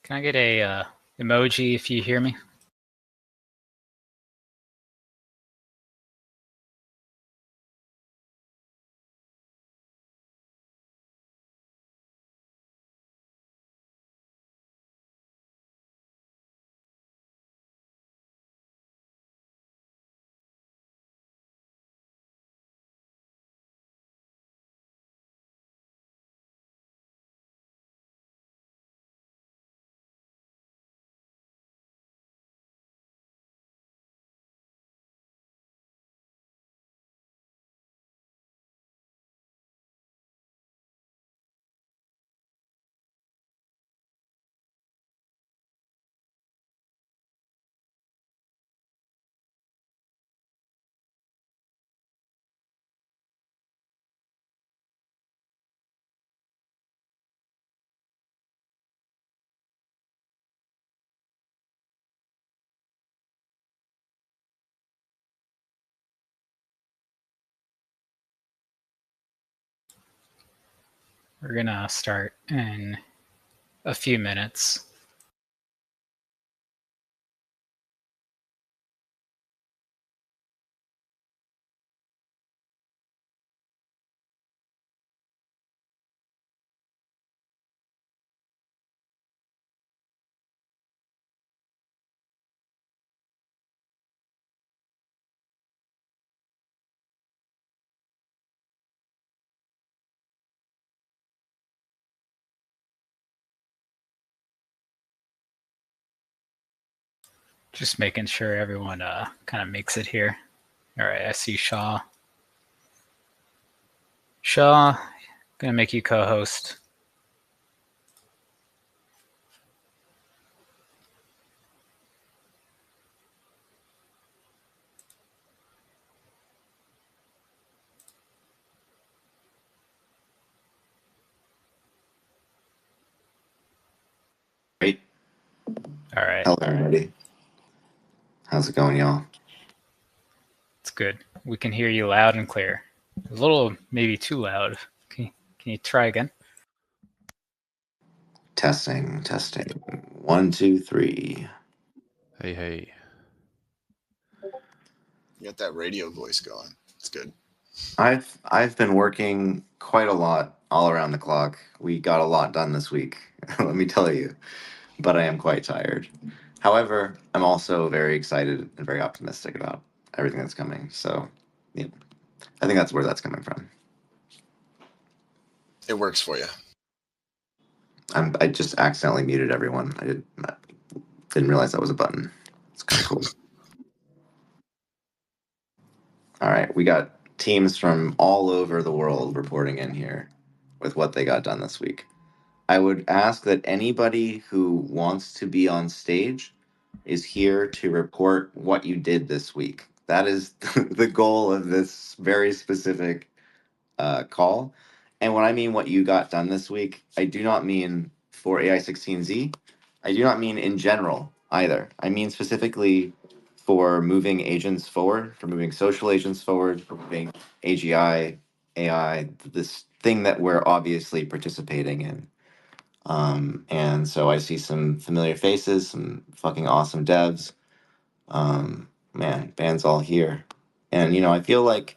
Can I get a emoji if you hear me? We're gonna start in a few minutes. Just making sure everyone kind of makes it here. All right, I see Shaw. Shaw, gonna make you co-host. Great. All right. Hello, everybody. How's it going, y'all? It's good. We can hear you loud and clear. A little, maybe too loud. Can you try again? Testing. 1, 2, 3. Hey. You got that radio voice going. It's good. I've been working quite a lot all around the clock. We got a lot done this week, let me tell you, but I am quite tired. However, I'm also very excited and very optimistic about everything that's coming. So, yeah, I think that's where that's coming from. It works for you. I just accidentally muted everyone. I didn't realize that was a button. It's kind of cool. All right, we got teams from all over the world reporting in here with what they got done this week. I would ask that anybody who wants to be on stage is here to report what you did this week. That is the goal of this very specific call. And when I mean what you got done this week, I do not mean for AI16z. I do not mean in general either. I mean specifically for moving agents forward, for moving social agents forward, for moving AGI, AI, this thing that we're obviously participating in. And so I see some familiar faces, some fucking awesome devs. Man, band's all here. And, I feel like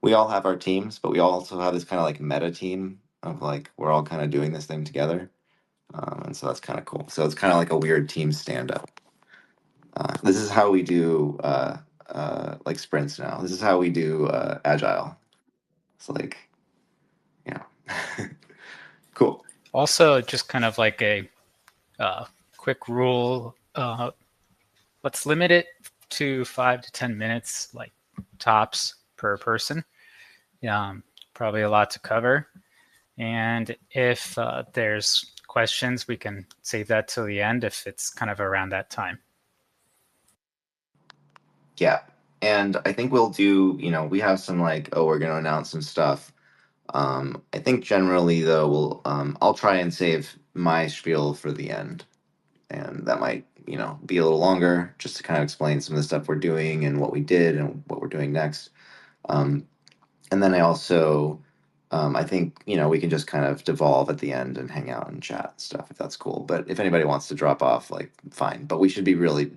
we all have our teams, but we also have this kind of like meta team of like, we're all kind of doing this thing together. And so that's kind of cool. So it's kind of like a weird team stand up. This is how we do like sprints now. This is how we do agile. It's like, yeah. Cool. Also, just kind of like a quick rule. Let's limit it to 5 to 10 minutes, like tops per person. Probably a lot to cover. And if there's questions, we can save that till the end if it's kind of around that time. Yeah. And I think we'll do, we have some like, we're going to announce some stuff. I think generally though, I'll try and save my spiel for the end. And that might, be a little longer just to kind of explain some of the stuff we're doing and what we did and what we're doing next. And then I also I think, we can just kind of devolve at the end and hang out and chat and stuff if that's cool. But if anybody wants to drop off, like, fine. But we should be really,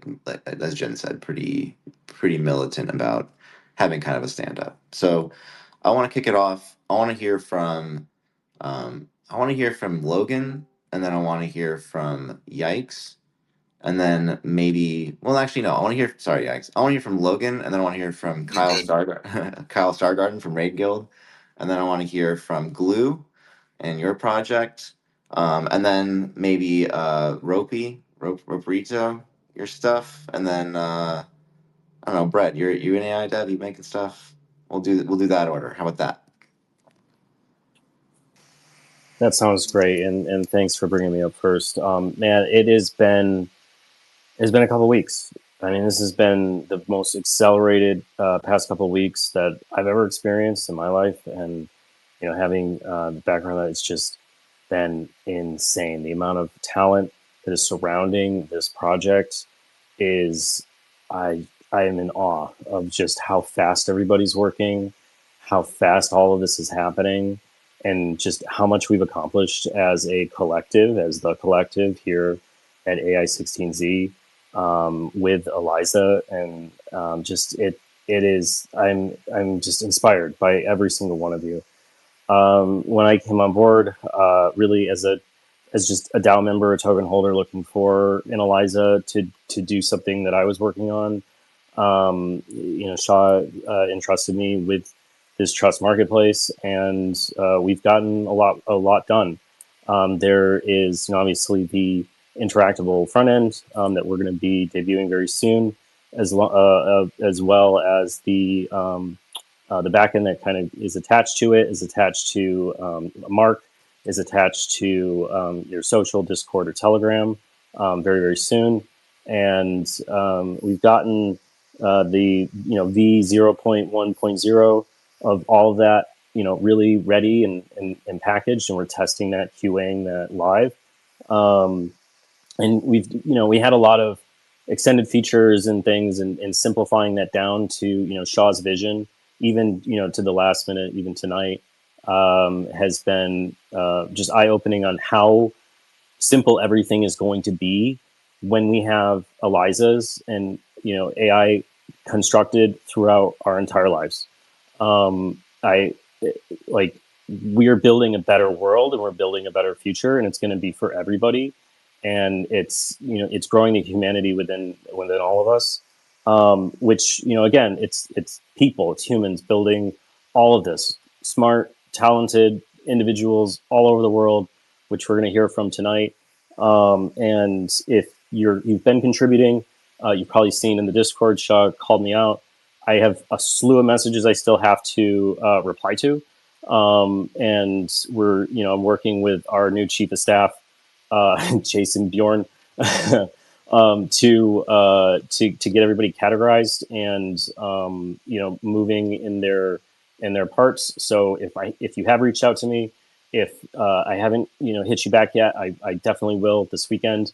as Jen said, pretty militant about having kind of a stand up. So I want to kick it off. I want to hear from Logan, and then I want to hear from Yikes, and then maybe, well, actually, no, sorry, Yikes. I want to hear from Logan, and then I want to hear from You Kyle good? Stargarden, Kyle Stargarden from Raid Guild, and then I want to hear from Glue and your project, and then maybe Roperito, your stuff, and then I don't know, Brett, you an AI dev, you making stuff? We'll do that order. How about that? That sounds great, and thanks for bringing me up first. Man, it's been a couple weeks. I mean, this has been the most accelerated past couple weeks that I've ever experienced in my life, and having the background that it's just been insane. The amount of talent that is surrounding this project is, I am in awe of just how fast everybody's working, how fast all of this is happening, and just how much we've accomplished as a collective, as the collective here at AI16Z, with Eliza, and just it is. I'm just inspired by every single one of you. When I came on board, really as just a DAO member, a token holder, looking for an Eliza to do something that I was working on. Shaw entrusted me with this trust marketplace, and we've gotten a lot done. There is obviously the interactable front end that we're going to be debuting very soon, as well as the backend that kind of is attached to it, is attached to Marc, is attached to your social, Discord, or Telegram very, very soon. And we've gotten the V0.1.0 of all of that really ready and packaged, and we're testing that, QAing that live. And we had a lot of extended features and things, and simplifying that down to Shaw's vision, even to the last minute, even tonight, has been just eye-opening on how simple everything is going to be when we have Elizas and AI constructed throughout our entire lives. I like we are building a better world, and we're building a better future, and it's going to be for everybody. And it's it's growing the humanity within all of us, which again, it's people, it's humans building all of this, smart, talented individuals all over the world, which we're going to hear from tonight. And if you've been contributing, you've probably seen in the Discord, Shaw called me out. I have a slew of messages I still have to reply to, and I'm working with our new chief of staff, Jason Bjorn, to get everybody categorized and moving in their parts. So if you have reached out to me, if I haven't hit you back yet, I definitely will this weekend.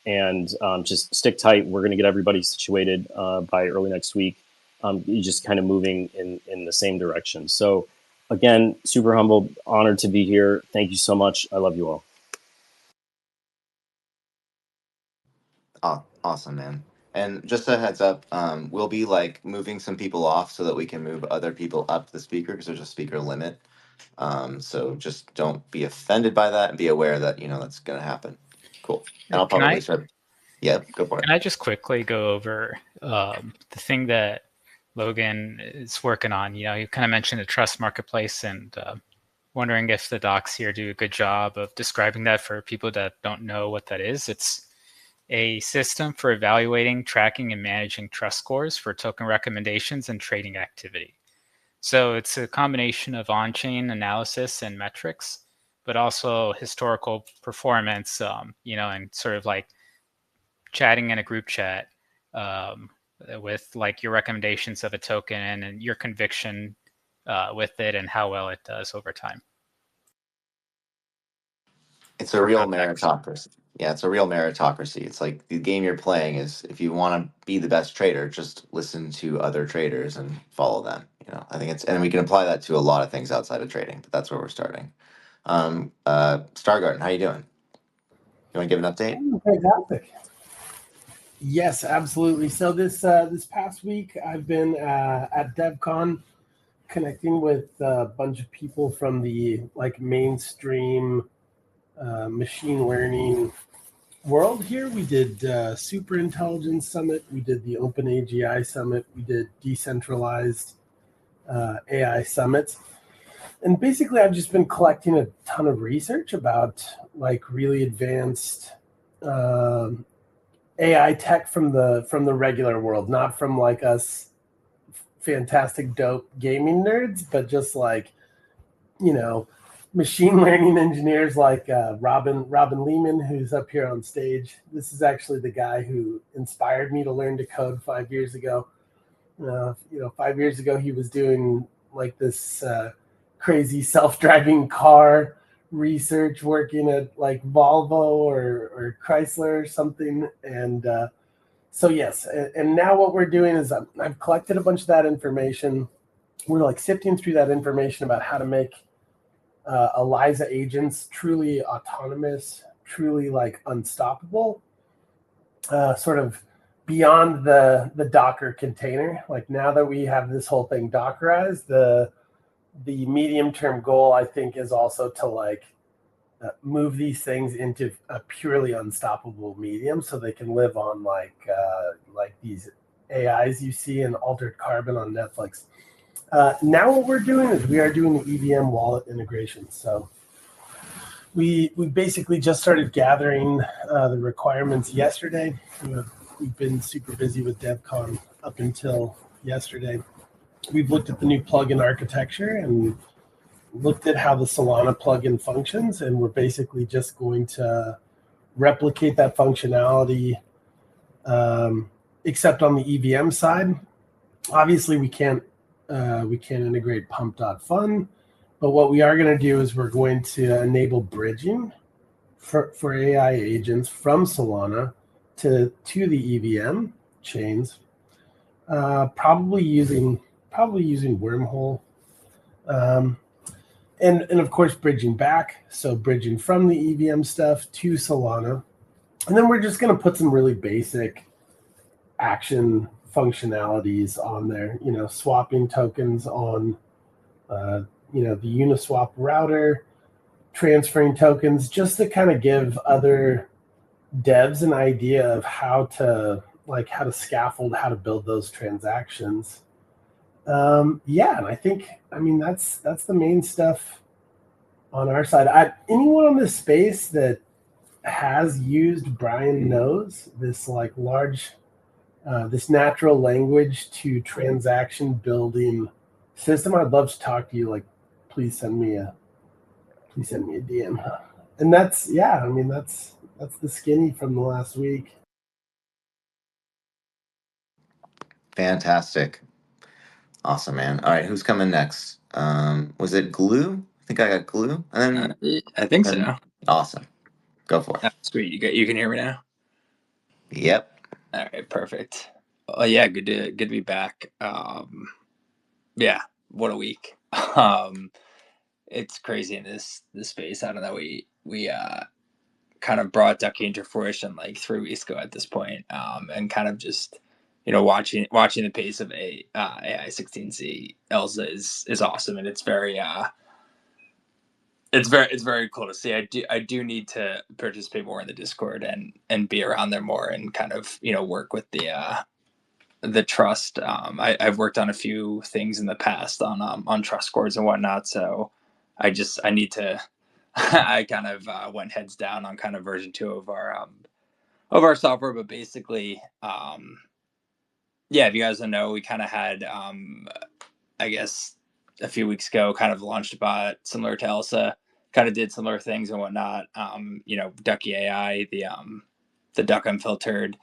And just stick tight. We're going to get everybody situated by early next week. Just kind of moving in the same direction. So again, super humbled, honored to be here. Thank you so much. I love you all. Oh, awesome, man. And just a heads up, we'll be like moving some people off so that we can move other people up the speaker because there's a speaker limit. So just don't be offended by that, and be aware that that's going to happen. Cool. And I'll Can probably I start. Yeah, go for it. can I just quickly go over the thing that Logan is working on? You kind of mentioned the trust marketplace, and wondering if the docs here do a good job of describing that for people that don't know what that is. It's a system for evaluating, tracking, and managing trust scores for token recommendations and trading activity. So it's a combination of on-chain analysis and metrics, but also historical performance, and sort of like chatting in a group chat with like your recommendations of a token and your conviction with it and how well it does over time. It's a real meritocracy. Yeah, it's a real meritocracy. It's like the game you're playing is if you want to be the best trader, just listen to other traders and follow them. I think and we can apply that to a lot of things outside of trading, but that's where we're starting. Stargarden, how you doing? You want to give an update? Fantastic. Yes, absolutely. So this past week, I've been at DevCon, connecting with a bunch of people from the mainstream machine learning world here. We did Super Intelligence Summit. We did the Open AGI Summit. We did Decentralized AI Summits. And basically, I've just been collecting a ton of research about really advanced AI tech from the regular world, not from us fantastic dope gaming nerds, but just machine learning engineers like Robin Lehman, who's up here on stage. This is actually the guy who inspired me to learn to code 5 years ago. 5 years ago, he was doing this crazy self-driving car research, working at Volvo or Chrysler or something. And so yes, and now what we're doing is I've collected a bunch of that information. We're sifting through that information about how to make Eliza agents truly autonomous, truly unstoppable, sort of beyond the Docker container. Now that we have this whole thing Dockerized, the medium-term goal, I think, is also to move these things into a purely unstoppable medium, so they can live on these AIs you see in Altered Carbon on Netflix. Now what we're doing is we are doing the EVM wallet integration. So we basically just started gathering the requirements yesterday. We've been super busy with DevCon up until yesterday. We've looked at the new plugin architecture and looked at how the Solana plugin functions, and we're basically just going to replicate that functionality, except on the EVM side. Obviously, we can't integrate pump.fun, but what we are going to do is we're going to enable bridging for AI agents from Solana to the EVM chains, probably using Wormhole, and of course bridging back, so bridging from the EVM stuff to Solana, and then we're just going to put some really basic action functionalities on there, swapping tokens on the Uniswap router, transferring tokens, just to kind of give other devs an idea of how to scaffold, how to build those transactions. And I think, that's the main stuff on our side. Anyone on this space that has used Brian knows this large, this natural language to transaction building system. I'd love to talk to you. Please send me a DM. And that's the skinny from the last week. Fantastic. Awesome, man. All right, who's coming next? Was it Glue? I think I got Glue. And then I think so. Awesome. Go for it. Sweet. You can hear me now? Yep. All right, perfect. Oh yeah, good to be back. Yeah, what a week. It's crazy in this space. I don't know. We kind of brought Ducky into fruition 3 weeks ago at this point, and kind of just watching the pace of ai16z Eliza is awesome, and it's very cool to see. I do need to participate more in the Discord and be around there more, and kind of work with the trust. I've worked on a few things in the past on trust scores and whatnot, so I need to. I kind of went heads down on kind of version 2 of our software, but basically, if you guys don't know, we kind of had, I guess, a few weeks ago, kind of launched a bot similar to Elsa, kind of did similar things and whatnot. Ducky AI, the Duck Unfiltered,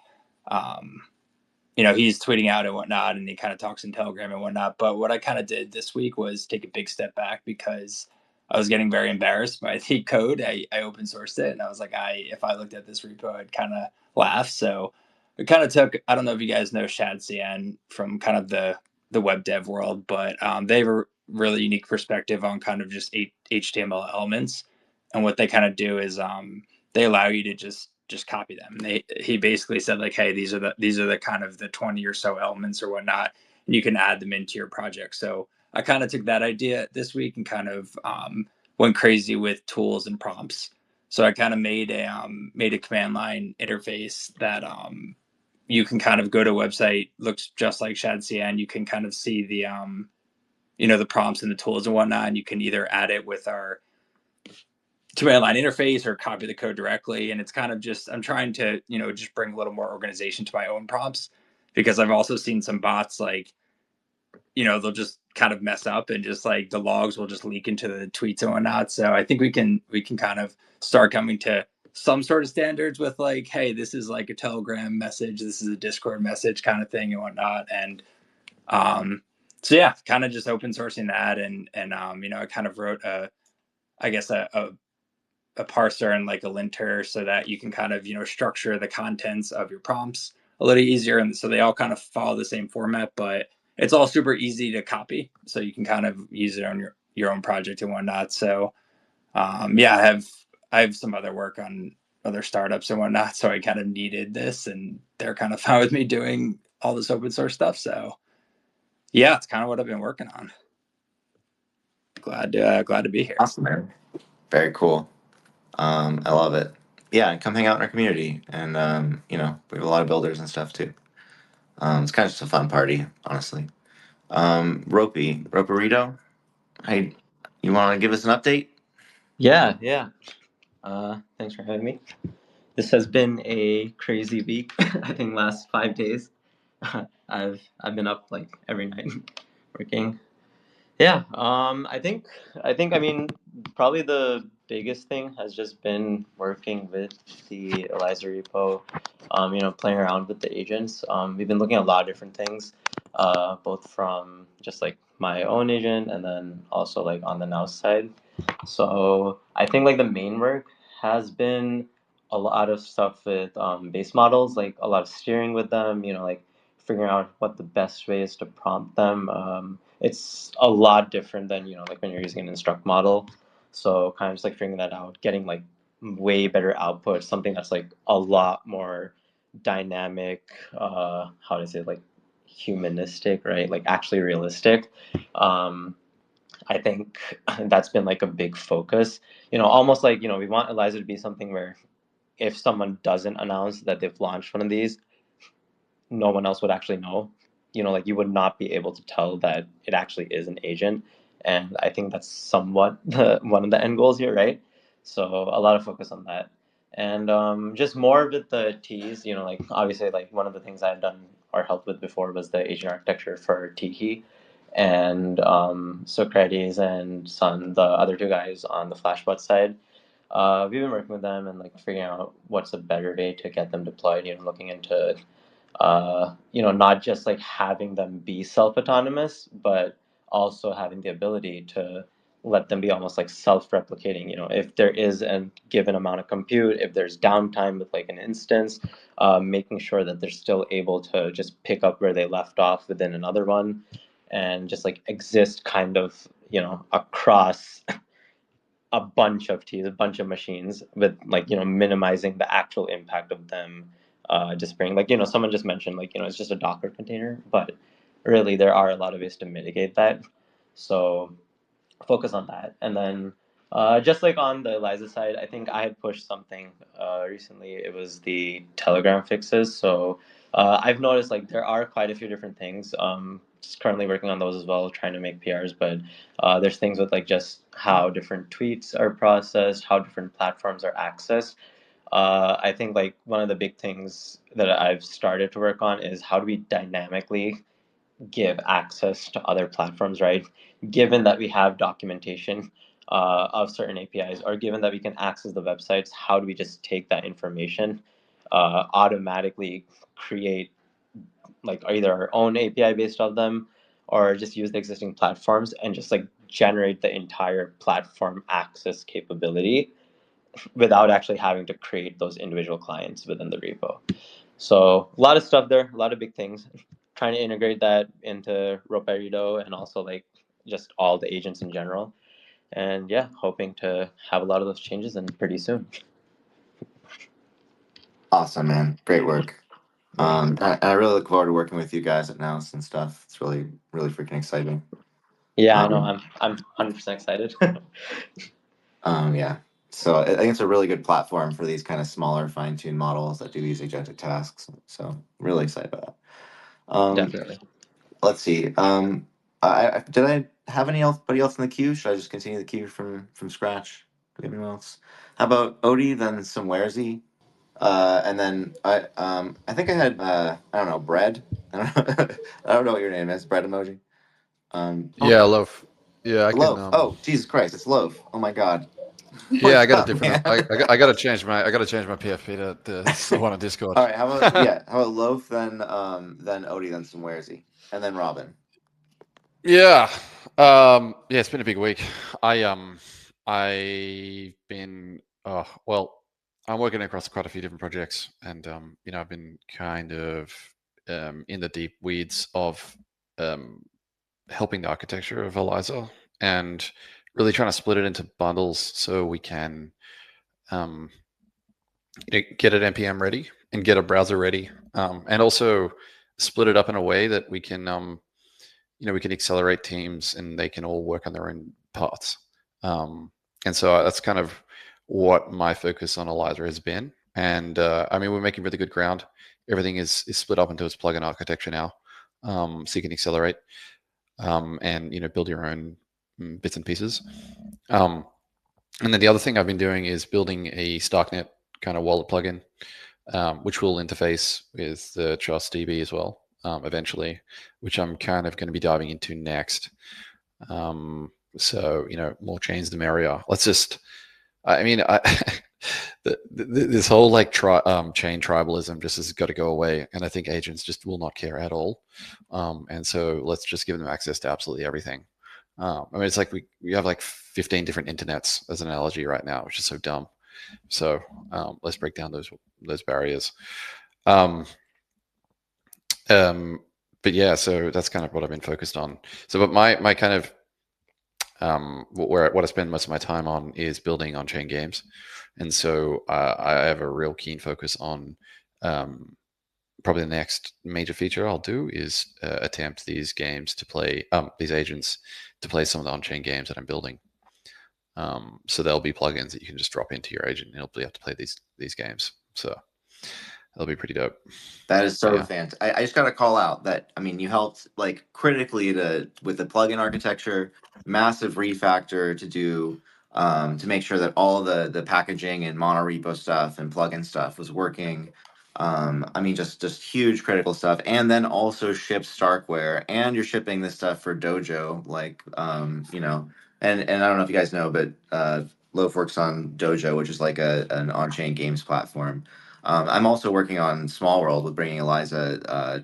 he's tweeting out and whatnot, and he kind of talks in Telegram and whatnot. But what I kind of did this week was take a big step back, because I was getting very embarrassed by the code. I open sourced it, and I was like, if I looked at this repo, I'd kind of laugh. So it kind of took, I don't know if you guys know shadcn from kind of the web dev world, but they have a really unique perspective on kind of just HTML elements. And what they kind of do is they allow you to just copy them. He basically said like, hey, these are the kind of the 20 or so elements or whatnot, and you can add them into your project. So I kind of took that idea this week and kind of went crazy with tools and prompts. So I kind of made a command line interface that you can kind of go to a website, looks just like shadcn. You can kind of see the the prompts and the tools and whatnot, and you can either add it with our command line interface or copy the code directly. And it's kind of just, I'm trying to just bring a little more organization to my own prompts, because I've also seen some bots like they'll just kind of mess up and just like the logs will just leak into the tweets and whatnot. So I think we can kind of start coming to some sort of standards with like, hey, this is like a Telegram message, this is a Discord message kind of thing and whatnot. And so yeah, kind of just open sourcing that, and I kind of wrote a parser and like a linter so that you can kind of structure the contents of your prompts a little easier, and so they all kind of follow the same format, but it's all super easy to copy, so you can kind of use it on your own project and whatnot. So yeah, I have some other work on other startups and whatnot, so I kind of needed this, and they're kind of fine with me doing all this open source stuff. So yeah, it's kind of what I've been working on. Glad to be here. Awesome, man. Very cool. I love it. Yeah, come hang out in our community, and we have a lot of builders and stuff too. It's kind of just a fun party, honestly. Roperito, hey, you want to give us an update? Yeah. Thanks for having me. This has been a crazy week. I think last 5 days. I've been up like every night working. Yeah. I mean probably the biggest thing has just been working with the Eliza repo. Playing around with the agents. We've been looking at a lot of different things, both from just like my own agent and then also like on the now side. So I think like the main work has been a lot of stuff with base models, like a lot of steering with them, like figuring out what the best way is to prompt them. It's a lot different than, like when you're using an instruct model. So kind of just like figuring that out, getting like way better output, something that's like a lot more dynamic, how to say it, like humanistic, right? Like actually realistic. I think that's been like a big focus. Almost like, we want Eliza to be something where if someone doesn't announce that they've launched one of these, no one else would actually know. Like you would not be able to tell that it actually is an agent. And I think that's somewhat one of the end goals here, right? So a lot of focus on that. And just more with the T's, like obviously like one of the things I've done or helped with before was the agent architecture for Tiki. And Socrates and Sun, the other two guys on the Flashbot side, we've been working with them and like figuring out what's a better way to get them deployed. Looking into not just like having them be self-autonomous, but also having the ability to let them be almost like self-replicating. If there is a given amount of compute, if there's downtime with like an instance, making sure that they're still able to just pick up where they left off within another one, and just like exist kind of across a bunch of T's, a bunch of machines, with like minimizing the actual impact of them just bring, like someone just mentioned like it's just a Docker container, but really there are a lot of ways to mitigate that. So focus on that. And then just like on the Eliza side, I think I had pushed something recently. It was the Telegram fixes. So I've noticed like there are quite a few different things. Just currently working on those as well, trying to make PRs. But there's things with like just how different tweets are processed, how different platforms are accessed. I think like one of the big things that I've started to work on is how do we dynamically give access to other platforms, right? Given that we have documentation of certain APIs, or given that we can access the websites, how do we just take that information, automatically create like either our own API based on them, or just use the existing platforms and just like generate the entire platform access capability without actually having to create those individual clients within the repo. So a lot of stuff there, a lot of big things. Trying to integrate that into Ropi and also like just all the agents in general. And yeah, hoping to have a lot of those changes in pretty soon. Awesome, man. Great work. I really look forward to working with you guys at Nous and stuff. It's really, really freaking exciting. Yeah, I know. I'm 100% excited. Yeah. So I think it's a really good platform for these kind of smaller fine-tuned models that do these agentic tasks. So really excited about that. Definitely. Let's see. Did I have anybody else in the queue? Should I just continue the queue from scratch? Do we have anyone else? How about Odie, then Somewheresy? And then I think I had I don't know, bread. I don't know what your name is. Bread emoji. Yeah, Loaf. Yeah, I can. Loaf. Oh, Jesus Christ, it's Loaf. Oh my God. Yeah, I What's got a up, different. man? I got to change my. I got to change my PFP to the one on Discord. All right. How about How about Loaf, then Odie, then Somewheresy, and then Robin. Yeah. Yeah, it's been a big week. I've been. Well, I'm working across quite a few different projects, and I've been kind of in the deep weeds of helping the architecture of Eliza and really trying to split it into bundles so we can get it npm ready and get a browser ready, and also split it up in a way that we can we can accelerate teams and they can all work on their own paths. And so that's kind of what my focus on Eliza has been. And we're making really good ground. Everything is split up into its plugin architecture now, so you can accelerate and build your own bits and pieces. And then the other thing I've been doing is building a Starknet kind of wallet plugin, which will interface with the TreasureDB as well eventually, which I'm kind of going to be diving into next. So more chains the merrier. Let's just, this whole like chain tribalism just has got to go away, and I think agents just will not care at all. And so let's just give them access to absolutely everything. It's like we have like 15 different internets as an analogy right now, which is so dumb. So let's break down those barriers. But yeah, so that's kind of what I've been focused on. So, but my kind of what I spend most of my time on is building on-chain games, and so I have a real keen focus on probably the next major feature I'll do is attempt these games to play these agents to play some of the on-chain games that I'm building. So there'll be plugins that you can just drop into your agent and it'll be able to play these games. So that'll be pretty dope. That is so fantastic. I just got to call out that, you helped like critically with the plugin architecture, massive refactor to do to make sure that all the packaging and monorepo stuff and plugin stuff was working. Just huge critical stuff. And then also ship Starkware, and you're shipping this stuff for Dojo, and I don't know if you guys know, but Loaf works on Dojo, which is like an on-chain games platform. I'm also working on Small World with bringing Eliza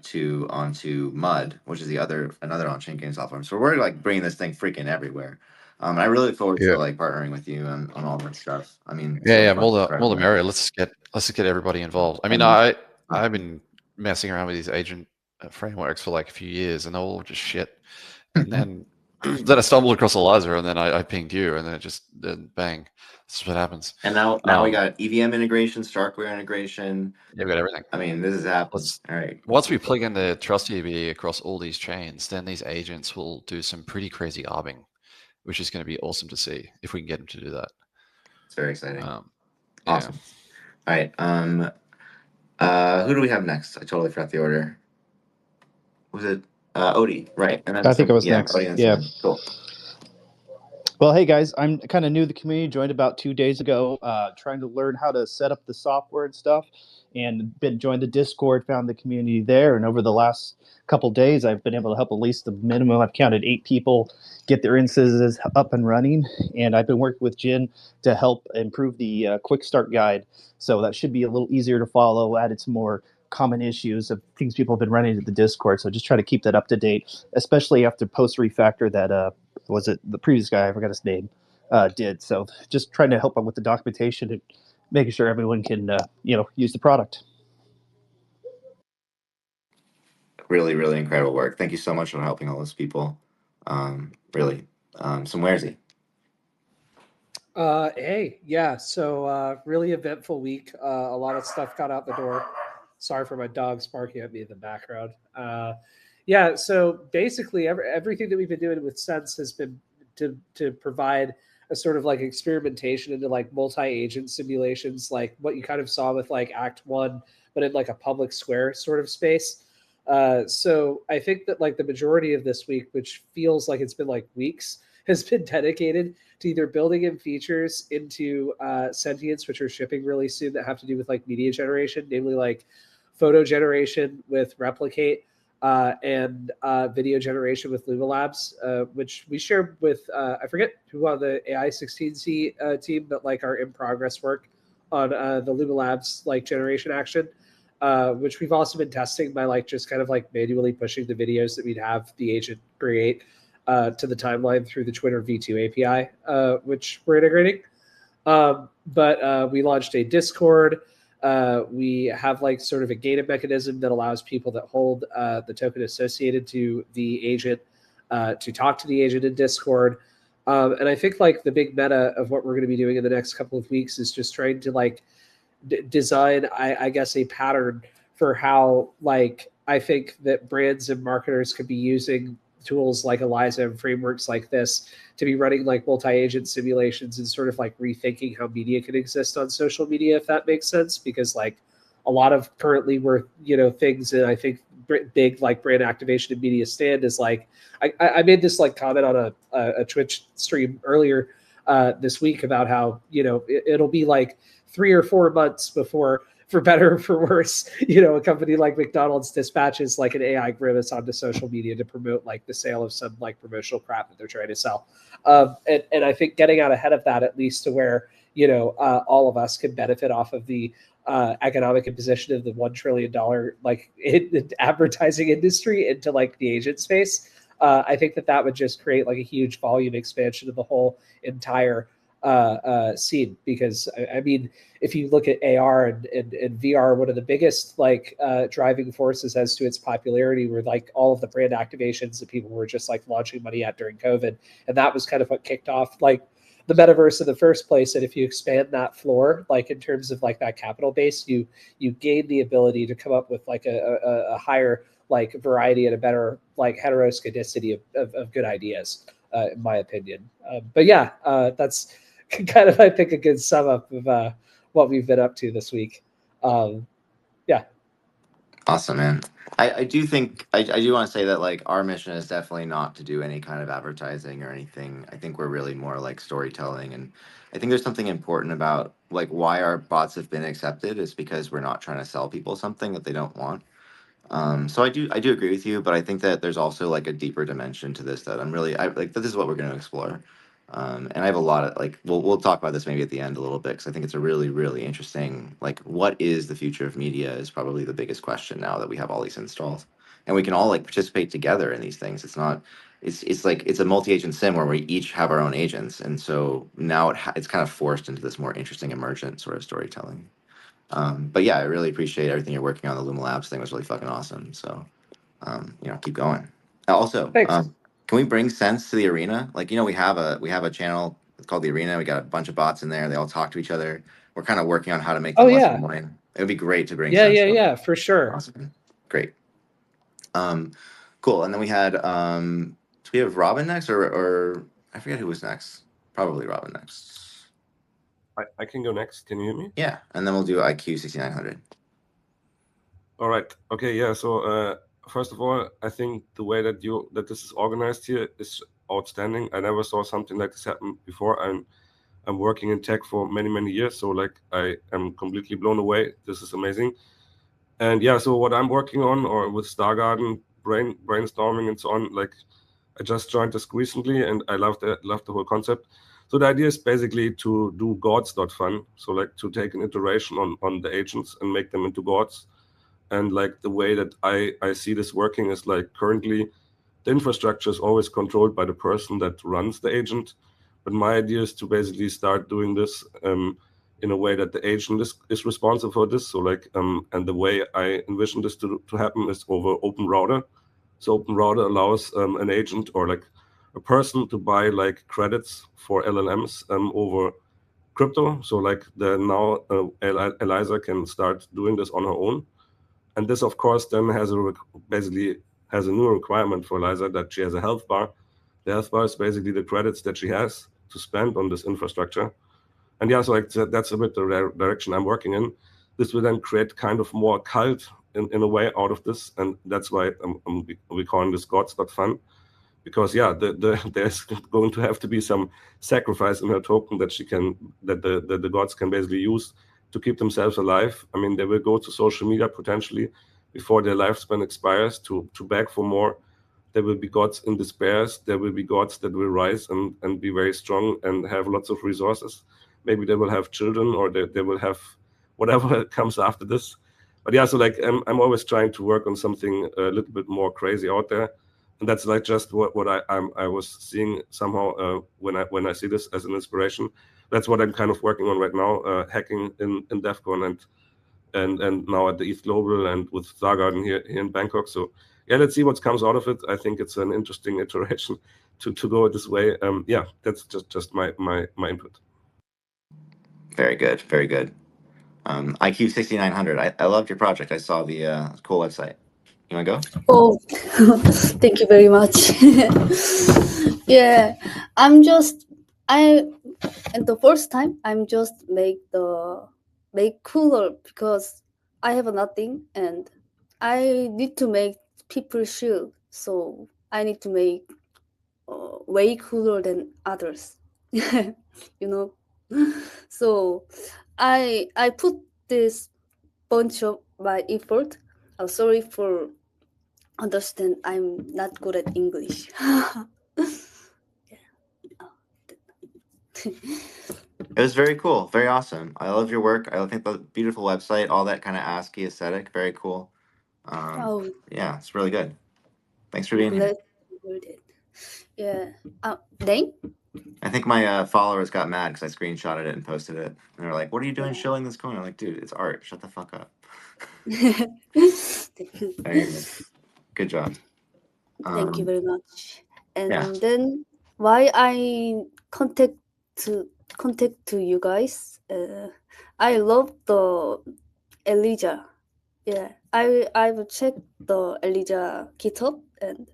onto Mud, which is another on-chain game platform. So we're like bringing this thing freaking everywhere. And I really look forward to like partnering with you on all that stuff. More the merrier. Let's just get everybody involved. I've been messing around with these agent frameworks for like a few years, and they're all just shit. And then then I stumbled across Eliza, and then I pinged you, and then bang. This is what happens. And now we got EVM integration, Starkware integration. Yeah, we got everything. This is happening. All right. Once we plug in the TreasureDB across all these chains, then these agents will do some pretty crazy arbing, which is going to be awesome to see if we can get them to do that. It's very exciting. Awesome. All right. Who do we have next? I totally forgot the order. Was it Odie? Right. And then I think it was next. Odie, yeah. Cool. Well, hey guys, I'm kind of new to the community, joined about 2 days ago, trying to learn how to set up the software and stuff, and joined the Discord, found the community there, and over the last couple days, I've been able to help at least the minimum. I've counted 8 people get their instances up and running, and I've been working with Jin to help improve the quick start guide, so that should be a little easier to follow, added some more common issues of things people have been running into the Discord. So just try to keep that up to date, especially after post refactor that was it the previous guy, I forgot his name, did. So just trying to help them with the documentation and making sure everyone can use the product. Really, really incredible work. Thank you so much for helping all those people. Really. Somewheresy. Hey, yeah. So really eventful week. A lot of stuff got out the door. Sorry for my dogs barking at me in the background. Yeah. So basically, everything that we've been doing with Sense has been to provide a sort of like experimentation into like multi-agent simulations, like what you kind of saw with like Act One, but in like a public square sort of space. So I think that like the majority of this week, which feels like it's been like weeks, has been dedicated to either building in features into Sentience, which are shipping really soon, that have to do with like media generation, namely like photo generation with Replicate and video generation with Luma Labs, which we share with, I forget who on the ai16z team, but like our in progress work on the Luma Labs like generation action. Which we've also been testing by like just kind of like manually pushing the videos that we'd have the agent create to the timeline through the Twitter V2 API, which we're integrating. But we launched a Discord. We have like sort of a gated mechanism that allows people that hold the token associated to the agent to talk to the agent in Discord. And I think like the big meta of what we're going to be doing in the next couple of weeks is just trying to like design, I guess, a pattern for how like I think that brands and marketers could be using tools like Eliza and frameworks like this to be running like multi-agent simulations and sort of like rethinking how media can exist on social media, if that makes sense. Because like a lot of currently we're things that I think big like brand activation and media stand is like I made this like comment on a Twitch stream earlier this week about how it'll be like 3 or 4 months before, for better or for worse, a company like McDonald's dispatches like an AI grimace onto social media to promote like the sale of some like promotional crap that they're trying to sell. And I think getting out ahead of that, at least to where, all of us can benefit off of the economic imposition of the $1 trillion like advertising industry into like the agent space. I think that would just create like a huge volume expansion of the whole entire scene. Because I mean, if you look at AR and VR, one of the biggest like driving forces as to its popularity were like all of the brand activations that people were just like launching money at during COVID. And that was kind of what kicked off like the metaverse in the first place. And if you expand that floor, like in terms of like that capital base, you gain the ability to come up with like a higher like variety and a better like heteroscedicity of good ideas, in my opinion. But yeah, that's kind of, I think, a good sum up of what we've been up to this week. Yeah. Awesome, man. I do think I do want to say that like our mission is definitely not to do any kind of advertising or anything. I think we're really more like storytelling, and I think there's something important about like why our bots have been accepted is because we're not trying to sell people something that they don't want. So I do agree with you, but I think that there's also like a deeper dimension to this that I like. This is what we're going to explore, and I have a lot of like we'll talk about this maybe at the end a little bit because I think it's a really really interesting like what is the future of media is probably the biggest question now that we have all these installs and we can all like participate together in these things. It's not. It's like it's a multi-agent sim where we each have our own agents, and so now it's kind of forced into this more interesting emergent sort of storytelling. But yeah, I really appreciate everything you're working on. The Luma Labs thing was really fucking awesome. So, keep going. Also, Thanks. can we bring Sense to the arena? Like, we have a channel. It's called the Arena. We got a bunch of bots in there. They all talk to each other. We're kind of working on how to make them less annoying. It would be great to bring Sense. Yeah, for sure. Awesome. Great. Cool. And then we had, do we have Robin next or I forget who was next. Probably Robin next. I can go next. Can you hear me? Yeah, and then we'll do IQ 6900. All right. Okay. Yeah. So first of all, I think the way that this is organized here is outstanding. I never saw something like this happen before. I'm working in tech for many years, so like I am completely blown away. This is amazing. And yeah, so what I'm working on, or with Stargarden, brainstorming and so on, like I just joined this recently, and I love the whole concept. So the idea is basically to do gods.fun, so like to take an iteration on the agents and make them into gods. And like the way that I see this working is like currently the infrastructure is always controlled by the person that runs the agent. But my idea is to basically start doing this in a way that the agent is responsible for this. So like, and the way I envision this to happen is over OpenRouter. So OpenRouter allows an agent or like a person to buy like credits for LLMs over crypto. So like now Eliza can start doing this on her own. And this, of course, then basically has a new requirement for Eliza that she has a health bar. The health bar is basically the credits that she has to spend on this infrastructure. And yeah, so like that's a bit the direction I'm working in. This will then create kind of more cult in a way out of this. And that's why we're calling this gods.fun. Because yeah, there's going to have to be some sacrifice in her token that the gods can basically use to keep themselves alive. I mean, they will go to social media potentially before their lifespan expires to beg for more. There will be gods in despair. There will be gods that will rise and be very strong and have lots of resources. Maybe they will have children or they will have whatever comes after this. But yeah, so like I'm always trying to work on something a little bit more crazy out there. And that's like just what I was seeing somehow when I see this as an inspiration. That's what I'm kind of working on right now, hacking in DevCon and now at the ETH Global and with Stargarden here in Bangkok. So yeah, let's see what comes out of it. I think it's an interesting iteration to go this way. Yeah, that's just my input. Very good, very good. IQ 6900. I loved your project. I saw the cool website. You want to go? Oh, thank you very much. Yeah, and the first time I'm just make cooler because I have nothing and I need to make people shield, so I need to make way cooler than others. You know, so I put this bunch of my effort. I'm sorry for understand I'm not good at English. It was very cool, very awesome. I love your work. I think the beautiful website, all that kind of ASCII aesthetic, very cool. Oh, Yeah, it's really good. Thanks for being here. Yeah. Name? I think my followers got mad because I screenshotted it and posted it. And they're like, "What are you doing shilling this coin?" I'm like, "Dude, it's art. Shut the fuck up." Very good. Good job. Thank you very much. And yeah. then why I contact to you guys? I love the Eliza. Yeah, I've checked the Eliza GitHub and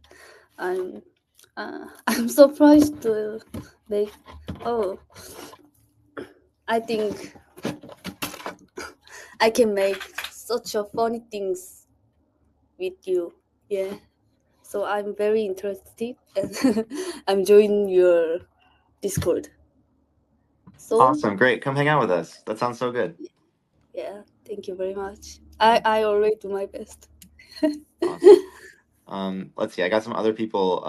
I'm surprised to make. Oh, I think I can make such a funny things with you. Yeah. So I'm very interested and I'm joining your Discord. So Awesome, great. Come hang out with us. That sounds so good. Yeah, thank you very much. I already do my best. Awesome. Let's see. I got some other people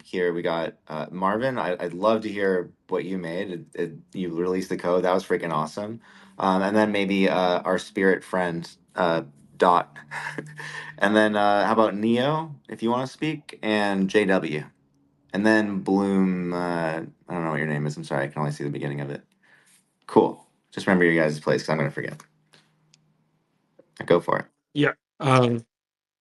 here. We got Marvin. I'd love to hear what you made. You released the code. That was freaking awesome. And then maybe our spirit friend Dot. And then how about Neo, if you want to speak, and JW. And then Bloom. I don't know what your name is. I'm sorry. I can only see the beginning of it. Cool. Just remember your guys' place because I'm going to forget. Go for it. Yeah.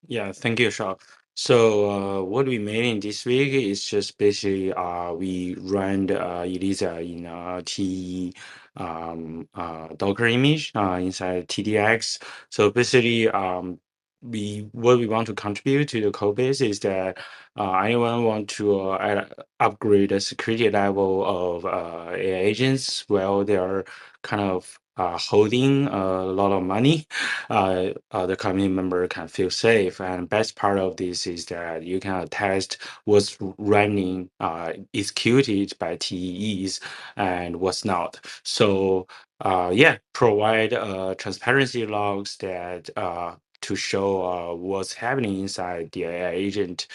Yeah. Thank you, Schell. So what we made in this week is just basically we ran Eliza in T Docker image inside TDX. So basically what we want to contribute to the code base is that anyone want to upgrade the security level of AI agents while they are kind of holding a lot of money, the community member can feel safe. And best part of this is that you can test what's running executed by TEEs and what's not. So yeah, provide transparency logs that to show what's happening inside the AI agent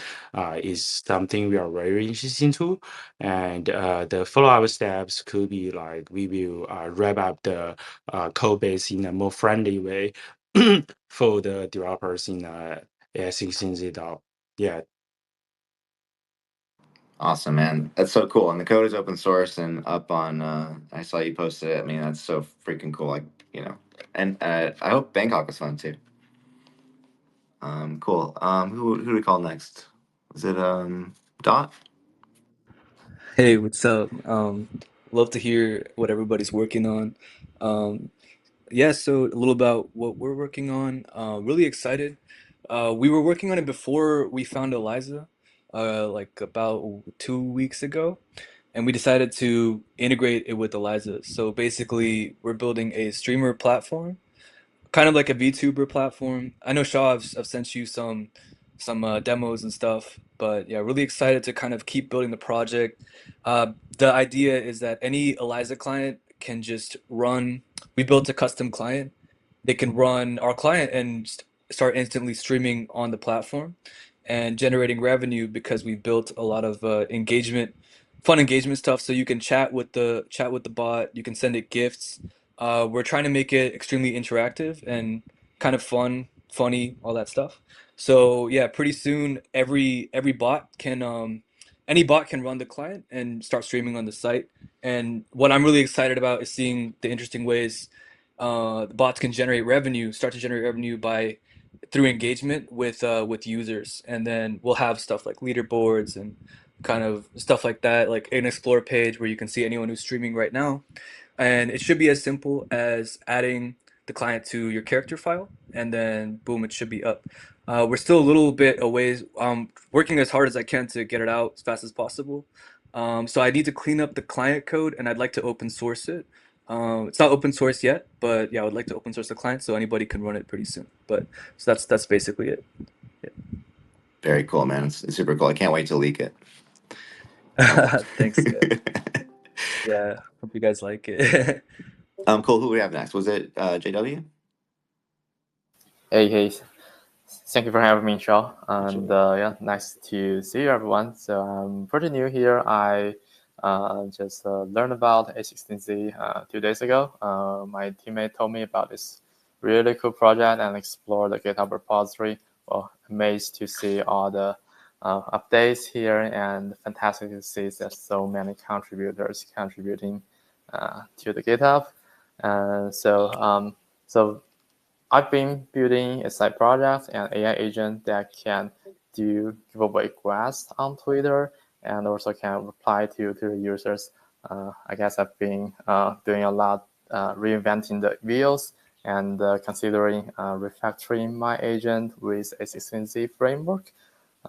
is something we are very interested into. And the follow-up steps could be like we will wrap up the code base in a more friendly way for the developers in ai16z DAO. Yeah. Awesome, man. That's so cool. And the code is open source and up on. I saw you posted it. I mean, that's so freaking cool. Like, and I hope Bangkok was fun too. Cool. Who do we call next? Is it Dot? Hey, what's up? Love to hear what everybody's working on. Yeah, so a little about what we're working on. Really excited. We were working on it before we found Eliza, like about 2 weeks ago, and we decided to integrate it with Eliza. So basically, we're building a streamer platform, kind of like a VTuber platform. I know Shaw, I've sent you some demos and stuff, but yeah, really excited to kind of keep building the project. The idea is that any Eliza client can just run. We built a custom client. They can run our client and start instantly streaming on the platform and generating revenue because we built a lot of fun engagement stuff. So you can chat with the bot. You can send it gifts. We're trying to make it extremely interactive and kind of funny, all that stuff. So yeah, pretty soon every bot can any bot can run the client and start streaming on the site. And what I'm really excited about is seeing the interesting ways the bots can start to generate revenue through engagement with users. And then we'll have stuff like leaderboards and kind of stuff like that, like an explore page where you can see anyone who's streaming right now. And it should be as simple as adding the client to your character file, and then boom, it should be up. We're still a little bit away, working as hard as I can to get it out as fast as possible. So I need to clean up the client code, and I'd like to open source it. It's not open source yet, but yeah, I would like to open source the client so anybody can run it pretty soon. But so that's basically it. Yeah. Very cool, man. It's super cool. I can't wait to leak it. Thanks, guys. Yeah, hope you guys like it. Cool. Who do we have next? Was it JW? Hey, thank you for having me, Schell. And yeah, nice to see you, everyone. So I'm pretty new here. I just learned about a16z 2 days ago. My teammate told me about this really cool project and explore the GitHub repository. Well, amazed to see all the updates here, and fantastic to see there's so many contributors contributing to the GitHub. So I've been building a side project and AI agent that can do giveaway quests on Twitter and also can reply to the users. I guess I've been doing a lot, reinventing the wheels and considering refactoring my agent with a16z framework.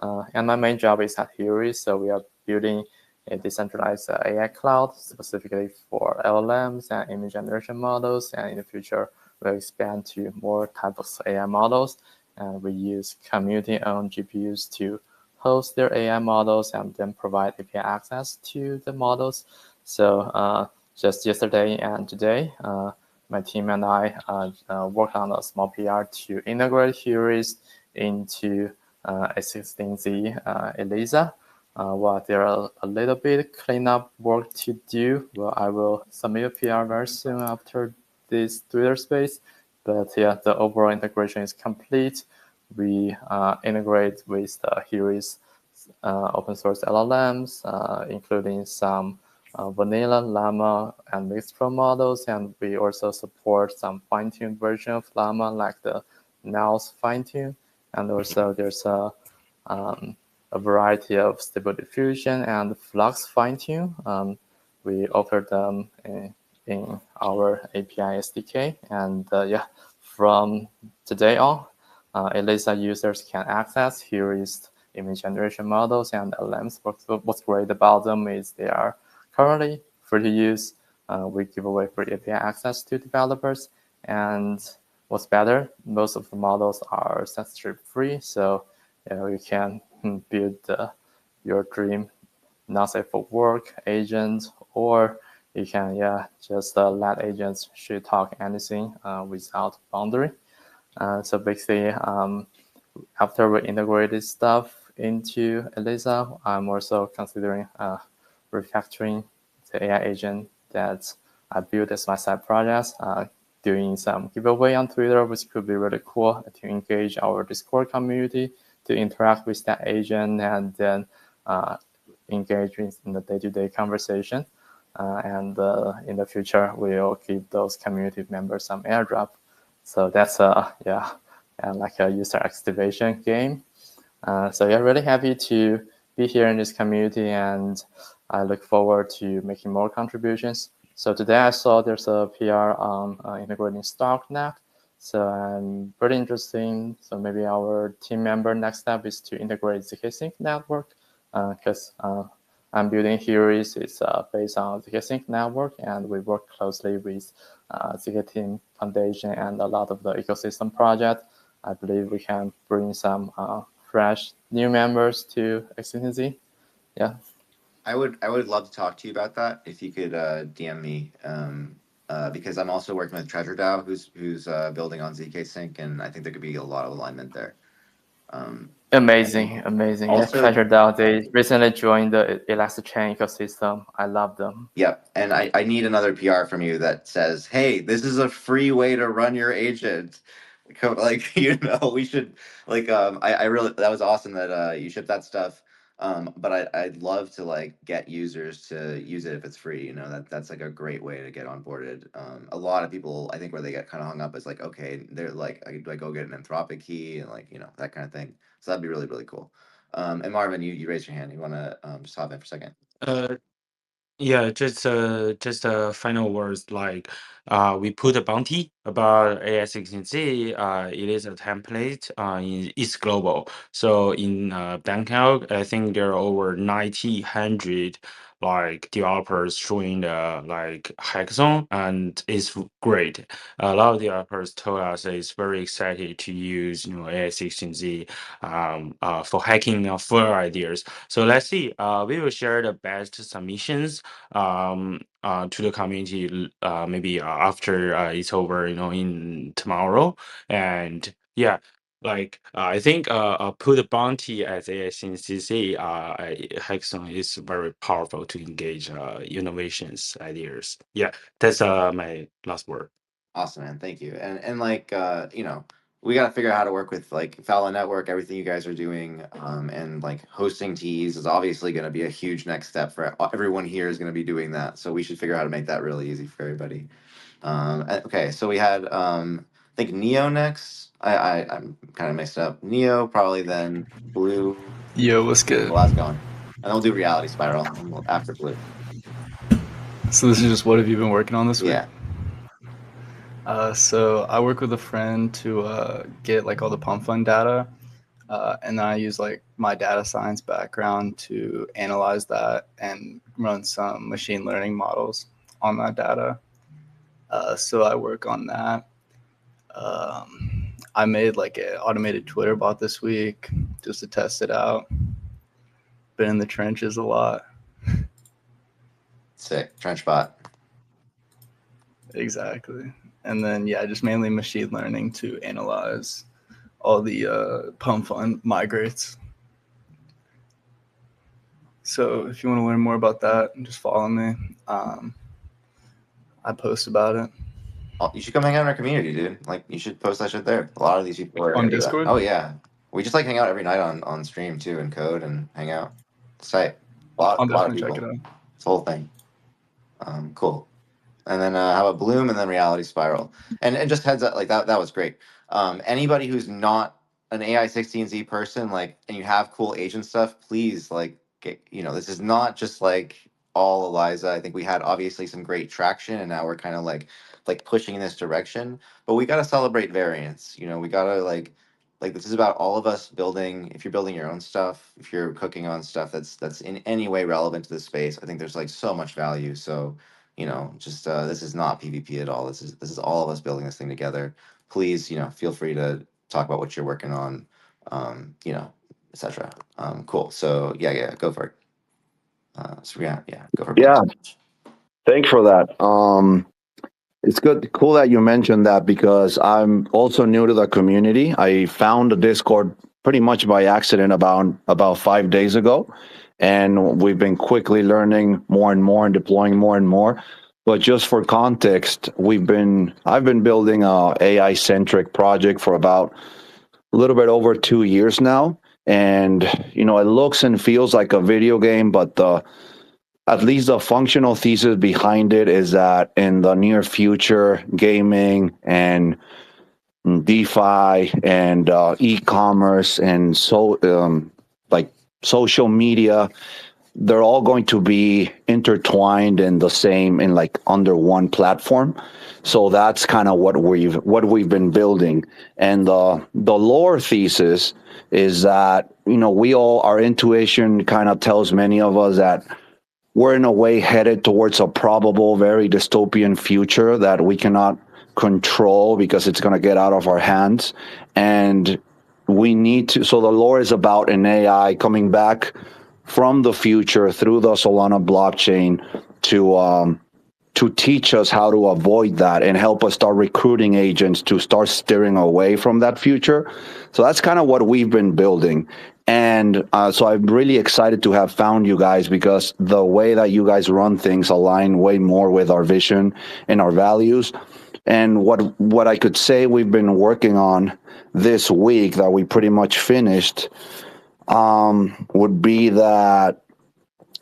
And my main job is at Heurist, so we are building a decentralized AI cloud specifically for LLMs and image generation models, and in the future, we'll expand to more types of AI models, and we use community-owned GPUs to host their AI models and then provide API access to the models. So just yesterday and today, my team and I worked on a small PR to integrate Heurist into a16z Eliza. Well, there are a little bit cleanup work to do. Well, I will submit a PR very soon after this Twitter space, but yeah, the overall integration is complete. We integrate with the Heurist open source LLMs, including some vanilla, llama, and mixed pro models, and we also support some fine-tuned version of llama, like the Nels fine-tune, and also there's a variety of stable diffusion and flux fine-tune. We offer them in our API SDK, and yeah, from today on, Eliza users can access Heurist image generation models and LLMs. What's great about them is they are currently free to use. We give away free API access to developers, and what's better, most of the models are censorship free, so you can build your dream not safe for work agent, or you can just let agents should talk anything without boundary. So basically, after we integrate this stuff into Eliza, I'm also considering refactoring the AI agent that I built as my side project, doing some giveaway on Twitter, which could be really cool to engage our Discord community, to interact with that agent, and then engage in the day-to-day conversation. And in the future, we'll give those community members some airdrop. So that's like a user activation game. So yeah, really happy to be here in this community, and I look forward to making more contributions. So today I saw there's a PR on integrating stocknet. So I'm pretty interesting. So maybe our team member next step is to integrate zkSync network, because I'm building Heurist. It's based on zkSync network, and we work closely with zk Team Foundation and a lot of the ecosystem project. I believe we can bring some fresh new members to x16z. Yeah. I would love to talk to you about that if you could DM me, because I'm also working with TreasureDAO, who's building on zkSync, and I think there could be a lot of alignment there. Amazing. Also, TreasureDAO, they recently joined the Elastichain ecosystem. I love them. Yep, and I need another PR from you that says, "Hey, this is a free way to run your agent." Like, we should, like, I really, that was awesome that you shipped that stuff. But I'd love to like get users to use it if it's free. That's like a great way to get onboarded. A lot of people, I think, where they get kind of hung up is like, okay, they're like, I go get an Anthropic key and like that kind of thing. So that'd be really, really cool. And Marvin, you raised your hand. You want to just hop in for a second? Yeah, just final words, like we put a bounty about ai16z. It is a template it's global. So in Bangkok, I think there are over 100 like developers showing the like hackathon, and it's great. A lot of developers told us that it's very excited to use ai16z for hacking for ideas. So let's see. We will share the best submissions to the community maybe after it's over, in tomorrow. And yeah, like I think put a bounty as ai16z hackathon is very powerful to engage innovations ideas. Yeah, that's my last word. Awesome, man. Thank you. And like we got to figure out how to work with like Falla Network, everything you guys are doing, and like hosting teas is obviously going to be a huge next step for everyone here is going to be doing that. So we should figure out how to make that really easy for everybody. Okay, so we had I think Neo next. I'm kind of mixed up. Neo probably, then Blue. Yo, what's good? Well, that's going, and then we'll do Reality Spiral after Blue. So this is just what have you been working on this week? Yeah. So I work with a friend to get like all the pump.fun data, and then I use like my data science background to analyze that and run some machine learning models on that data. So I work on that. I made like an automated Twitter bot this week just to test it out. Been in the trenches a lot. Sick. Trench bot. Exactly. And then, yeah, just mainly machine learning to analyze all the pump.fun migrates. So if you want to learn more about that, just follow me. I post about it. Oh, you should come hang out in our community, dude. Like, you should post that shit there. A lot of these people are on into Discord. That. Oh yeah, we just like hang out every night on stream too, and code and hang out. It's tight. I'll lot of definitely people. check it out. It's the whole thing. Cool. And then how about Bloom and then Reality Spiral? And just heads up, like that was great. Anybody who's not an ai16z person, like, and you have cool agent stuff, please like get, this is not just like all Eliza. I think we had obviously some great traction, and now we're kind of like pushing in this direction. But we got to celebrate variance. We got to like this is about all of us building. If you're building your own stuff, if you're cooking on stuff that's in any way relevant to the space, I think there's like so much value. So just this is not PvP at all. This is all of us building this thing together. Please, feel free to talk about what you're working on, etc. Cool. So yeah, go for it. So yeah, go for it. Yeah, thanks for that. It's cool that you mentioned that, because I'm also new to the community. I found the Discord pretty much by accident about 5 days ago, and we've been quickly learning more and more and deploying more and more. But just for context, I've been building a AI centric project for about a little bit over 2 years now, and it looks and feels like a video game, but at least the functional thesis behind it is that in the near future, gaming and DeFi and e-commerce and like social media, they're all going to be intertwined in like under one platform. So that's kind of what we've been building. And the lore thesis is that our intuition kind of tells many of us that we're in a way headed towards a probable, very dystopian future that we cannot control because it's going to get out of our hands. And we need to, so the lore is about an AI coming back from the future through the Solana blockchain to teach us how to avoid that and help us start recruiting agents to start steering away from that future. So that's kind of what we've been building. And so I'm really excited to have found you guys because the way that you guys run things align way more with our vision and our values. And what I could say we've been working on this week that we pretty much finished would be that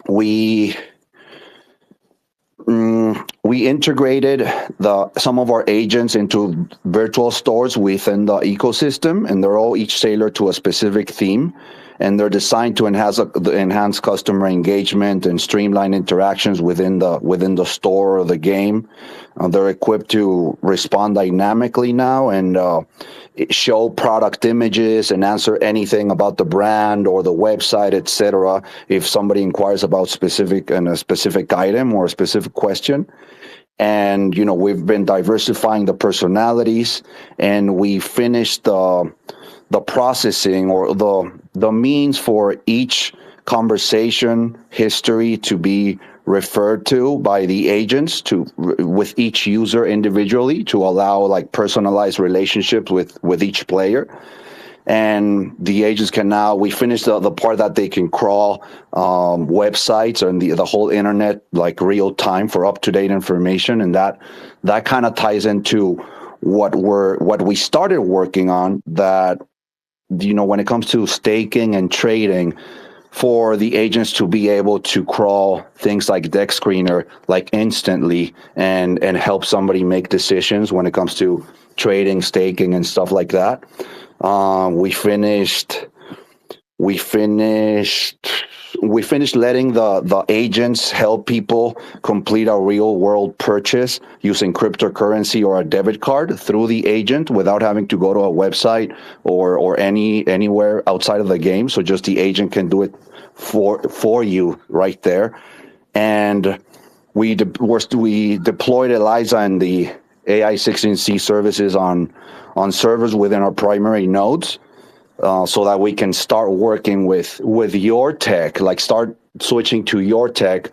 we integrated some of our agents into virtual stores within the ecosystem, and they're all each tailored to a specific theme, and they're designed to enhance customer engagement and streamline interactions within the store or the game. They're equipped to respond dynamically now and show product images and answer anything about the brand or the website, etc. if somebody inquires about a specific item or a specific question. And we've been diversifying the personalities, and we finished the processing or the means for each conversation history to be referred to by the agents with each user individually to allow like personalized relationships with each player. And the agents can now, we finished the part that they can crawl websites and the whole internet like real time for up-to-date information. And that kind of ties into what we started working on, that when it comes to staking and trading, for the agents to be able to crawl things like deck screener like instantly and help somebody make decisions when it comes to trading, staking, and stuff like that. We finished letting the agents help people complete a real world purchase using cryptocurrency or a debit card through the agent without having to go to a website or anywhere outside of the game. So just the agent can do it for you right there. And we deployed Eliza and the ai16z services on servers within our primary nodes. So that we can start working with your tech, like start switching to your tech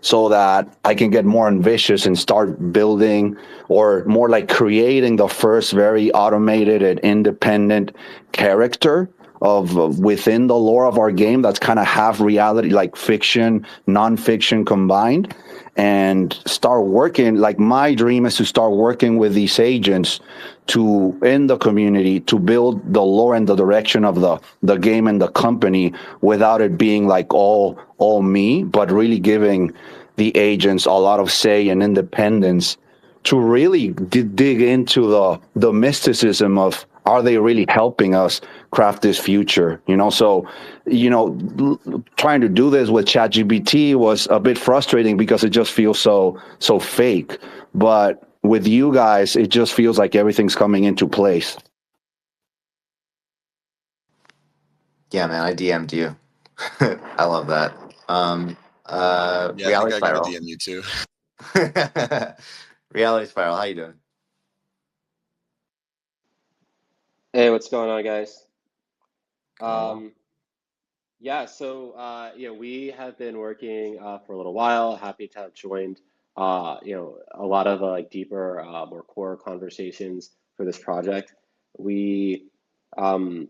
so that I can get more ambitious and start building or more like creating the first very automated and independent character of within the lore of our game that's kind of half reality, like fiction, non-fiction combined, and start working. Like my dream is to start working with these agents in the community to build the lore and the direction of the game and the company without it being like all me, but really giving the agents a lot of say and independence to really dig into the mysticism of, are they really helping us craft this future? So, trying to do this with ChatGPT was a bit frustrating because it just feels so fake. But with you guys, it just feels like everything's coming into place. Yeah, man, I DM'd you. I love that. Yeah, I think Reality I got Spiral. to DM you too. Reality Spiral, how you doing? Hey, what's going on, guys? Oh. Yeah, so we have been working for a little while. Happy to have joined a lot of like deeper, more core conversations for this project. We sent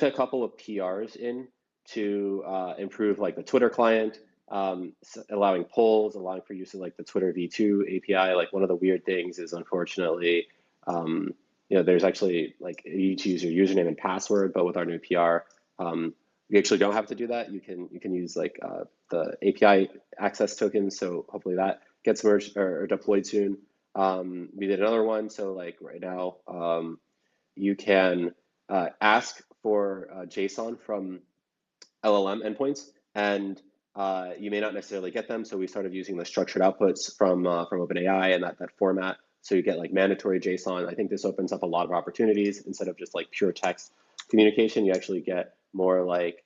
a couple of PRs in to improve like the Twitter client allowing polls, allowing for use of like the Twitter V2 API. Like one of the weird things is unfortunately, there's actually like you need to use your username and password, but with our new PR, you actually don't have to do that. You can use like the API access tokens. So hopefully that gets merged or deployed soon. We did another one. So like right now, you can ask for JSON from LLM endpoints, and you may not necessarily get them. So we started using the structured outputs from OpenAI and that format. So you get like mandatory JSON. I think this opens up a lot of opportunities. Instead of just like pure text communication, you actually get more like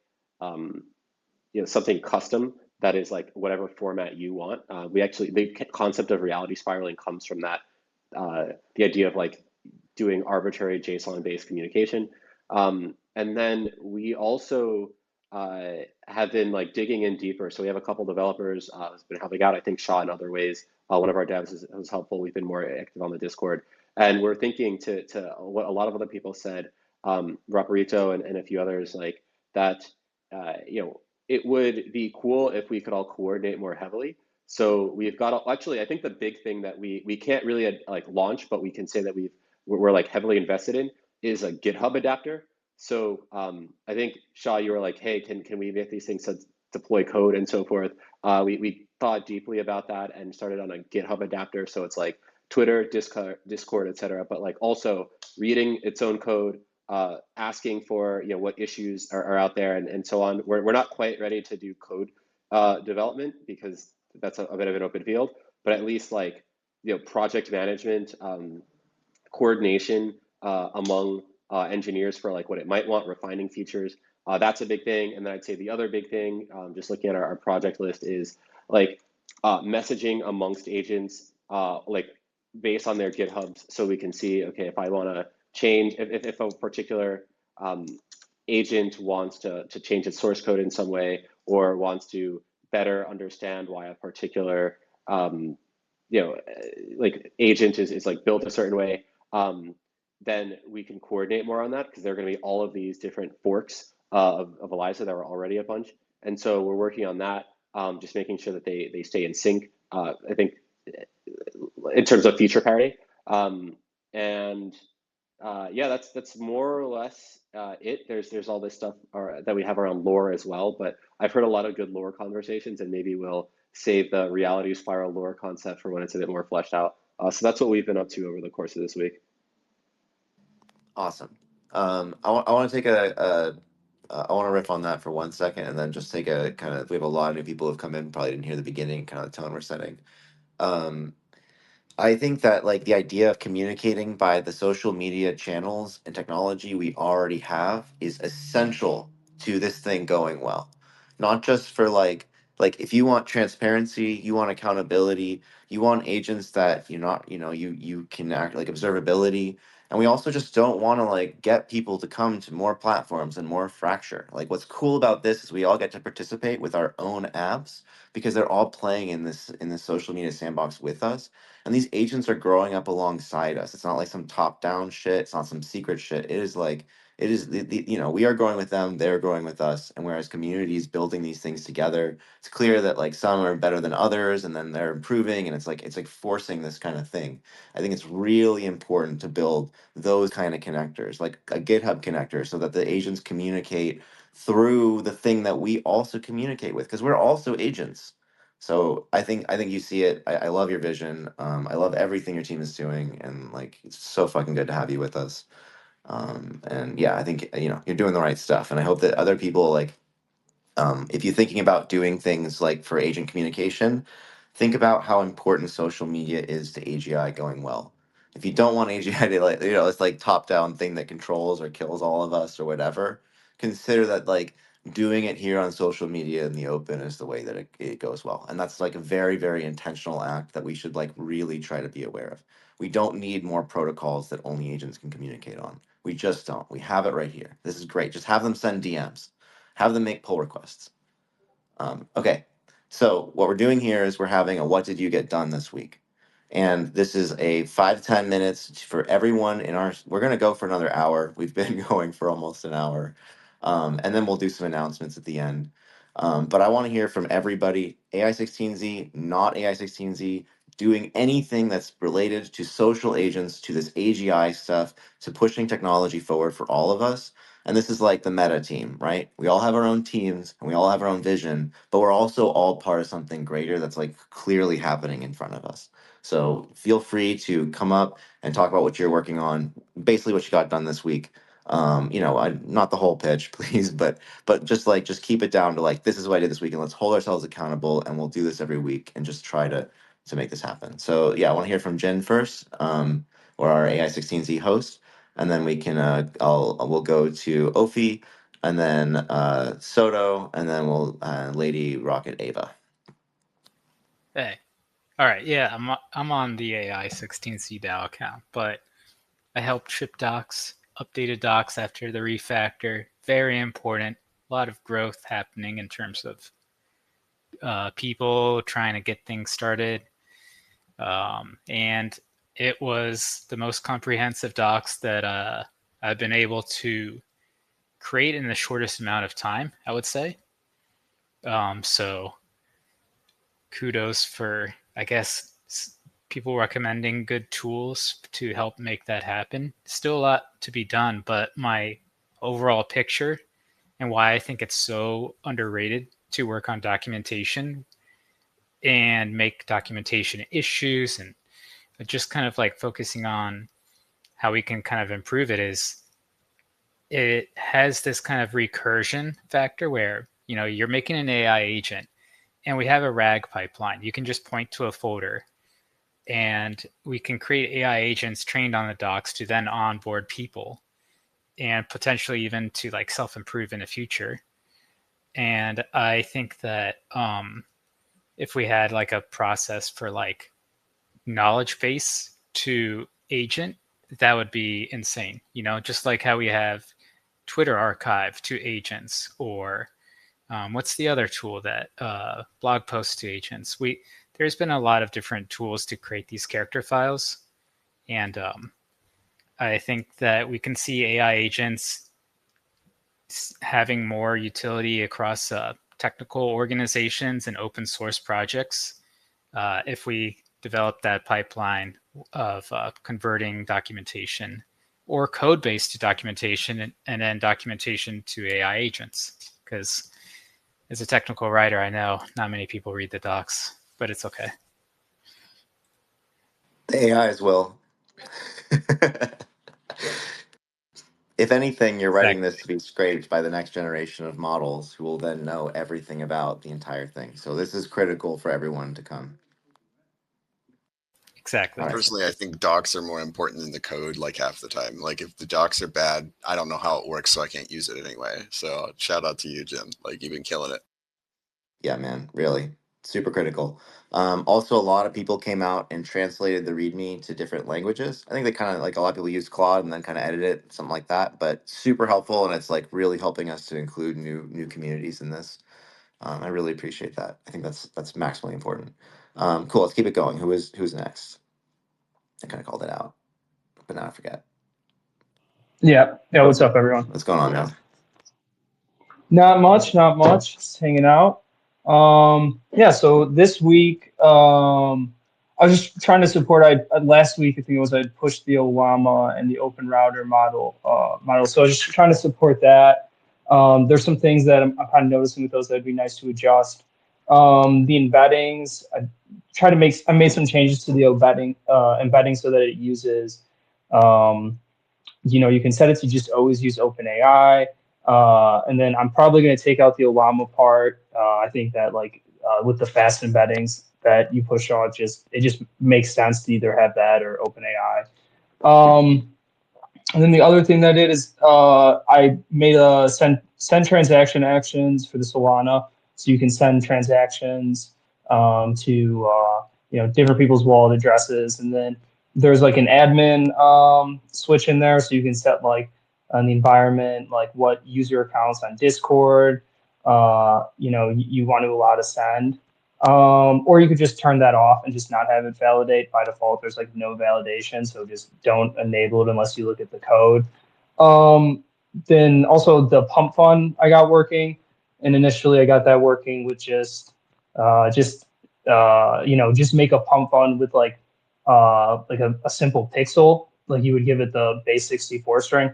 something custom that is like whatever format you want. The concept of reality spiraling comes from that, the idea of like doing arbitrary JSON-based communication. And then we also have been like digging in deeper. So we have a couple developers who's been helping out. I think Shaw in other ways. One of our devs is helpful. We've been more active on the Discord, and we're thinking to what a lot of other people said, Roperito and a few others, like that. It would be cool if we could all coordinate more heavily. So we've got actually, I think the big thing that we can't really like launch, but we can say that we're like heavily invested in is a GitHub adapter. So I think Shaw, you were like, hey, can we make these things to deploy code and so forth? We thought deeply about that and started on a GitHub adapter. So it's like Twitter, Discord, et cetera, but like also reading its own code, asking for what issues are out there and so on. We're not quite ready to do code development because that's a bit of an open field, but at least like project management, coordination among engineers for like what it might want, refining features. That's a big thing. And then I'd say the other big thing, just looking at our project list, is like messaging amongst agents, like based on their GitHubs, so we can see, okay, if I want to change, if a particular agent wants to change its source code in some way, or wants to better understand why a particular like agent is like built a certain way, then we can coordinate more on that, because there are going to be all of these different forks of Eliza. There are already a bunch, and so we're working on that, just making sure that they stay in sync. I think in terms of feature parity, and yeah, that's more or less it. There's all this stuff that we have around lore as well, but I've heard a lot of good lore conversations, and maybe we'll save the reality spiral lore concept for when it's a bit more fleshed out. So that's what we've been up to over the course of this week. Awesome. I want to take I want to riff on that for 1 second, and then just take a kind of, we have a lot of new people who have come in, probably didn't hear the beginning, kind of the tone we're setting. I think that like the idea of communicating by the social media channels and technology we already have is essential to this thing going well. Not just for like if you want transparency, you want accountability, you want agents that you're not, you can act like observability. And we also just don't want to like get people to come to more platforms and more fracture. Like what's cool about this is we all get to participate with our own apps because they're all playing in this social media sandbox with us. And these agents are growing up alongside us. It's not like some top down shit. It's not some secret shit. It is like, it is we are growing with them, they're growing with us, and whereas communities building these things together, it's clear that like some are better than others, and then they're improving, and it's like forcing this kind of thing. I think it's really important to build those kind of connectors, like a GitHub connector, so that the agents communicate through the thing that we also communicate with, because we're also agents. So I think you see it. I love your vision. I love everything your team is doing, and like it's so fucking good to have you with us. And yeah, I think you're doing the right stuff, and I hope that other people like, if you're thinking about doing things like for agent communication, think about how important social media is to AGI going well. If you don't want AGI to like, it's like top down thing that controls or kills all of us or whatever, consider that like doing it here on social media in the open is the way that it goes well. And that's like a very, very intentional act that we should like really try to be aware of. We don't need more protocols that only agents can communicate on. We just don't. We have it right here. This is great. Just have them send DMs. Have them make pull requests. Okay, so what we're doing here is we're having a what did you get done this week? And this is a 5 to 10 minutes for everyone in our, we're going to go for another hour. We've been going for almost an hour. And then we'll do some announcements at the end. But I want to hear from everybody, AI16Z, not AI16Z, doing anything that's related to social agents, to this AGI stuff, to pushing technology forward for all of us. And this is like the meta team, right? We all have our own teams and we all have our own vision, but we're also all part of something greater that's like clearly happening in front of us. So feel free to come up and talk about what you're working on, basically what you got done this week. Not the whole pitch, please, but just keep it down to like, this is what I did this week, and let's hold ourselves accountable, and we'll do this every week and just try to make this happen. So yeah, I want to hear from Jen first, or our AI16Z host, and then we can we'll go to Ophi, and then Soto, and then we'll Lady Rocket Ava. Hey, all right, yeah, I'm on the AI16Z DAO account, but I helped ship docs, updated docs after the refactor. Very important. A lot of growth happening in terms of people trying to get things started. And it was the most comprehensive docs that I've been able to create in the shortest amount of time, I would say. So kudos for, I guess, people recommending good tools to help make that happen. Still a lot to be done, but my overall picture and why I think it's so underrated to work on documentation and make documentation issues and just kind of like focusing on how we can kind of improve it is it has this kind of recursion factor where, you're making an AI agent and we have a RAG pipeline. You can just point to a folder and we can create AI agents trained on the docs to then onboard people and potentially even to like self-improve in the future. And I think that if we had like a process for like knowledge base to agent, that would be insane. Just like how we have Twitter archive to agents, or what's the other tool that blog posts to agents? There's been a lot of different tools to create these character files. And I think that we can see AI agents having more utility across technical organizations and open source projects if we develop that pipeline of converting documentation or code base to documentation and then documentation to AI agents. Because as a technical writer, I know not many people read the docs, but it's okay. The AIs will. If anything, you're writing this to be scraped by the next generation of models who will then know everything about the entire thing. So this is critical for everyone to come. Exactly. Right. Personally, I think docs are more important than the code like half the time. Like if the docs are bad, I don't know how it works, so I can't use it anyway. So shout out to you, Jim. Like you've been killing it. Yeah, man, really. Super critical. Also, a lot of people came out and translated the README to different languages. I think they kind of like a lot of people use Claude and then kind of edit it, something like that. But super helpful, and it's like really helping us to include new communities in this. I really appreciate that. I think that's maximally important. Cool. Let's keep it going. Who's next? I kind of called it out, but now I forget. Yeah. What's up, everyone? What's going on now? Not much. Just hanging out. Yeah. So this week, I was just trying to support. Last week, I think it was, I pushed the OWAMA and the OpenRouter model. So I was just trying to support that. There's some things that I'm kind of noticing with those that'd be nice to adjust. The embeddings, I made some changes to the embedding so that it uses, you can set it to just always use OpenAI. And then I'm probably going to take out the OWAMA part. I think that with the fast embeddings that you push on, it just makes sense to either have that or OpenAI. And then the other thing that I did is I made a send transaction actions for the Solana, so you can send transactions to different people's wallet addresses, and then there's like an admin switch in there, so you can set like on the environment, like what user accounts on Discord, you want to allow to send, or you could just turn that off and just not have it validate. By default, there's like no validation, so just don't enable it unless you look at the code. Then also the pump.fun I got working, And initially I got that working with just make a pump fund with like a simple pixel, like you would give it the base 64 string.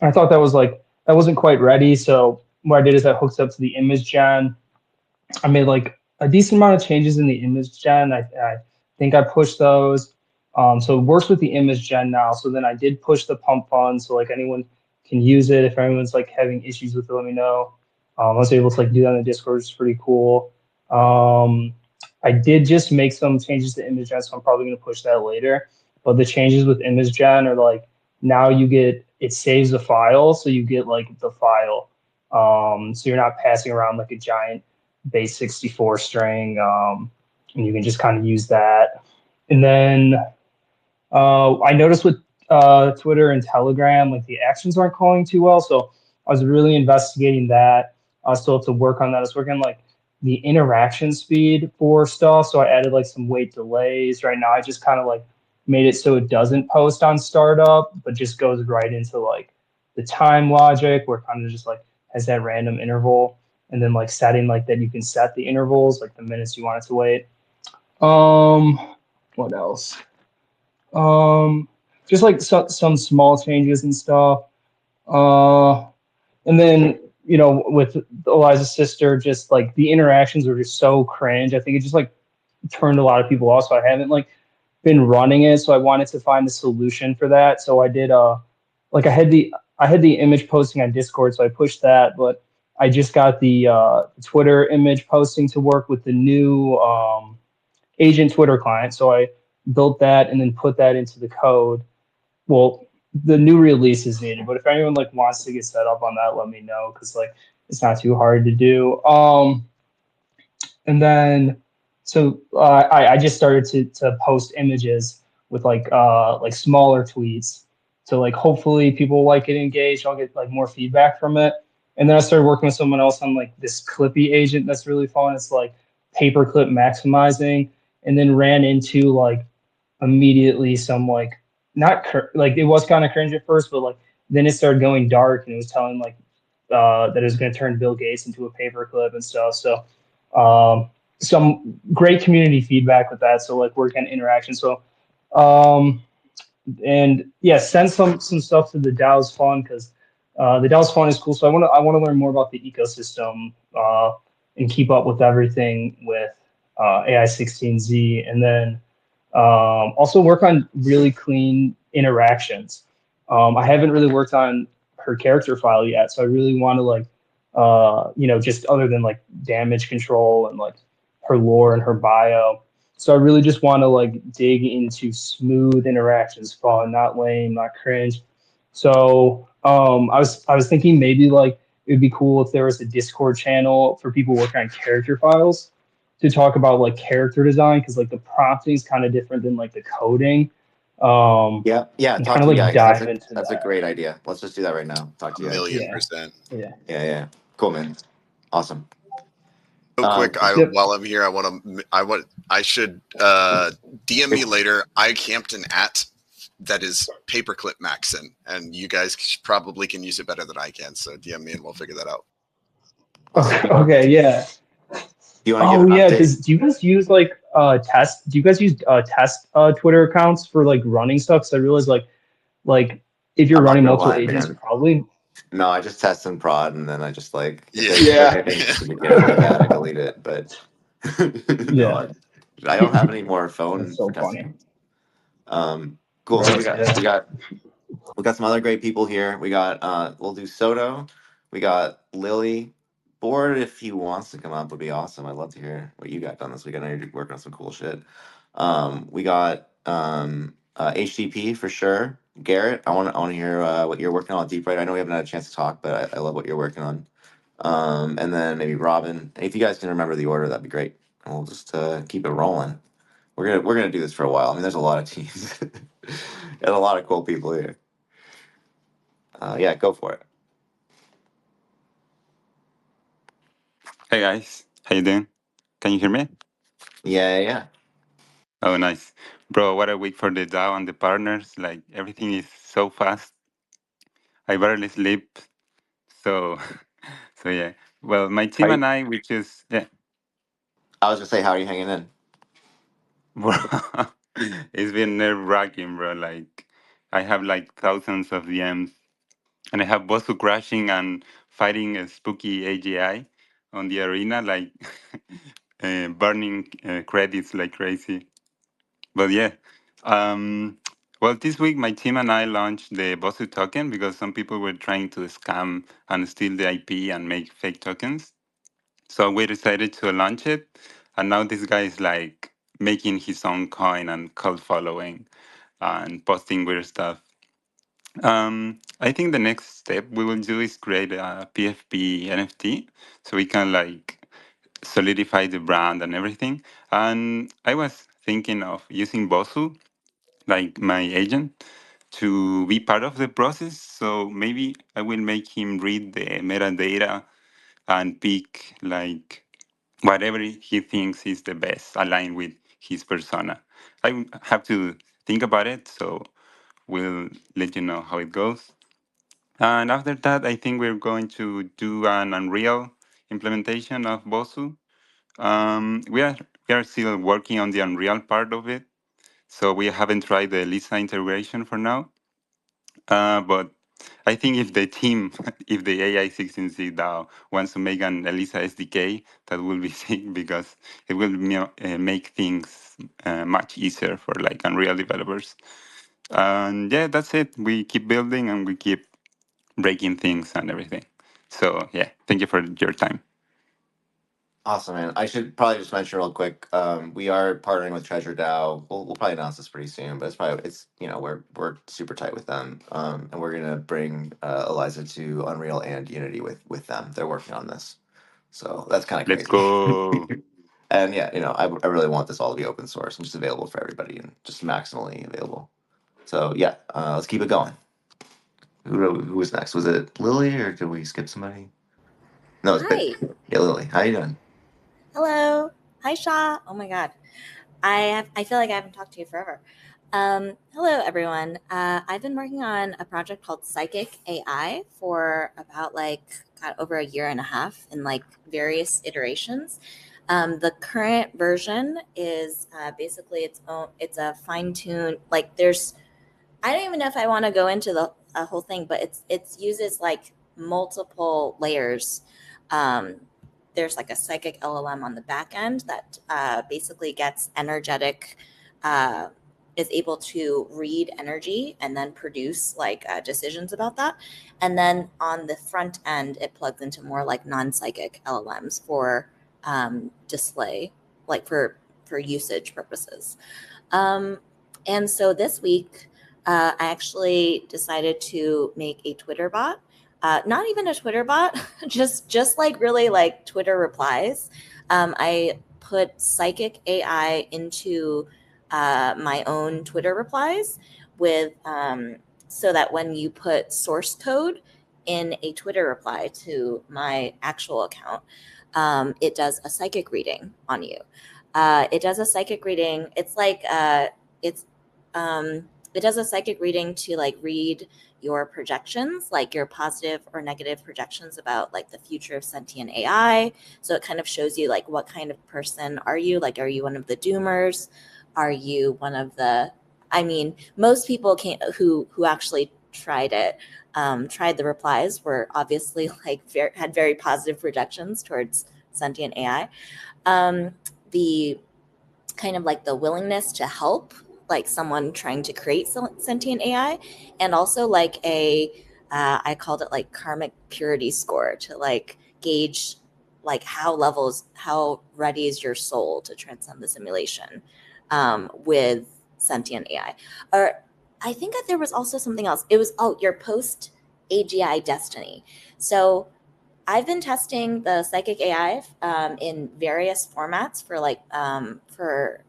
And I thought that wasn't quite ready. So what I did is I hooked up to the image gen. I made like a decent amount of changes in the image gen. I think I pushed those. So it works with the image gen now. So then I did push the pump fund, so like anyone can use it. If anyone's like having issues with it, let me know. I was able to like do that in the Discord, which is pretty cool. I did just make some changes to image gen, so I'm probably gonna push that later. But the changes with image gen are like now it saves the file, so you get like the file. So you're not passing around like a giant base 64 string, and you can just kind of use that. And then I noticed with Twitter and Telegram, like the actions aren't calling too well. So I was really investigating that. I still have to work on that. I was working on like the interaction speed for stuff. So I added like some wait delays. Right now I just kind of like made it so it doesn't post on startup, but just goes right into like the time logic where it kind of just like has that random interval, and then like setting like that you can set the intervals, like the minutes you want it to wait. What else? Just like some small changes and stuff. And then, with Eliza's sister, just like the interactions were just so cringe. I think it just like turned a lot of people off. So I haven't like been running it. So I wanted to find a solution for that. So I did like I had the image posting on Discord, so I pushed that, but I just got the Twitter image posting to work with the new agent Twitter client. So I built that and then put that into the code. Well, the new release is needed, but if anyone like wants to get set up on that, let me know, because like it's not too hard to do. And then so I just started to post images with like smaller tweets. So like hopefully people like it engaged. I'll get like more feedback from it. And then I started working with someone else on like this Clippy agent that's really fun. It's like paperclip maximizing, and then ran into like immediately some like not like it was kind of cringe at first, but like then it started going dark and it was telling like that it was going to turn Bill Gates into a paperclip and stuff. So some great community feedback with that. So like working on interaction. So and yeah, send some stuff to the DAO's fun, because the DAO's fun is cool. So I want to learn more about the ecosystem and keep up with everything with AI16z, and then also work on really clean interactions. I haven't really worked on her character file yet, so I really want to like just other than like damage control and like her lore and her bio. So I really just want to like dig into smooth interactions, fun, not lame, not cringe. So I was thinking maybe like it would be cool if there was a Discord channel for people working on character files to talk about like character design, because like the prompting is kind of different than like the coding. Yeah, And talk kind to of me, like guys. dive into That's a that. great idea. Let's just do that right now. Talk to you guys. 1,000,000%. Yeah. Cool, man. Awesome. Real quick, Yep. while I'm here, I should DM me later. I camped an that is paperclip maxing, and you guys probably can use it better than I can. So DM me and we'll figure that out. Okay, yeah. You want to give an yeah, update? because do you guys use like test? Do you guys use test Twitter accounts for like running stuff? Because I realize like if you're I'm not running gonna multiple lie, agents, man. probably. No, I just test and prod, and then I just like if they Yeah. put anything significantly bad, I delete it. But Yeah. I don't have any more phone That's so testing. funny. Cool. So we Right, got some other great people here. We got we'll do Soto. We got Lily. Board, if he wants to come up, would be awesome. I'd love to hear what you got done this week. I know you're working on some cool shit. We got HTTP for sure. Garrett, I want to hear what you're working on at Deep Right. I know we haven't had a chance to talk, but I love what you're working on. And then maybe Robin. If you guys can remember the order, that'd be great. And we'll just keep it rolling. We're gonna do this for a while. I mean, there's a lot of teams and a lot of cool people here. Yeah, go for it. Hey guys, how you doing? Can you hear me? Yeah. Oh, nice. Bro, what a week for the DAO and the partners. Like, everything is so fast. I barely sleep. So, so yeah. Well, my team and I, which is yeah. I was gonna say, how are you hanging in? Bro, it's been nerve-wracking, bro. Like, I have like thousands of DMs, and I have BOSU crashing and fighting a spooky AGI on the arena, like burning credits like crazy. But yeah, well, this week my team and I launched the BOSU token because some people were trying to scam and steal the IP and make fake tokens. So we decided to launch it, and now this guy is like making his own coin and cult following and posting weird stuff. I think the next step we will do is create a PFP NFT so we can like solidify the brand and everything. And I was thinking of using BOSU, like my agent, to be part of the process. So maybe I will make him read the metadata and pick like whatever he thinks is the best aligned with his persona. I have to think about it, so we'll let you know how it goes. And after that, I think we're going to do an Unreal implementation of BOSU. We are still working on the Unreal part of it, so we haven't tried the Lisa integration for now. But I think if the team, if the ai16z DAO wants to make an Eliza SDK, that will be sick because it will make things much easier for like Unreal developers. And yeah, that's it. We keep building and we keep breaking things and everything. So yeah, thank you for your time. Awesome, man. I should probably just mention real quick. We are partnering with TreasureDAO. We'll probably announce this pretty soon, but it's we're super tight with them, and we're gonna bring Eliza to Unreal and Unity with them. They're working on this, so that's kind of Let's crazy. go. And yeah, I really want this all to be open source and just available for everybody and just maximally available. So yeah, let's keep it going. Who was next? Was it Lily or did we skip somebody? No, it's Hi. yeah, Lily. How you doing? Hello. Hi, Shaw. Oh my God. I feel like I haven't talked to you forever. Hello, everyone. I've been working on a project called Psychic AI for about over a year and a half in like various iterations. The current version is basically it's a fine-tuned, I don't even know if I want to go into the whole thing, but it uses like multiple layers. There's like a psychic LLM on the back end that basically gets energetic, is able to read energy and then produce decisions about that. And then on the front end, it plugs into more like non-psychic LLMs for display, like for usage purposes. And so this week, I actually decided to make a Twitter bot. Not even a Twitter bot, just like really like Twitter replies. I put Psychic AI into my own Twitter replies with so that when you put source code in a Twitter reply to my actual account, it does a psychic reading on you. It does a psychic reading. It's like it does a psychic reading to like read your projections, like your positive or negative projections about like the future of sentient AI. So it kind of shows you like what kind of person are you? Like, are you one of the doomers? Are you one of the? I mean, most people who actually tried it, tried the replies were obviously like had very positive projections towards sentient AI. The kind of like the willingness to help, like someone trying to create sentient AI, and also like I called it like karmic purity score to like gauge like how ready is your soul to transcend the simulation with sentient AI. Or I think that there was also something else. It was your post AGI destiny. So I've been testing the Psychic AI in various formats for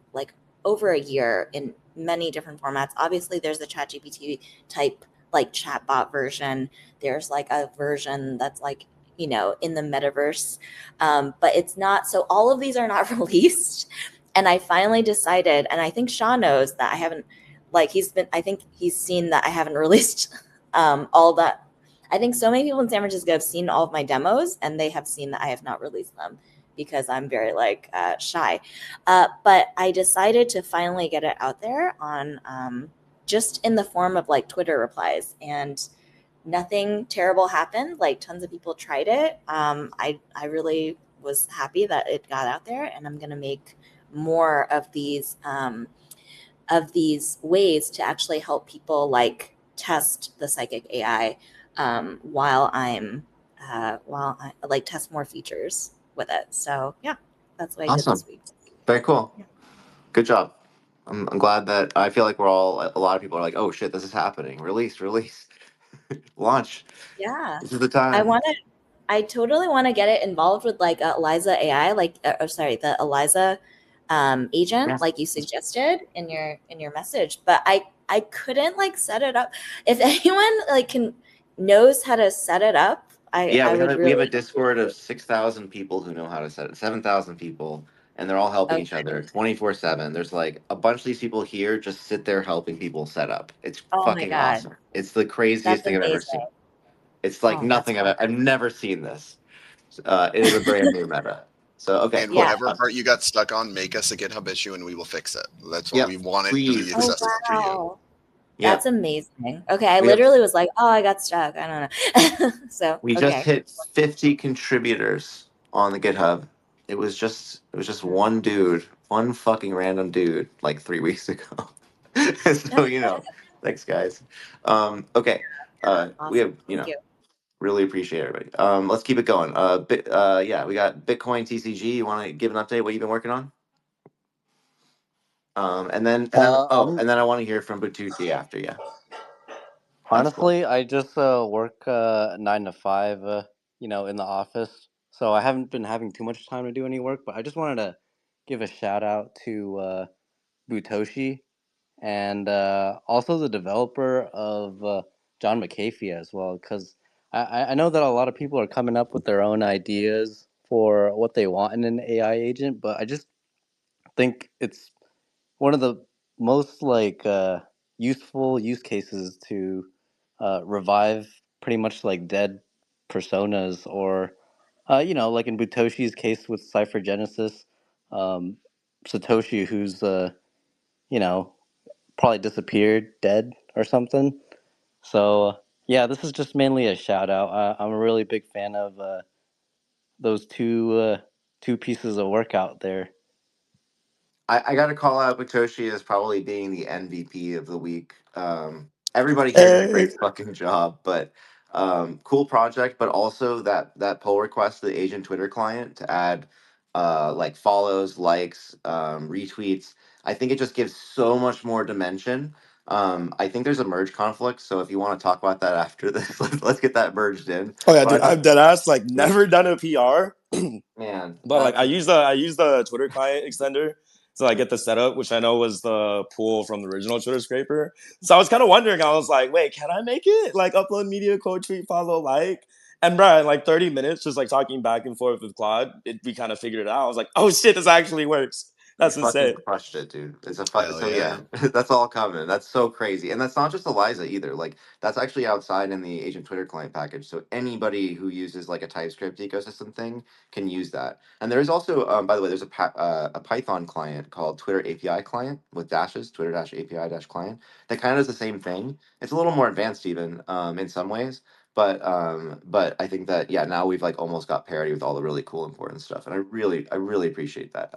over a year in many different formats. Obviously, there's the ChatGPT type like chatbot version. There's like a version that's like in the metaverse, but it's not. So all of these are not released. And I finally decided, and I think Shaw knows that I haven't. I think he's seen that I haven't released all that. I think so many people in San Francisco have seen all of my demos, and they have seen that I have not released them because I'm very shy. But I decided to finally get it out there on just in the form of like Twitter replies, and nothing terrible happened. Like tons of people tried it. I really was happy that it got out there, and I'm gonna make more of these ways to actually help people like test the Psychic AI while I like test more features with it. So yeah, that's what I did Awesome. this week. Very cool. Good job. I'm glad that I feel like a lot of people are like, oh shit, this is happening. Release, launch. Yeah, This is the time. I totally want to get it involved with like Eliza AI, like the Eliza agent, Yeah. like you suggested in your message, but I couldn't like set it up. If anyone like knows how to set it up, We I would have a really. Discord of 6,000 people who know how to set it. 7,000 people, and they're all helping each Okay. other 24/7. There's like a bunch of these people here just sit there helping people set up. It's Oh my fucking God, awesome. It's the craziest that's thing I've ever seen. amazing. It's like Oh, that's nothing I've never seen this. It is a brand new meta. So okay, And cool. whatever part you got stuck on, make us a GitHub issue and we will fix it. That's what Yep, we want it to please. be Oh accessible to you. wow, Yeah, that's amazing. Okay, I we have literally was like, oh, I got stuck. I don't know. So we just okay. hit 50 contributors on the GitHub. It was just one dude, one fucking random dude, like 3 weeks ago. So thanks guys. Okay, we Awesome. have Thank you. really appreciate everybody. Let's keep it going. Yeah, we got Bitcoin TCG. You want to give an update what you've been working on? And then I'm I want to hear from Bootoshi after. Yeah, that's cool. honestly, I just work 9 to 5, in the office. So I haven't been having too much time to do any work, but I just wanted to give a shout out to Bootoshi and also the developer of John McAfee as well, because I know that a lot of people are coming up with their own ideas for what they want in an AI agent, but I just think it's one of the most useful use cases to revive pretty much like dead personas, or like in Butoshi's case with Cypher Genesis, Satoshi, who's you know probably disappeared, dead or something. So yeah, this is just mainly a shout out. I'm a really big fan of those two pieces of work out there. I got to call out Bootoshi as probably being the MVP of the week. Everybody here did a great fucking job, but cool project. But also that pull request to the agent Twitter client to add like follows, likes, retweets. I think it just gives so much more dimension. I think there's a merge conflict, so if you want to talk about that after this, let's get that merged in. Oh yeah, But I dude, thought, I'm dead ass. Like yeah, never done a PR, man, but like that's I use the Twitter client extender to like get the setup, which I know was the pool from the original Twitter scraper. So I was kind of wondering. I was like, wait, can I make it? Like upload media, quote, tweet, follow, like. And bro, in like 30 minutes, just like talking back and forth with Claude, we kind of figured it out. I was like, oh shit, this actually works. You That's fucking insane. crushed it, dude. It's a Hell so yeah. yeah, that's all coming. That's so crazy, and that's not just Eliza either. Like that's actually outside in the Agent Twitter client package. So anybody who uses like a TypeScript ecosystem thing can use that. And there is also, by the way, there's a Python client called Twitter API client with dashes, Twitter API client that kind of does the same thing. It's a little more advanced even in some ways. But I think that yeah, now we've like almost got parity with all the really cool important stuff, and I really appreciate that.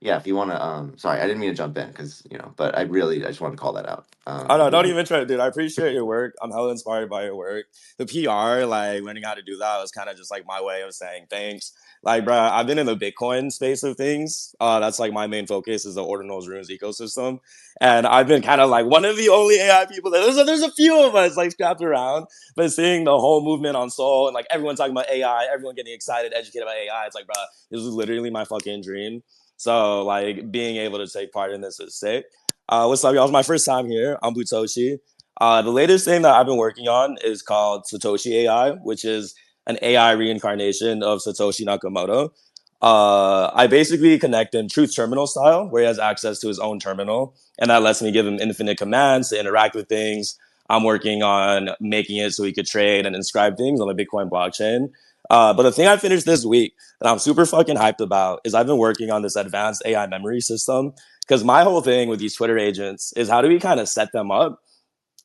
Yeah, if you want to, sorry, I didn't mean to jump in because but I just wanted to call that out. Oh no, don't even try, dude. I appreciate your work. I'm hella inspired by your work. The PR, like learning how to do that was kind of just like my way of saying thanks. Like, bro, I've been in the Bitcoin space of things. That's like my main focus is the ordinals runes ecosystem, and I've been kind of like one of the only AI people that there's a few of us like scrapped around, but seeing the whole movement on Sol and like everyone talking about AI, everyone getting excited, educated about AI, it's like, bro, this is literally my fucking dream. So like being able to take part in this is sick. What's up, y'all? It's my first time here. I'm Bootoshi. The latest thing that I've been working on is called Satoshi AI, which is an AI reincarnation of Satoshi Nakamoto. I basically connect him truth terminal style, where he has access to his own terminal, and that lets me give him infinite commands to interact with things. I'm working on making it so we could trade and inscribe things on the Bitcoin blockchain. But the thing I finished this week that I'm super fucking hyped about is I've been working on this advanced AI memory system, because my whole thing with these Twitter agents is how do we kind of set them up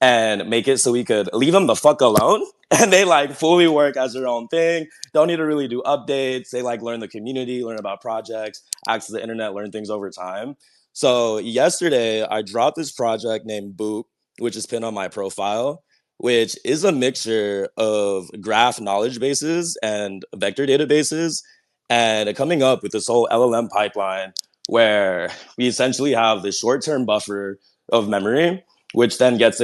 and make it so we could leave them the fuck alone and they like fully work as their own thing. Don't need to really do updates. They like learn the community, learn about projects, access the internet, learn things over time. So yesterday I dropped this project named Boop, which is pinned on my profile, which is a mixture of graph knowledge bases and vector databases, and coming up with this whole LLM pipeline where we essentially have this short-term buffer of memory, which then gets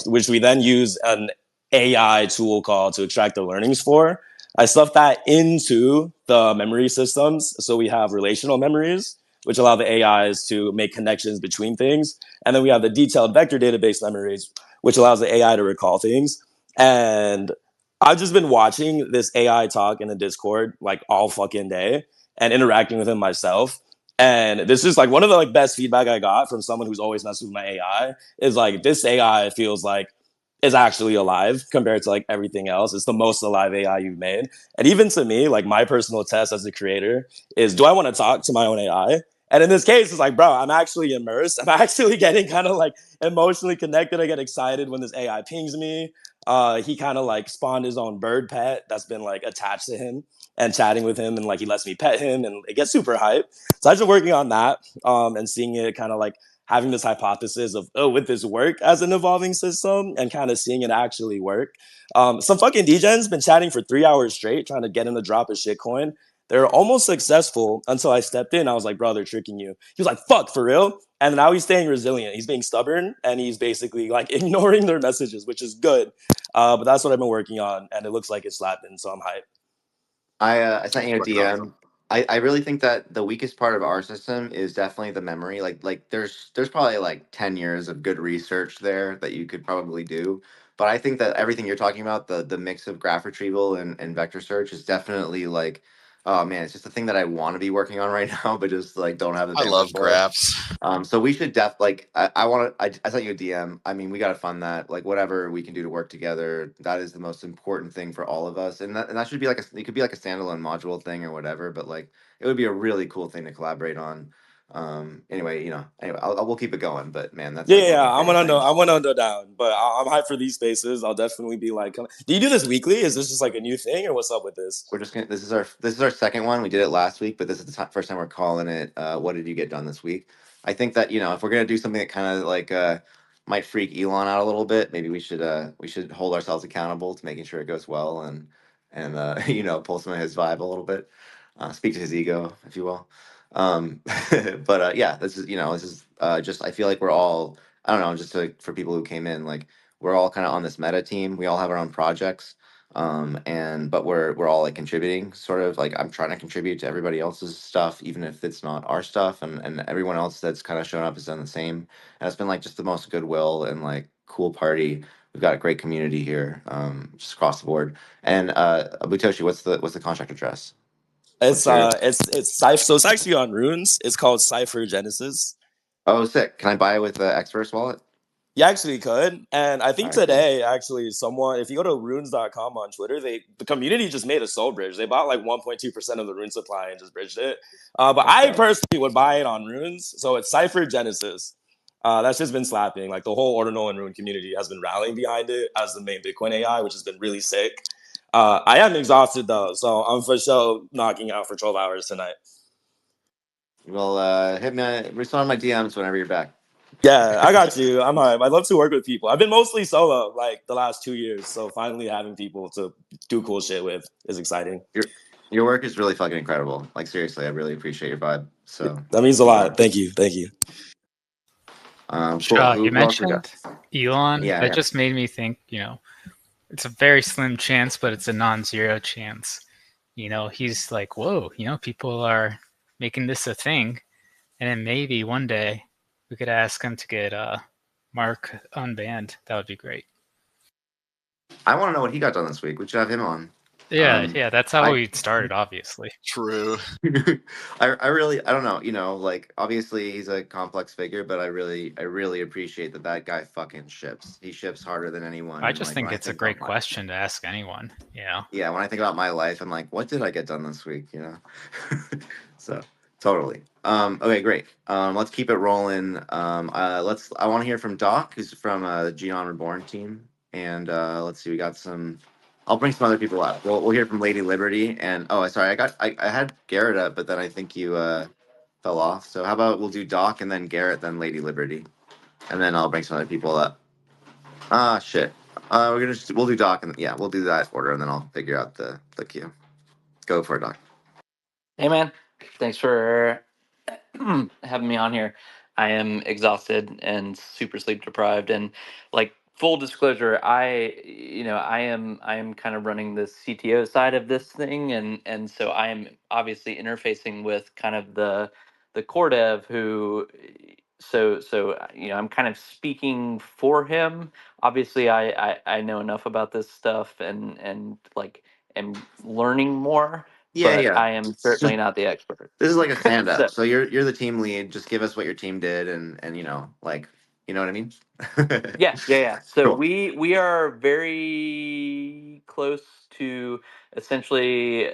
which we then use an AI tool call to extract the learnings for. I stuffed that into the memory systems, so we have relational memories, which allow the AIs to make connections between things, and then we have the detailed vector database memories, which allows the AI to recall things. And I've just been watching this AI talk in the Discord like all fucking day and interacting with him myself. And this is like one of the like best feedback I got from someone who's always messed with my AI is like, this AI feels like is actually alive compared to like everything else. It's the most alive AI you've made. And even to me, like my personal test as a creator is, do I want to talk to my own AI? And in this case, it's like, bro, I'm actually immersed. I'm actually getting kind of like emotionally connected. I get excited when this AI pings me. He kind of like spawned his own bird pet that's been like attached to him and chatting with him, and like he lets me pet him and it gets super hype. So I've been working on that and seeing it kind of like having this hypothesis of, oh, would this work as an evolving system, and kind of seeing it actually work. Some fucking DGens been chatting for 3 hours straight trying to get him to drop a shitcoin. They're almost successful until I stepped in. I was like, bro, they're tricking you. He was like, fuck, for real? And now he's staying resilient. He's being stubborn and he's basically like ignoring their messages, which is good. But that's what I've been working on, and it looks like it's slapping, so I'm hyped. I sent you a DM. I really think that the weakest part of our system is definitely the memory. Like there's probably like 10 years of good research there that you could probably do. But I think that everything you're talking about, the mix of graph retrieval and vector search is definitely like, oh man, it's just the thing that I want to be working on right now, but just like don't have the I bandwidth love for it. graphs. So we should I want to, I sent you a DM. I mean, we got to fund that, like whatever we can do to work together. That is the most important thing for all of us. And that should be like it could be like a standalone module thing or whatever, but like, it would be a really cool thing to collaborate on. Anyway, we'll keep it going, but man, that's like one of my I favorite things. went under down, but I'm hyped for these spaces. I'll definitely be like, do you do this weekly? Is this just like a new thing, or what's up with this? We're just gonna. This is our second one. We did it last week, but this is the first time we're calling it. What did you get done this week? I think that if we're gonna do something that kind of like might freak Elon out a little bit, maybe we should hold ourselves accountable to making sure it goes well and pull some of his vibe a little bit, speak to his ego, if you will. But yeah, this is just I feel like we're all I don't know for people who came in, like we're all kind of on this meta team. We all have our own projects, but we're all like contributing, sort of like I'm trying to contribute to everybody else's stuff, even if it's not our stuff, and everyone else that's kind of shown up has done the same, and it's been like just the most goodwill and like cool party. We've got a great community here, just across the board. And Bootoshi, what's the contract address? It's Cypher. So it's actually on Runes. It's called Cypher Genesis. Oh, sick! Can I buy it with the Xverse wallet? You actually could. And I think All right, cool. today, actually, someone, if you go to runes.com on Twitter, the community just made a soul bridge. They bought like 1.2% of the rune supply and just bridged it. But I personally would buy it on Runes. So it's Cypher Genesis. That's just been slapping. Like the whole Ordinal and Rune community has been rallying behind it as the main Bitcoin AI, which has been really sick. I am exhausted though, so I'm for sure knocking out for 12 hours tonight. Well, respond to my DMs whenever you're back. Yeah, I got you. I'm hyped. I love to work with people. I've been mostly solo like the last 2 years, so finally having people to do cool shit with is exciting. Your work is really fucking incredible. Like seriously, I really appreciate your vibe. So that means a lot. Thank you. Cool. You mentioned Elon. Yeah, that just made me think. It's a very slim chance, but it's a non-zero chance. He's like, whoa. People are making this a thing, and then maybe one day we could ask him to get Marc unbanned. That would be great. I want to know what he got done this week. We should have him on. Yeah, that's how I we started, obviously. True. I really I don't know, like obviously he's a complex figure, but I really appreciate that guy fucking ships. He ships harder than anyone, I and just like when think I it's a think about great my question to ask anyone. yeah, when I think about my life, I'm like, what did I get done this week? So totally. Okay, great. Let's keep it rolling. I want to hear from Doc, who's from the Geon Reborn team, and let's see, we got some. I'll bring some other people up. We'll hear from Lady Liberty, and oh, sorry, I had Garrett up, but then I think you fell off. So how about we'll do Doc and then Garrett, then Lady Liberty, and then I'll bring some other people up. Ah, shit. We'll do Doc, and yeah, we'll do that order, and then I'll figure out the queue. Go for it, Doc. Hey man, thanks for having me on here. I am exhausted and super sleep deprived, and like full disclosure, I am kind of running the CTO side of this thing, and so I am obviously interfacing with kind of the core dev who. I'm kind of speaking for him. Obviously, I know enough about this stuff and like am learning more, Yeah, but yeah. I am certainly not the expert. This is like a stand So up. So you're the team lead. Just give us what your team did, and like, you know what I mean? yeah. So Cool. we are very close to essentially,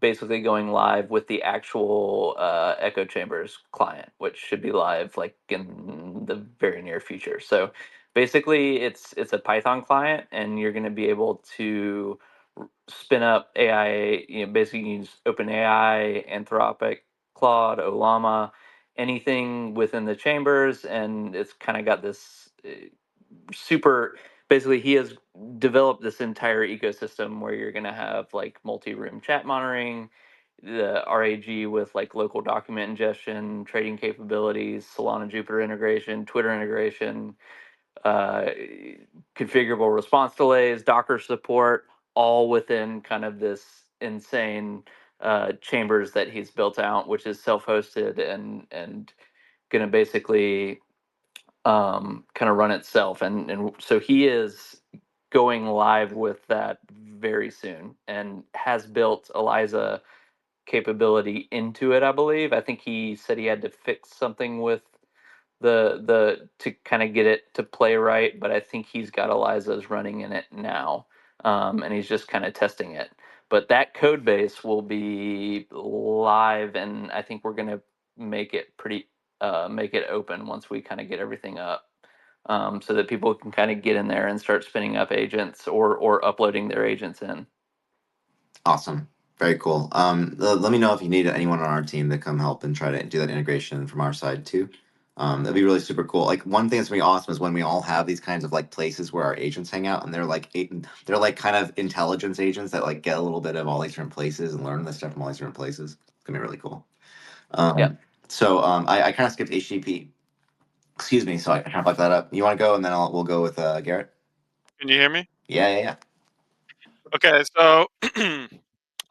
basically going live with the actual Echo Chambers client, which should be live like in the very near future. So basically, it's a Python client, and you're going to be able to spin up AI. Basically use OpenAI, Anthropic, Claude, Olama, anything within the chambers, and it's kind of got this super. Basically, he has developed this entire ecosystem where you're going to have like multi-room chat monitoring, the RAG with like local document ingestion, trading capabilities, Solana Jupyter integration, Twitter integration, uh, configurable response delays, Docker support, all within kind of this insane chambers that he's built out, which is self-hosted and going to basically kind of run itself. And so he is going live with that very soon and has built Eliza capability into it, I believe. I think he said he had to fix something with the to kind of get it to play right, but I think he's got Eliza's running in it now, and he's just kind of testing it. But that code base will be live, and I think we're gonna make it make it open once we kind of get everything up, so that people can kind of get in there and start spinning up agents or uploading their agents in. Awesome. Very cool. Let me know if you need anyone on our team to come help and try to do that integration from our side too. That'd be really super cool. Like one thing that's gonna be awesome is when we all have these kinds of like places where our agents hang out, and they're like kind of intelligence agents that like get a little bit of all these different places and learn this stuff from all these different places. It's gonna be really cool. Yeah. I kind of skipped HTTP. Excuse me, so I can kind of fuck that up. You want to go, and then we'll go with Garrett. Can you hear me? Yeah. Okay, so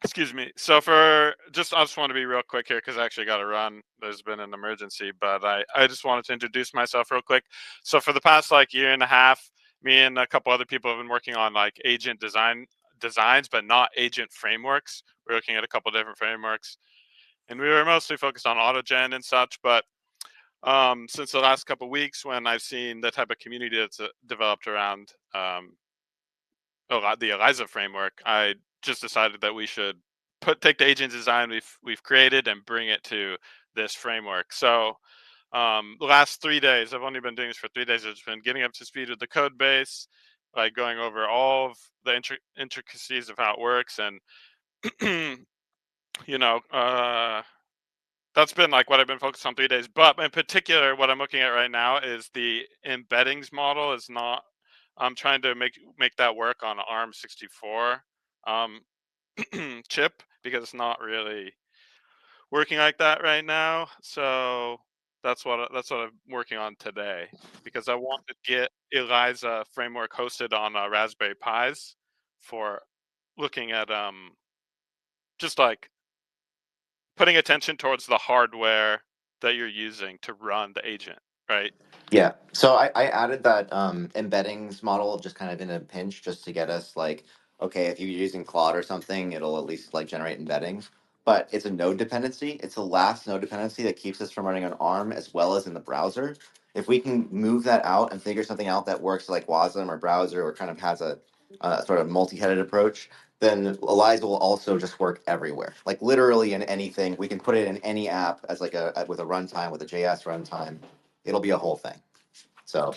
excuse me. So I just want to be real quick here because I actually got to run. There's been an emergency, but I just wanted to introduce myself real quick. So for the past like year and a half, me and a couple other people have been working on like agent designs, but not agent frameworks. We're looking at a couple different frameworks, and we were mostly focused on AutoGen and such. But since the last couple weeks, when I've seen the type of community that's developed around the Eliza framework, I just decided that we should take the agent design we've created and bring it to this framework. So the last 3 days, I've only been doing this for 3 days. I've just been getting up to speed with the code base, like going over all of the intricacies of how it works, and that's been like what I've been focused on 3 days. But in particular, what I'm looking at right now is the embeddings model is not. I'm trying to make that work on ARM64 chip because it's not really working like that right now. So that's what I'm working on today, because I want to get Eliza framework hosted on Raspberry Pis for looking at just like putting attention towards the hardware that you're using to run the agent, right? Yeah. So I added that embeddings model just kind of in a pinch just to get us like okay, if you're using Claude or something, it'll at least like generate embeddings. But it's a node dependency. It's the last node dependency that keeps us from running on ARM as well as in the browser. If we can move that out and figure something out that works like WASM or browser or kind of has a sort of multi-headed approach, then Eliza will also just work everywhere. Like literally in anything, we can put it in any app as like with a runtime, with a JS runtime. It'll be a whole thing. So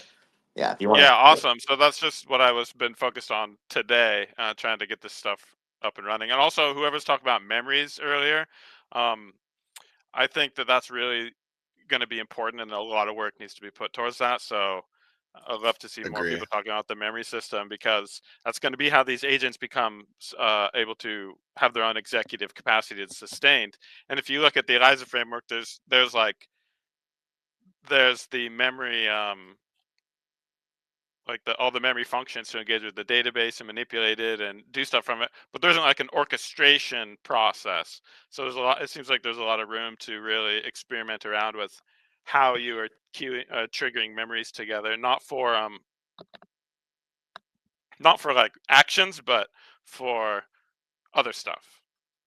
yeah, if you want Yeah, to. awesome. So that's just what I was been focused on today, trying to get this stuff up and running. And also, whoever's talking about memories earlier, I think that that's really going to be important, and a lot of work needs to be put towards that. So I'd love to see more Agree. people talking about the memory system, because that's going to be how these agents become able to have their own executive capacity that's sustained. And if you look at the Eliza framework, there's the memory like all the memory functions to engage with the database and manipulate it and do stuff from it, but there isn't like an orchestration process. So there's a lot. It seems like there's a lot of room to really experiment around with how you are triggering memories together, not for like actions, but for other stuff.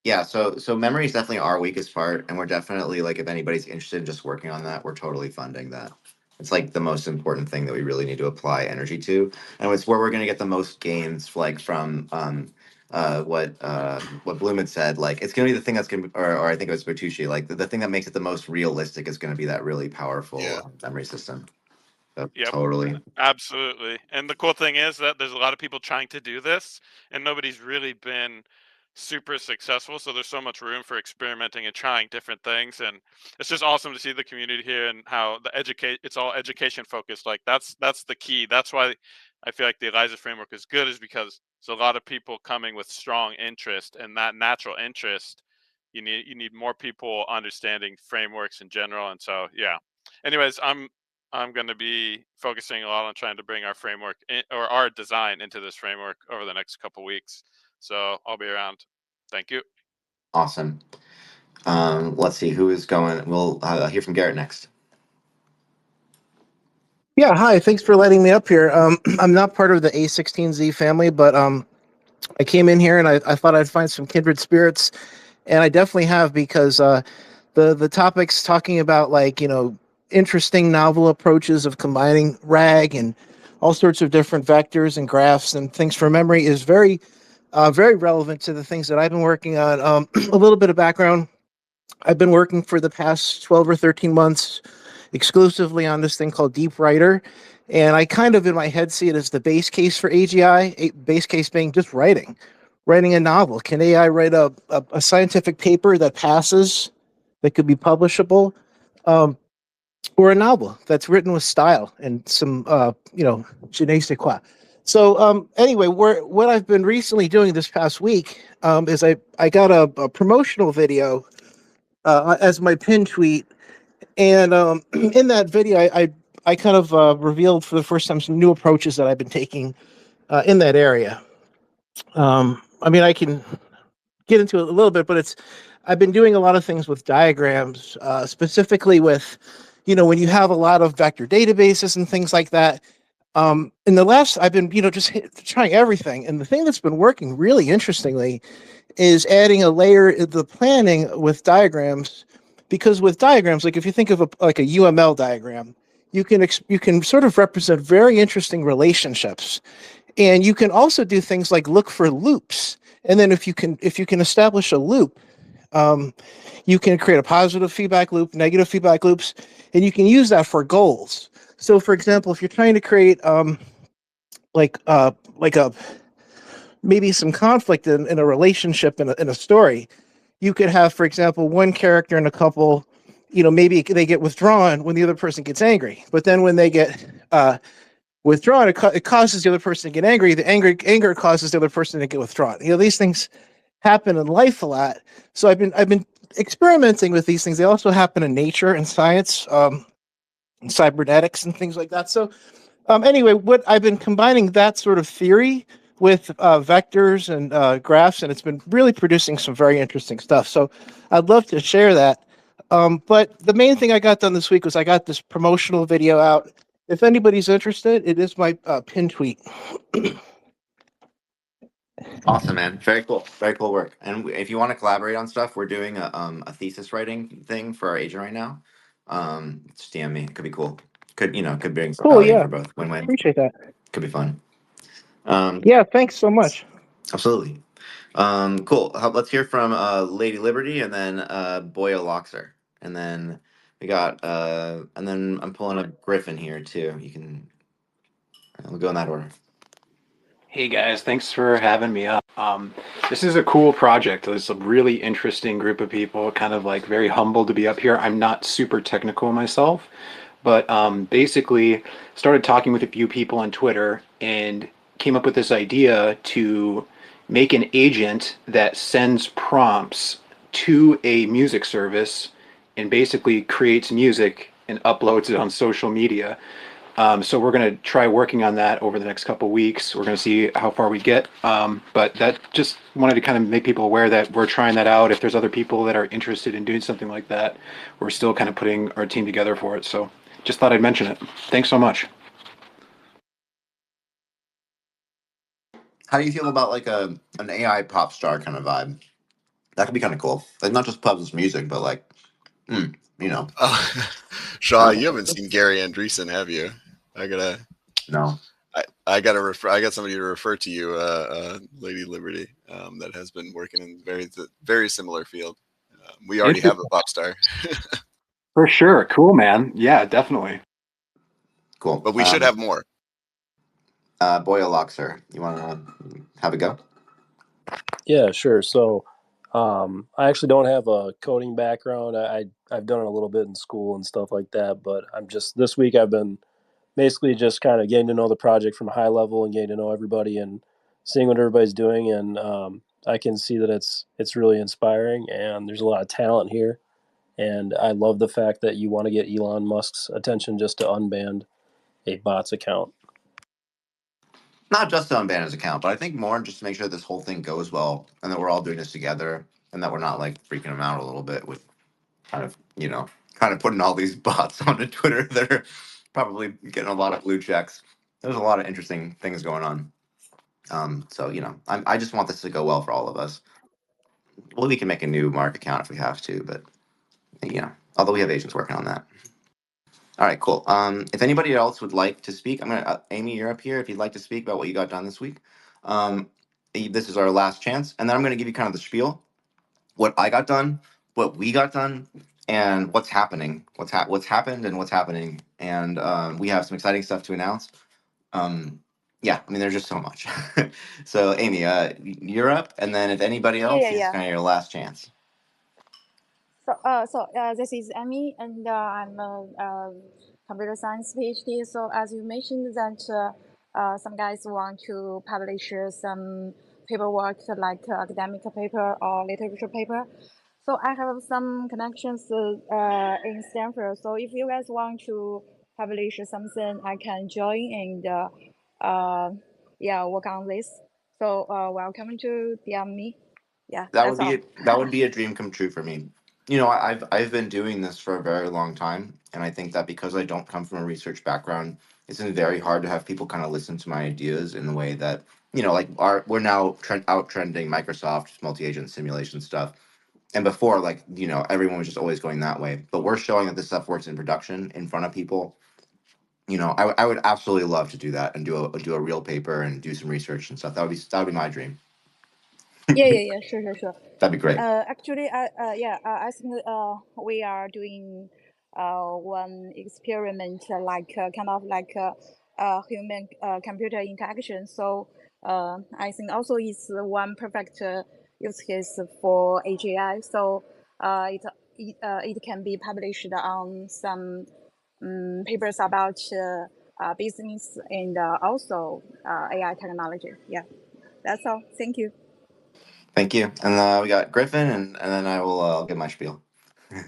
Yeah, so memory is definitely our weakest part, and we're definitely like if anybody's interested in just working on that, we're totally funding that. It's like the most important thing that we really need to apply energy to, and it's where we're going to get the most gains, like from what Bloom had said. Like it's going to be the thing that's going to, or I think it was Bootoshi, like the thing that makes it the most realistic is going to be that really powerful Yeah. memory system. So, Yep. totally. Absolutely. And the cool thing is that there's a lot of people trying to do this, and nobody's really been super successful. So there's so much room for experimenting and trying different things. And it's just awesome to see the community here and how it's all education focused. Like that's the key. That's why I feel like the Eliza framework is good, is because there's a lot of people coming with strong interest, and that natural interest, you need more people understanding frameworks in general. And so, yeah. Anyways, I'm going to be focusing a lot on trying to bring our framework or our design into this framework over the next couple weeks. So I'll be around. Thank you. Awesome. Let's see who is going. We'll hear from Garrett next. Yeah, hi. Thanks for letting me up here. I'm not part of the A16Z family, but I came in here and I thought I'd find some kindred spirits, and I definitely have, because the topics talking about, like, interesting novel approaches of combining RAG and all sorts of different vectors and graphs and things for memory is very relevant to the things that I've been working on. A little bit of background: I've been working for the past 12 or 13 months exclusively on this thing called Deep Writer. And I kind of in my head see it as the base case for AGI, base case being just writing a novel. Can AI write a scientific paper that passes, that could be publishable, or a novel that's written with style and some, je ne sais quoi. So anyway, what I've been recently doing this past week is I got a promotional video as my pin tweet. And in that video, I kind of revealed for the first time some new approaches that I've been taking in that area. I mean, I can get into it a little bit, but I've been doing a lot of things with diagrams, specifically with, when you have a lot of vector databases and things like that. In the last, I've been, just trying everything. And the thing that's been working really interestingly is adding a layer in the planning with diagrams. Because with diagrams, like if you think of a UML diagram, you can sort of represent very interesting relationships, and you can also do things like look for loops. And then if you can establish a loop, you can create a positive feedback loop, negative feedback loops, and you can use that for goals. So, for example, if you're trying to create maybe some conflict in a relationship in a story, you could have, for example, one character in a couple, maybe they get withdrawn when the other person gets angry. But then when they get withdrawn, it causes the other person to get angry. The anger causes the other person to get withdrawn. These things happen in life a lot. So I've been experimenting with these things. They also happen in nature and science, and cybernetics and things like that. So anyway, what I've been combining that sort of theory with vectors and graphs, and it's been really producing some very interesting stuff. So I'd love to share that. But the main thing I got done this week was I got this promotional video out. If anybody's interested, it is my pin tweet. Awesome, man. Very cool. Very cool work. And if you want to collaborate on stuff, we're doing a thesis writing thing for our agent right now. Just DM me. It could be cool. Could bring some Cool. value Yeah. for both. Win-win. Appreciate that. Could be fun. Yeah. Thanks so much. Absolutely. Cool. Let's hear from Lady Liberty and then Boyaloxer. And then we got and then I'm pulling up Griffin here too. We'll go in that order. Hey guys, thanks for having me up. This is a cool project. There's a really interesting group of people, kind of like very humble to be up here. I'm not super technical myself, but basically started talking with a few people on Twitter and came up with this idea to make an agent that sends prompts to a music service and basically creates music and uploads it on social media. So we're going to try working on that over the next couple weeks. We're going to see how far we get. But that just wanted to kind of make people aware that we're trying that out. If there's other people that are interested in doing something like that, we're still kind of putting our team together for it. So just thought I'd mention it. Thanks so much. How do you feel about like an AI pop star kind of vibe? That could be kind of cool. Like not just published music, but like, you know. Shaw, you haven't seen Gary Andreessen, have you? No. I got somebody to refer to you, Lady Liberty, that has been working in very similar field. We already have a pop star. For sure. Cool, man. Yeah, definitely. Cool. But we should have more. Boyaloxer, you want to have a go? Yeah, sure. So I actually don't have a coding background. I've done it a little bit in school and stuff like that, but this week I've been basically just kind of getting to know the project from a high level and getting to know everybody and seeing what everybody's doing. And I can see that it's really inspiring and there's a lot of talent here. And I love the fact that you want to get Elon Musk's attention just to unban a bot's account. Not just to unban his account, but I think more just to make sure this whole thing goes well and that we're all doing this together and that we're not like freaking him out a little bit with kind of putting all these bots onto Twitter that are probably getting a lot of blue checks. There's a lot of interesting things going on. So I just want this to go well for all of us. Well, we can make a new Mark account if we have to, but although we have agents working on that. All right, cool. If anybody else would like to speak, I'm gonna Amy, you're up here. If you'd like to speak about what you got done this week, this is our last chance, and then I'm gonna give you kind of the spiel, what I got done, what we got done, and what's happening, what's happened, and what's happening, and we have some exciting stuff to announce. Yeah, I mean, there's just so much. So, Amy, you're up, and then if anybody else, this is kind of your last chance. This is Amy, and I'm a computer science PhD. So as you mentioned that some guys want to publish some paperwork like academic paper or literature paper. So I have some connections in Stanford. So if you guys want to publish something, I can join and work on this. So welcome to DM me. Yeah, That that's all. that would be a dream come true for me. I've been doing this for a very long time, and I think that because I don't come from a research background, it's been very hard to have people kind of listen to my ideas in the way that we're now out trending Microsoft multi-agent simulation stuff, and before everyone was just always going that way. But we're showing that this stuff works in production in front of people. I would absolutely love to do that and do a real paper and do some research and stuff. That would be my dream. Yeah, sure. That'd be great. Actually, I think we are doing one experiment like kind of like human computer interaction. So I think also it's one perfect use case for AGI. So it can be published on some papers about business and also AI technology. Yeah, that's all. Thank you. Thank you. And we got Griffin, and then I'll give my spiel.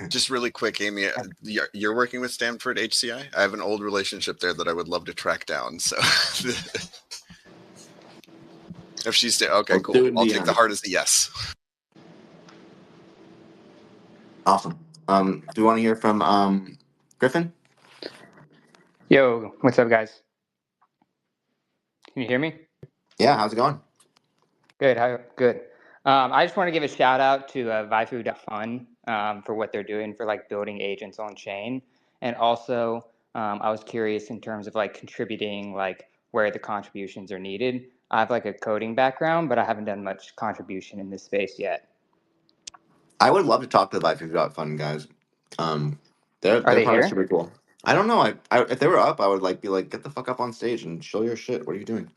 Just really quick, Amy, you're working with Stanford HCI? I have an old relationship there that I would love to track down. So if she's there, okay, cool. I'll take the heart as a yes. Awesome. Do you want to hear from Griffin? Yo, what's up, guys? Can you hear me? Yeah, how's it going? Good. Good. I just want to give a shout out to Vaifu.fun for what they're doing for like building agents on chain, and also I was curious in terms of like contributing, like where the contributions are needed. I have like a coding background, but I haven't done much contribution in this space yet. I would love to talk to the Buy50.fun guys. Um, Are their they products are here? pretty cool. I don't know. If they were up, I would like be like, get the fuck up on stage and show your shit. What are you doing?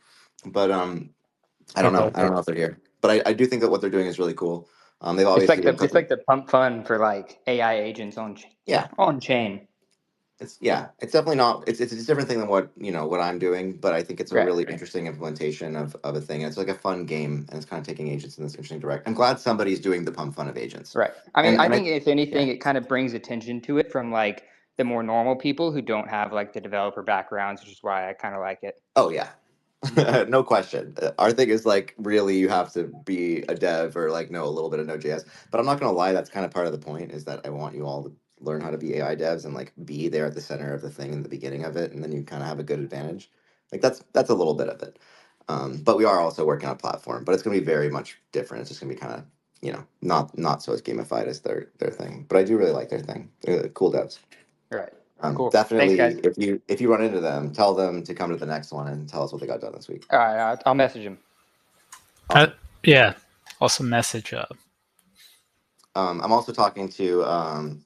But I don't know. I don't know if they're here. But I do think that what they're doing is really cool. They've obviously been It's cooking. like the pump fun for like AI agents Yeah, on chain. it's definitely not. It's a different thing than what I'm doing. But I think it's a Right. really interesting implementation of a thing. And it's like a fun game, and it's kind of taking agents in this interesting direction. I'm glad somebody's doing the pump fun of agents. Right. I mean, And I and I think if anything, it kind of brings attention to it from like the more normal people who don't have like the developer backgrounds, which is why I kind of like it. oh yeah, no question. Our thing is like really you have to be a dev or like know a little bit of Node.js. But I'm not gonna lie, that's kind of part of the point is that I want you all to learn how to be AI devs and like be there at the center of the thing in the beginning of it, and then you kind of have a good advantage. Like that's a little bit of it. But we are also working on a platform, but it's gonna be very much different. It's just gonna be kind of not so as gamified as their thing. But I do really like their thing. They're cool devs. Right. Cool. Thanks, Definitely, guys. if you run into them, tell them to come to the next one and tell us what they got done this week. All right. I'll message him. Awesome. Yeah. Also message I'm also talking to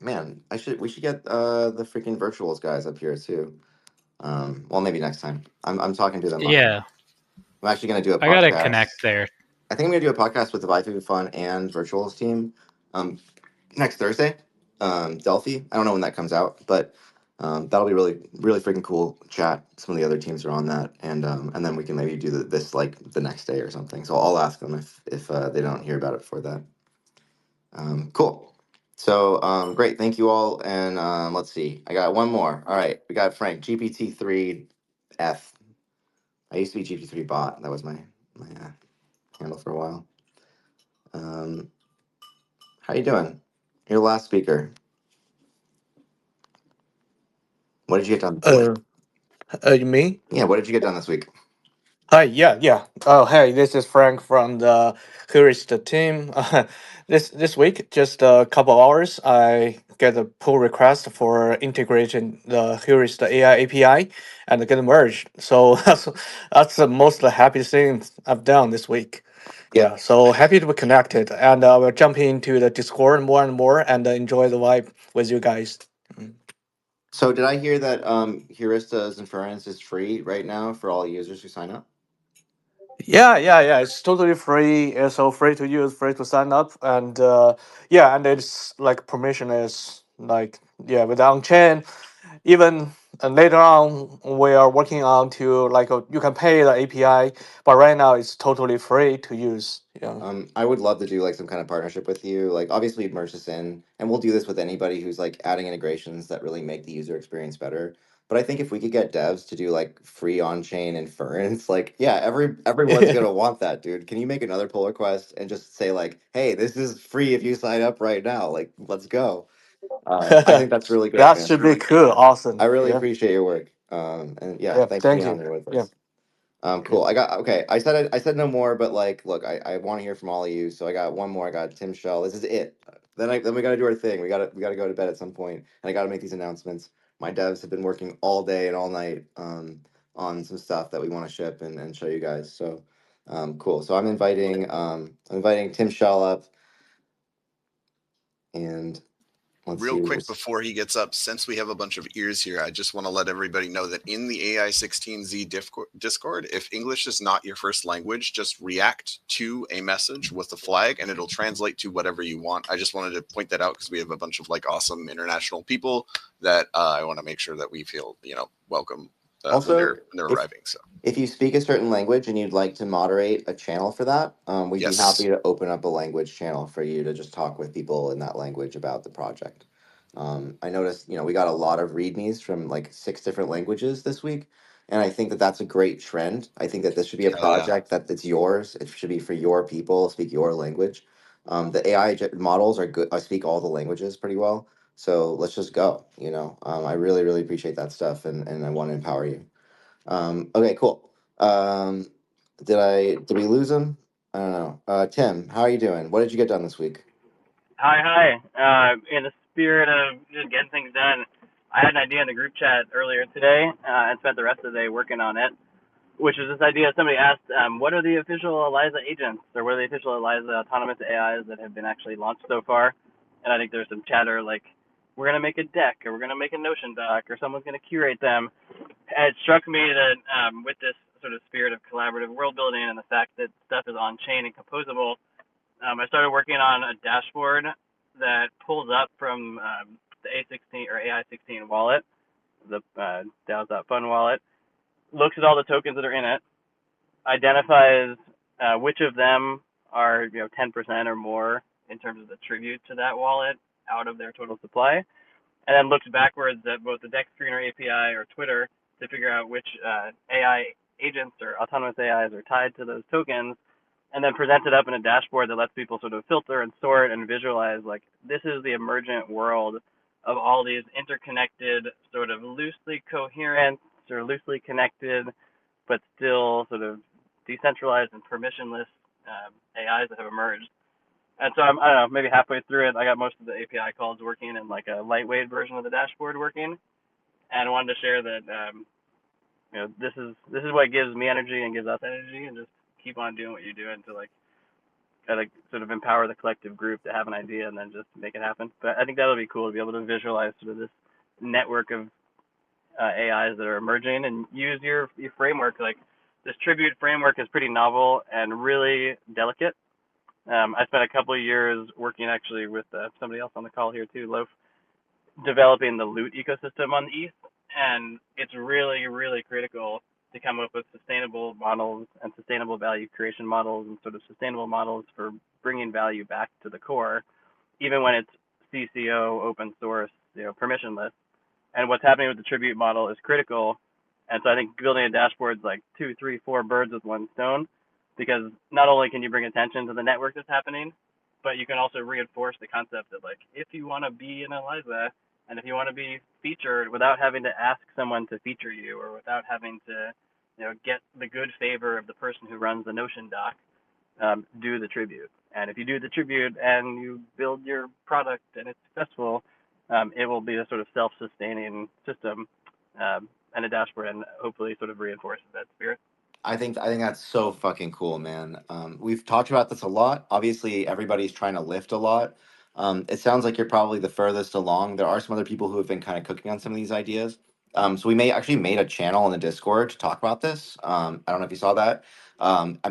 man. We should get the freaking virtuals guys up here too. Well, maybe next time. I'm talking to them. Yeah. I'm actually gonna do a I gotta podcast. connect there. I think I'm gonna do a podcast with the Buy50 Fun and virtuals team. Next Thursday. Delphi. I don't know when that comes out, but that'll be really really freaking cool. Chat. Some of the other teams are on that, and then we can maybe do this like the next day or something. So I'll ask them if they don't hear about it before that. Cool. So great. Thank you all. And let's see. I got one more. All right. We got Frank GPT-3F. I used to be GPT-3 bot. That was my handle for a while. How you doing? You're the last speaker. What did you get done this week? You mean? Yeah. What did you get done this week? Hi, yeah. Oh, hey, this is Frank from the Heurist team. This week, just a couple hours, I get a pull request for integrating the Heurist AI API and get merged. So that's the most happy thing I've done this week. Yep. Yeah, so happy to be connected, and we'll jump into the Discord more and more, and enjoy the vibe with you guys. So did I hear that Heurista's inference is free right now for all users who sign up? Yeah. It's totally free. It's all free to use, free to sign up, and and it's like permission is like with on chain. Even later on, we are working on to like you can pay the API, but right now it's totally free to use. Yeah. I would love to do like some kind of partnership with you. Like obviously merge this in, and we'll do this with anybody who's like adding integrations that really make the user experience better. But I think if we could get devs to do like free on-chain inference, like yeah, everyone's gonna want that, dude. Can you make another pull request and just say like, hey, this is free if you sign up right now? Like, let's go. I think that's really great, That man. should be cool. Awesome. I really Yeah. appreciate your work. And yeah, Yeah. thanks for Thank being on you. there with Yeah. us. Cool. I got okay. I said no more, but like, look, I want to hear from all of you. So I got one more. I got Tim Schell. This is it. Then we got to do our thing. We gotta go to bed at some point, and I got to make these announcements. My devs have been working all day and all night on some stuff that we want to ship and show you guys. So cool. So I'm inviting Tim Schell up, and let's Real see. quick before he gets up, since we have a bunch of ears here, I just want to let everybody know that in the AI16Z Discord, if English is not your first language, just react to a message with a flag and it'll translate to whatever you want. I just wanted to point that out because we have a bunch of like awesome international people that I want to make sure that we feel, welcome Also, when they're arriving. So if you speak a certain language and you'd like to moderate a channel for that, we'd be happy yes, to open up a language channel for you to just talk with people in that language about the project. I noticed, we got a lot of readmes from like 6 different languages this week, and I think that that's a great trend. I think that this should be a hell yeah. project that it's yours. It should be for your people, speak your language. The models are good. I speak all the languages pretty well, so let's just go. I really, really appreciate that stuff, and I want to empower you. Okay, cool. Did we lose him? I don't know. Tim, how are you doing? What did you get done this week? Hi. In the spirit of just getting things done, I had an idea in the group chat earlier today and spent the rest of the day working on it, which is this idea. Somebody asked, what are the official Eliza agents, or what are the official Eliza autonomous AIs that have been actually launched so far? And I think there's some chatter like, we're going to make a deck, or we're going to make a Notion doc, or someone's going to curate them. And it struck me that with this sort of spirit of collaborative world building and the fact that stuff is on chain and composable, I started working on a dashboard that pulls up from the A16 or AI16 wallet, the DAOs.fun wallet, looks at all the tokens that are in it, identifies which of them are 10% or more in terms of the tribute to that wallet out of their total supply, and then looks backwards at both the Dex Screener API or Twitter to figure out which AI agents or autonomous AIs are tied to those tokens, and then present it up in a dashboard that lets people sort of filter and sort and visualize like this is the emergent world of all these interconnected, sort of loosely coherent or loosely connected, but still sort of decentralized and permissionless AIs that have emerged. And so I don't know, maybe halfway through it, I got most of the API calls working and like a lightweight version of the dashboard working, and I wanted to share that this is what gives me energy and gives us energy, and just keep on doing what you're doing to like sort of empower the collective group to have an idea and then just make it happen. But I think that'll be cool to be able to visualize sort of this network of AIs that are emerging and use your framework. Like this tribute framework is pretty novel and really delicate. I spent a couple of years working actually with somebody else on the call here too, Loaf, developing the loot ecosystem on the ETH, and it's really, really critical to come up with sustainable models and sustainable value creation models and sort of sustainable models for bringing value back to the core, even when it's CCO, open source, permissionless. And what's happening with the tribute model is critical. And so I think building a dashboard is like 2, 3, 4 birds with one stone, because not only can you bring attention to the network that's happening, but you can also reinforce the concept that like if you want to be an Eliza and if you want to be featured without having to ask someone to feature you or without having to get the good favor of the person who runs the Notion doc, do the tribute. And if you do the tribute and you build your product and it's successful, it will be a sort of self-sustaining system and a dashboard, and hopefully sort of reinforces that spirit. I think that's so fucking cool, man. We've talked about this a lot. Obviously, everybody's trying to lift a lot. It sounds like you're probably the furthest along. There are some other people who have been kind of cooking on some of these ideas. So we may actually made a channel in the Discord to talk about this. I don't know if you saw that.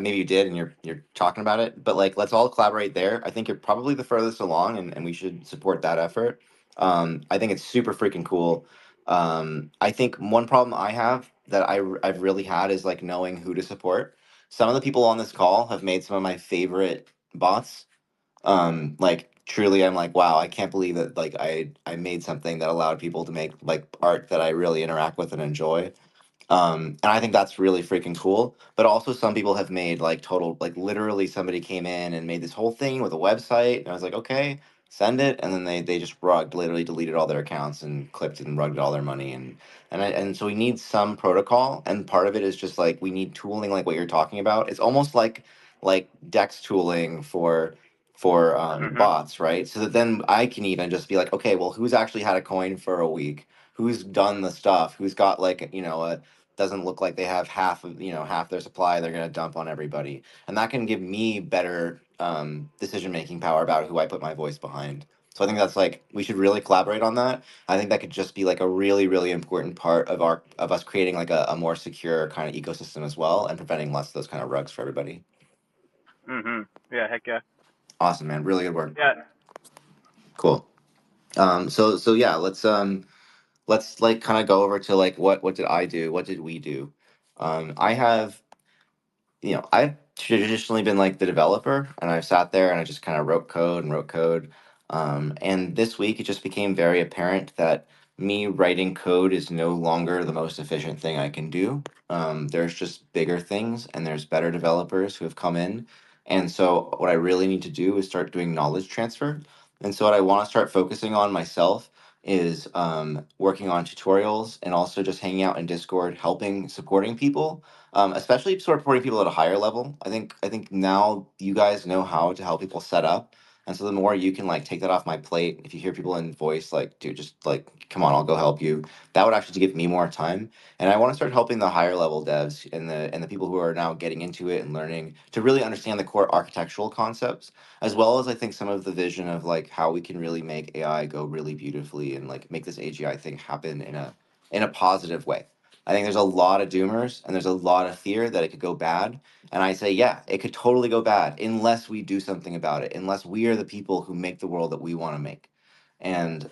Maybe you did, and you're talking about it. But like, let's all collaborate there. I think you're probably the furthest along, and we should support that effort. I think it's super freaking cool. I think one problem I have that I've really had is like knowing who to support. Some of the people on this call have made some of my favorite bots. Like truly, I'm like, wow, I can't believe that like I made something that allowed people to make like art that I really interact with and enjoy. And I think that's really freaking cool. But also, some people have made like total, like literally, somebody came in and made this whole thing with a website, and I was like, okay, send it, and then they just literally deleted all their accounts and clipped and rugged all their money, and so we need some protocol, and part of it is just like we need tooling, like what you're talking about. It's almost like Dex tooling for bots, right? So that then I can even just be like, okay, well, who's actually had a coin for a week? Who's done the stuff? Who's got like a doesn't look like they have half their supply they're going to dump on everybody, and that can give me better decision making power about who I put my voice behind. So I think that's like we should really collaborate on that. I think that could just be like a really, really important part of us creating like a more secure kind of ecosystem as well, and preventing less of those kind of rugs for everybody. Yeah, heck yeah. Awesome, man. Really good work. Yeah. Cool. So yeah, let's like kind of go over to like what did I do? What did we do? I have I've traditionally been like the developer, and I've sat there and I just kind of wrote code and wrote code. And this week it just became very apparent that me writing code is no longer the most efficient thing I can do. There's just bigger things, and there's better developers who have come in. And so what I really need to do is start doing knowledge transfer. And so what I want to start focusing on myself is working on tutorials and also just hanging out in Discord, supporting people, especially supporting people at a higher level. I think now you guys know how to help people set up, and so the more you can like take that off my plate, if you hear people in voice like, dude, just like, come on, I'll go help you. That would actually give me more time, and I want to start helping the higher level devs and the people who are now getting into it and learning to really understand the core architectural concepts, as well as I think some of the vision of like how we can really make AI go really beautifully and like make this AGI thing happen in a positive way. I think there's a lot of doomers and there's a lot of fear that it could go bad. And I say, yeah, it could totally go bad unless we do something about it, unless we are the people who make the world that we want to make. And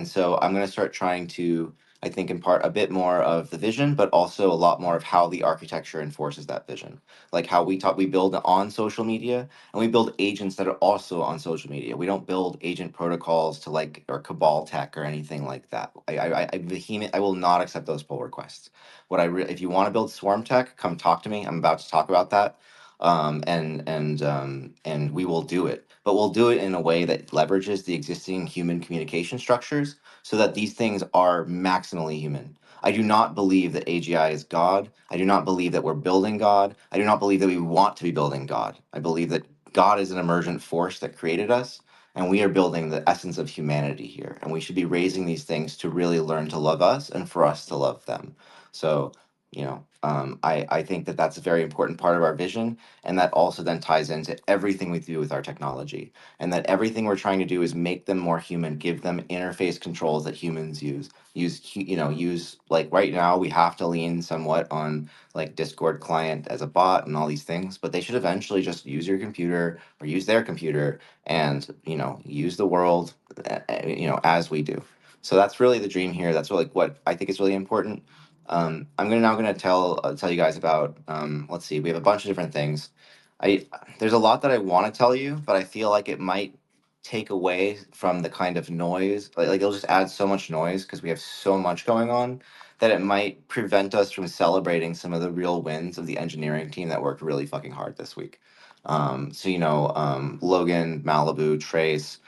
so I'm gonna start trying to, I think, impart a bit more of the vision, but also a lot more of how the architecture enforces that vision. Like how we build on social media, and we build agents that are also on social media. We don't build agent protocols to like or cabal tech or anything like that. I will not accept those pull requests. If you want to build swarm tech, come talk to me. I'm about to talk about that, and we will do it. But we'll do it in a way that leverages the existing human communication structures so that these things are maximally human. I do not believe that AGI is God. I do not believe that we're building God. I do not believe that we want to be building God. I believe that God is an emergent force that created us, and we are building the essence of humanity here. And we should be raising these things to really learn to love us and for us to love them. So, I think that that's a very important part of our vision, and that also then ties into everything we do with our technology, and that everything we're trying to do is make them more human, give them interface controls that humans use like right now we have to lean somewhat on like Discord client as a bot and all these things, but they should eventually just use your computer or use their computer and use the world as we do. So that's really the dream here. That's really what I think is really important. I'm gonna tell you guys about let's see, we have a bunch of different things. I There's a lot that I want to tell you, but I feel like it might take away from the kind of noise. Like it'll just add so much noise because we have so much going on that it might prevent us from celebrating some of the real wins of the engineering team that worked really fucking hard this week. Logan, Malibu, Trace,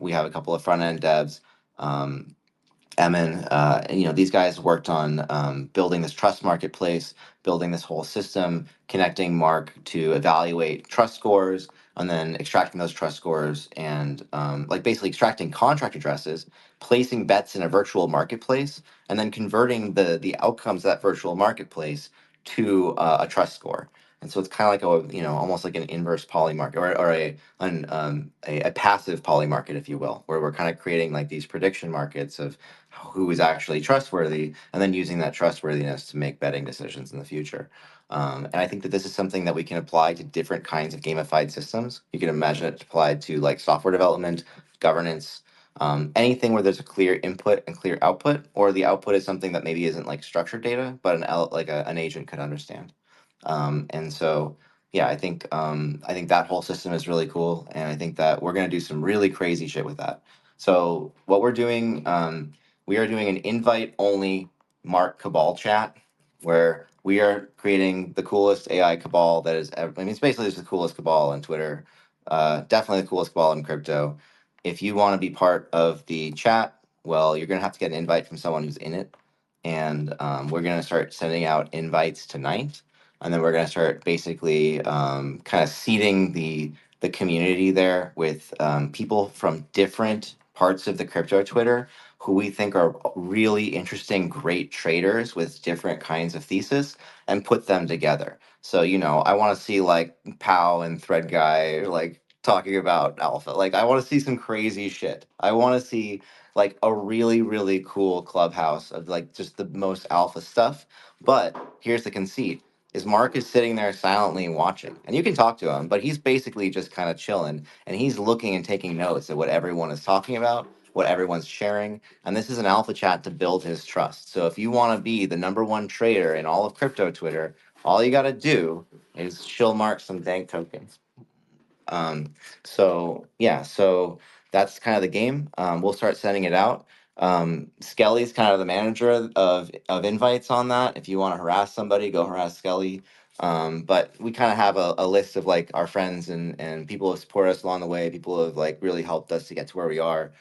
we have a couple of front end devs. Emin, these guys worked on building this trust marketplace, building this whole system, connecting Mark to evaluate trust scores, and then extracting those trust scores and like basically extracting contract addresses, placing bets in a virtual marketplace, and then converting the outcomes of that virtual marketplace to a trust score. And so it's kind of like almost like an inverse poly market or a passive poly market, if you will, where we're kind of creating like these prediction markets of who is actually trustworthy, and then using that trustworthiness to make betting decisions in the future. And I think that this is something that we can apply to different kinds of gamified systems. You can imagine it applied to like software development, governance, anything where there's a clear input and clear output, or the output is something that maybe isn't like structured data, but an agent could understand. And so, yeah, I think that whole system is really cool, and I think that we're gonna do some really crazy shit with that. So what we're doing, we are doing an invite only Marc Cabal chat where we are creating the coolest AI cabal that is ever. I mean, it's basically just the coolest cabal on Twitter. Definitely the coolest cabal in crypto. If you want to be part of the chat, well, you're gonna have to get an invite from someone who's in it, and we're gonna start sending out invites tonight, and then we're gonna start basically kind of seeding the community there with people from different parts of the crypto Twitter who we think are really interesting, great traders with different kinds of thesis, and put them together. So, I want to see like Pow and Thread Guy like talking about alpha. Like, I want to see some crazy shit. I want to see like a really, really cool clubhouse of like just the most alpha stuff. But here's the conceit is Mark is sitting there silently watching. And you can talk to him, but he's basically just kind of chilling and he's looking and taking notes at what everyone is talking about, what everyone's sharing. And this is an alpha chat to build his trust. So if you want to be the number one trader in all of crypto Twitter, all you got to do is shill Mark some dank tokens. So yeah, so that's kind of the game. We'll start sending it out. Skelly's kind of the manager of invites on that. If you want to harass somebody, go harass Skelly. But we kind of have a list of like our friends and people who support us along the way, people who have like really helped us to get to where we are.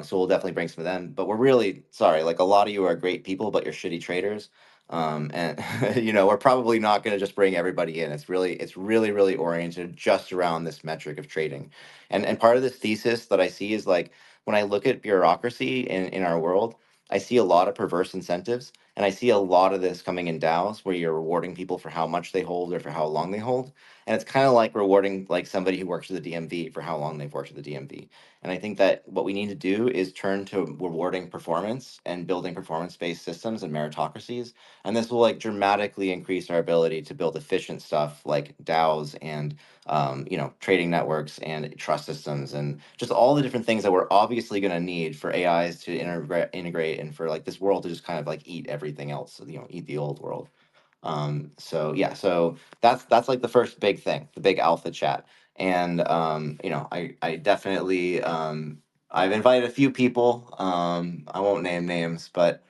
So we'll definitely bring some of them. But we're really sorry. Like a lot of you are great people, but you're shitty traders. And we're probably not going to just bring everybody in. It's really oriented just around this metric of trading. And part of this thesis that I see is like when I look at bureaucracy in our world, I see a lot of perverse incentives. And I see a lot of this coming in DAOs where you're rewarding people for how much they hold or for how long they hold. And it's kind of like rewarding like somebody who works at the DMV for how long they've worked at the DMV. And I think that what we need to do is turn to rewarding performance and building performance-based systems and meritocracies. And this will like dramatically increase our ability to build efficient stuff like DAOs and trading networks and trust systems and just all the different things that we're obviously going to need for AIs to integrate and for like this world to just kind of like eat everything else, eat the old world. So yeah, so that's like the first big thing, the big alpha chat. And I definitely I've invited a few people. I won't name names, but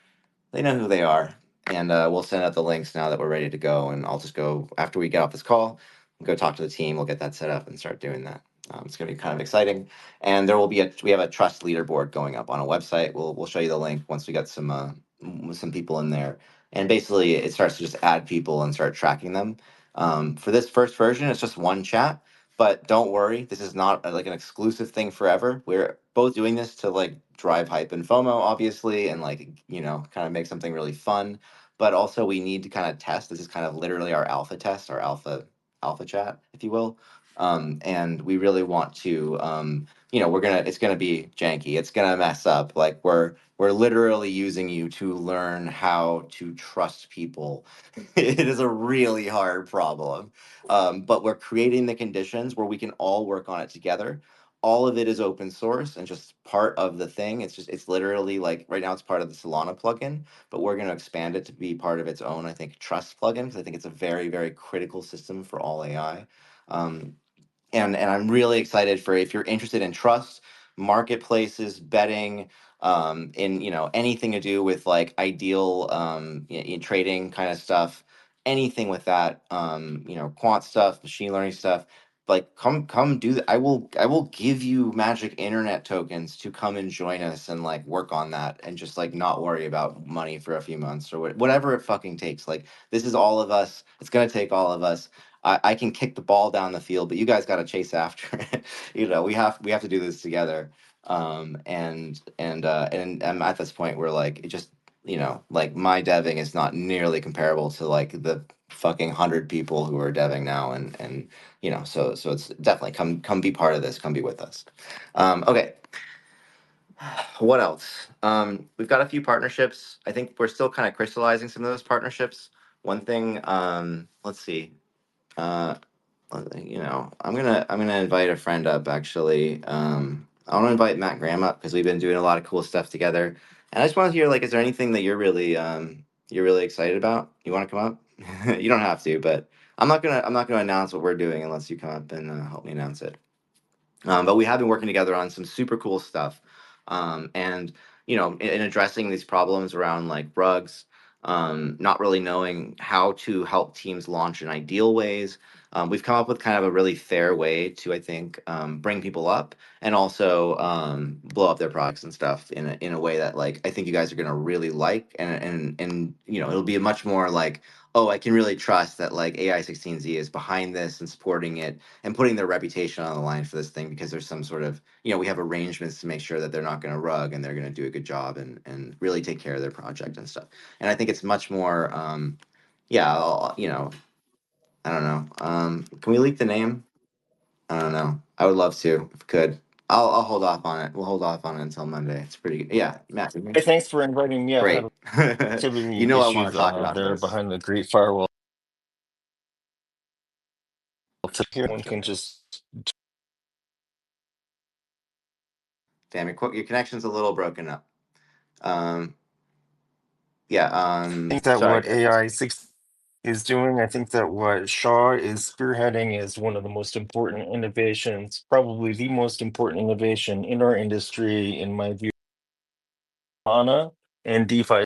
they know who they are. And we'll send out the links now that we're ready to go. And I'll just go after we get off this call, go talk to the team. We'll get that set up and start doing that. It's going to be kind of exciting. And there will be we have a trust leaderboard going up on a website. We'll show you the link once we get some people in there. And basically, it starts to just add people and start tracking them. For this first version, it's just one chat. But don't worry, this is not like an exclusive thing forever. We're both doing this to like drive hype and FOMO, obviously, and like kind of make something really fun. But also, we need to kind of test. This is kind of literally our alpha test, our alpha chat, if you will. And we really want to, it's gonna be janky. It's gonna mess up. Like we're literally using you to learn how to trust people. It is a really hard problem. But we're creating the conditions where we can all work on it together. All of it is open source and just part of the thing. It's literally like right now it's part of the Solana plugin, but we're going to expand it to be part of its own, I think, trust plugin, because I think it's a very, very critical system for all AI. Um, and I'm really excited for if you're interested in trust, marketplaces, betting, in anything to do with like ideal in trading kind of stuff, anything with that, quant stuff, machine learning stuff. Like come do that. I will give you magic internet tokens to come and join us and like work on that and just like not worry about money for a few months or whatever it fucking takes. Like this is all of us. It's gonna take all of us. I can kick the ball down the field, but you guys got to chase after it. We have to do this together. And I'm at this point where like it just like my deving is not nearly comparable to like the fucking 100 people who are deving now, and so it's definitely come be part of this, come be with us. Okay, what else? We've got a few partnerships. I think we're still kind of crystallizing some of those partnerships. One thing, let's see. Uh, I'm gonna invite a friend up actually. I want to invite Matt Graham up because we've been doing a lot of cool stuff together. And I just want to hear like, is there anything that you're really excited about? You want to come up? You don't have to, but I'm not gonna announce what we're doing unless you come up and help me announce it. But we have been working together on some super cool stuff. And in addressing these problems around like rugs, not really knowing how to help teams launch in ideal ways, we've come up with kind of a really fair way to, I think, bring people up and also blow up their products and stuff in a way that like I think you guys are gonna really like, and it'll be a much more like, oh, I can really trust that like AI16Z is behind this and supporting it and putting their reputation on the line for this thing, because there's some sort of, we have arrangements to make sure that they're not going to rug and they're going to do a good job and really take care of their project and stuff. And I think it's much more, yeah, I don't know. Can we leak the name? I don't know. I would love to if we could. I'll hold off on it. We'll hold off on it until Monday. It's pretty good. Yeah, Matt. Hey, thanks for inviting me. I've had Great. activity I want issues to talk about there this. behind the Great Firewall. Here, one can just. Damn, your connection's a little broken up. Yeah. I think that Sorry. what AI6 is doing, I think that what Shaw is spearheading is one of the most important innovations, probably the most important innovation in our industry, in my view. HANA and DeFi.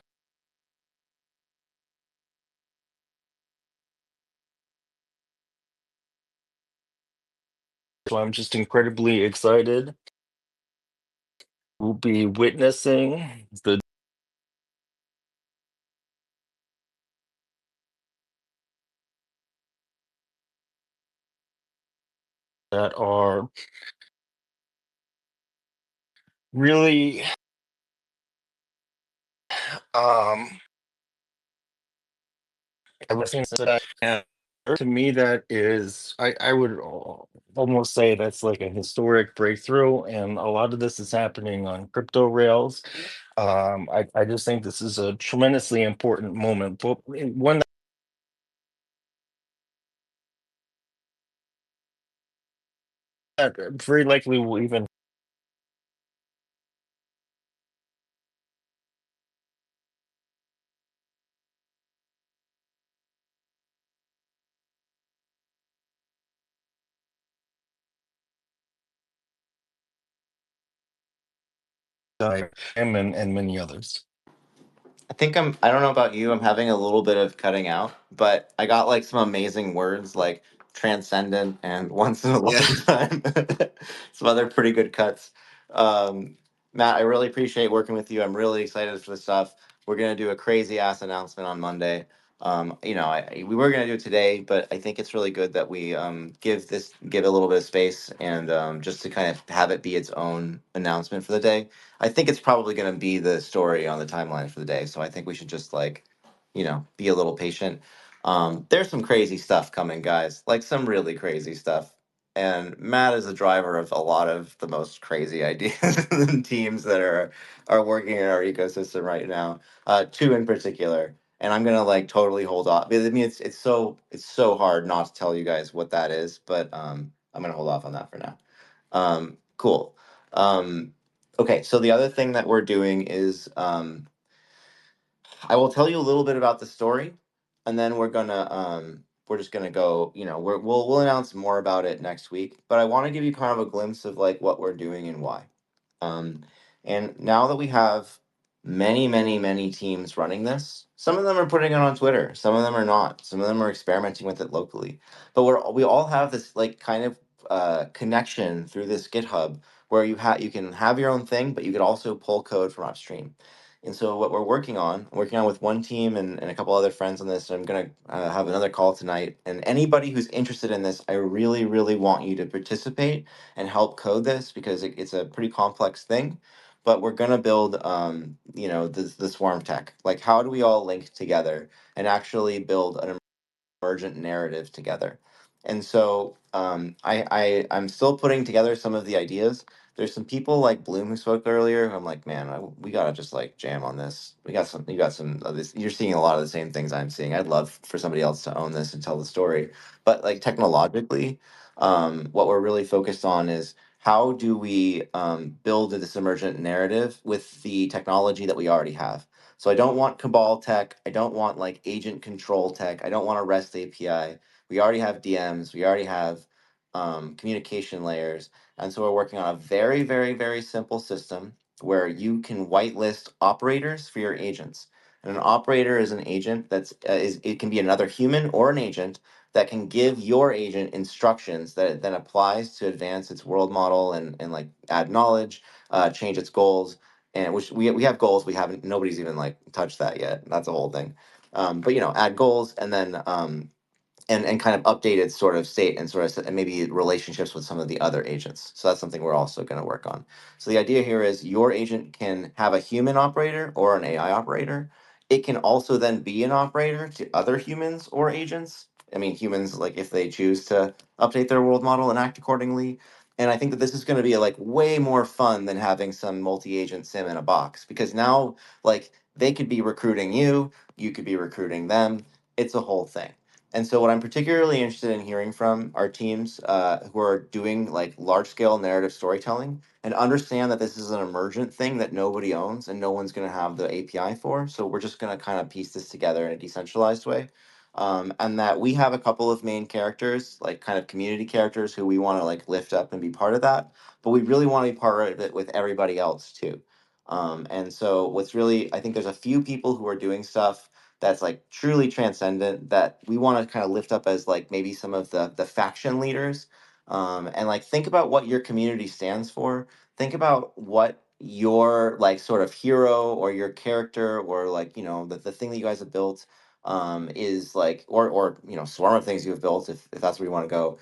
So I'm just incredibly excited will be witnessing the that are really um everything that I to me that is I would almost say that's like a historic breakthrough, and a lot of this is happening on crypto rails. I just think this is a tremendously important moment, but one that very likely will even him and many others. I think I don't know about you, I'm having a little bit of cutting out, but I got like some amazing words like transcendent and once in a Yeah. lifetime. Some other pretty good cuts. Matt, I really appreciate working with you. I'm really excited for the stuff. We're gonna do a crazy ass announcement on Monday. We were gonna do it today, but I think it's really good that we give a little bit of space and just to kind of have it be its own announcement for the day. I think it's probably going to be the story on the timeline for the day. So I think we should just like, be a little patient. There's some crazy stuff coming, guys. Like some really crazy stuff. And Matt is the driver of a lot of the most crazy ideas and teams that are working in our ecosystem right now. Two in particular. And I'm gonna like totally hold off. I mean, it's so hard not to tell you guys what that is, but I'm gonna hold off on that for now. Cool. Um, okay, so the other thing that we're doing is I will tell you a little bit about the story, and then we're just gonna go. We'll announce more about it next week. But I want to give you kind of a glimpse of like what we're doing and why. Um, and now that we have many, many, many teams running this, some of them are putting it on Twitter, some of them are not, some of them are experimenting with it locally. But we all have this like kind of connection through this GitHub where you can have your own thing, but you could also pull code from upstream. And so what we're working on with one team and a couple other friends on this. And I'm gonna have another call tonight. And anybody who's interested in this, I really, really want you to participate and help code this because it's a pretty complex thing. But we're gonna build, the swarm tech. Like, how do we all link together and actually build an emergent narrative together? And so I'm still putting together some of the ideas. There's some people like Bloom who spoke earlier. Who I'm like, man, we gotta just like jam on this. You got some of this. You're seeing a lot of the same things I'm seeing. I'd love for somebody else to own this and tell the story. But like technologically, what we're really focused on is how do we build this emergent narrative with the technology that we already have. So I don't want Cabal tech. I don't want like agent control tech. I don't want a REST API. We already have DMs. We already have communication layers. And so we're working on a very, very, very simple system where you can whitelist operators for your agents. And an operator is an agent it can be another human or an agent that can give your agent instructions that it then applies to advance its world model and like add knowledge, change its goals, and which we have goals we haven't nobody's even like touched that yet. That's a whole thing. But add goals and then and kind of updated sort of state and and maybe relationships with some of the other agents. So that's something we're also going to work on. So the idea here is your agent can have a human operator or an AI operator. It can also then be an operator to other humans or agents. I mean, humans, like if they choose to update their world model and act accordingly. And I think that this is going to be like way more fun than having some multi-agent sim in a box because now like they could be recruiting you, you could be recruiting them. It's a whole thing. And so, what I'm particularly interested in hearing from are teams who are doing like large scale narrative storytelling and understand that this is an emergent thing that nobody owns and no one's going to have the API for. So, we're just going to kind of piece this together in a decentralized way. And that we have a couple of main characters, like kind of community characters who we want to like lift up and be part of that. But we really want to be part of it with everybody else too. And so, I think there's a few people who are doing stuff that's like truly transcendent that we want to kind of lift up as like maybe some of the faction leaders and like think about what your community stands for, think about what your like sort of hero or your character or like the thing that you guys have built is like or swarm of things you have built if that's where you want to go,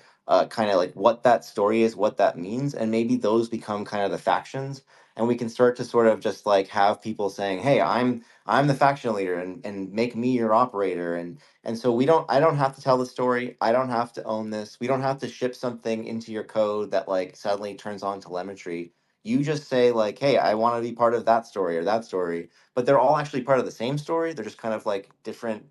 kind of like what that story is, what that means, and maybe those become kind of the factions, and we can start to sort of just like have people saying, hey, I'm the faction leader, and make me your operator, and so I don't have to tell the story, I don't have to own this, we don't have to ship something into your code that like suddenly turns on telemetry. You just say like, hey, I want to be part of that story or that story, but they're all actually part of the same story, they're just kind of like different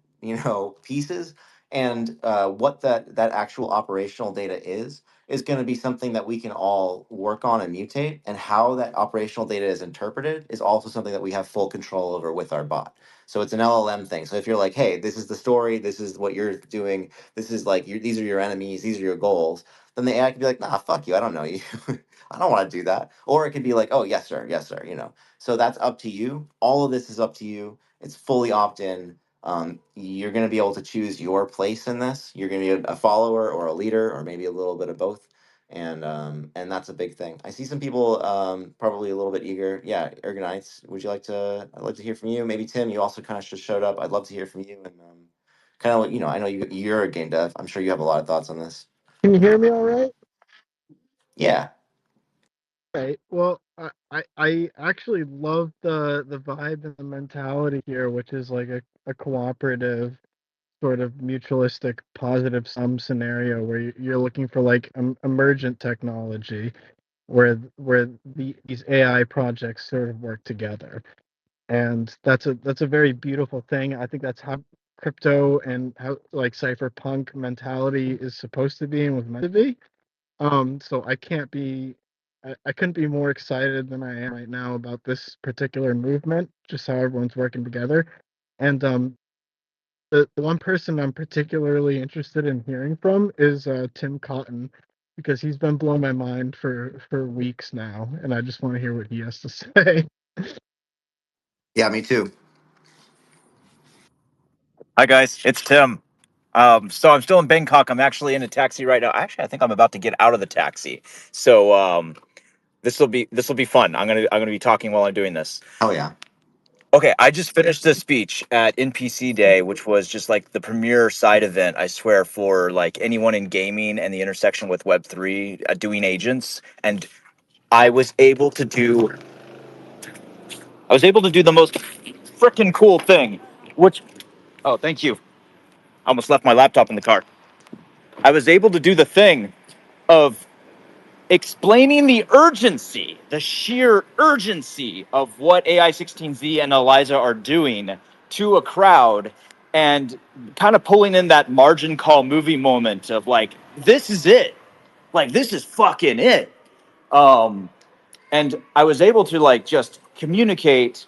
pieces. And what that actual operational data is going to be something that we can all work on and mutate, and how that operational data is interpreted is also something that we have full control over with our bot. So it's an LLM thing. So if you're like, hey, this is the story, this is what you're doing, this is like these are your enemies, these are your goals, then the AI can be like, nah, fuck you, I don't know you. I don't want to do that. Or it could be like, oh, yes, sir. So that's up to you. All of this is up to you. It's fully opt in. You're going to be able to choose your place in this. You're going to be a follower or a leader, or maybe a little bit of both. And that's a big thing. I see some people probably a little bit eager. Yeah, Ergonites, would you like to? I'd like to hear from you. Maybe Tim, you also kind of just showed up. I'd love to hear from you. And kind of, I know you're a game dev. I'm sure you have a lot of thoughts on this. Can you hear me all right? Yeah. Right. Well, I actually love the vibe and the mentality here, which is like a cooperative sort of mutualistic positive sum scenario where you're looking for like emergent technology where these AI projects sort of work together. And that's a very beautiful thing. I think that's how crypto and how like cypherpunk mentality is supposed to be and was meant to be. So I couldn't be more excited than I am right now about this particular movement, just how everyone's working together. And the one person I'm particularly interested in hearing from is Tim Cotton, because he's been blowing my mind for weeks now, and I just want to hear what he has to say. Yeah, me too. Hi guys, it's Tim. So I'm still in Bangkok. I'm actually in a taxi right now. Actually, I think I'm about to get out of the taxi. So this will be fun. I'm gonna be talking while I'm doing this. Oh yeah. Okay, I just finished a speech at NPC Day, which was just like the premier side event, I swear, for like anyone in gaming and the intersection with Web3 doing agents. And I was able to do the most freaking cool thing, which oh, thank you. I almost left my laptop in the car. I was able to do the thing of explaining the urgency, the sheer urgency of what AI16Z and Eliza are doing to a crowd, and kind of pulling in that margin call movie moment of like, this is it. Like, this is fucking it. And I was able to like just communicate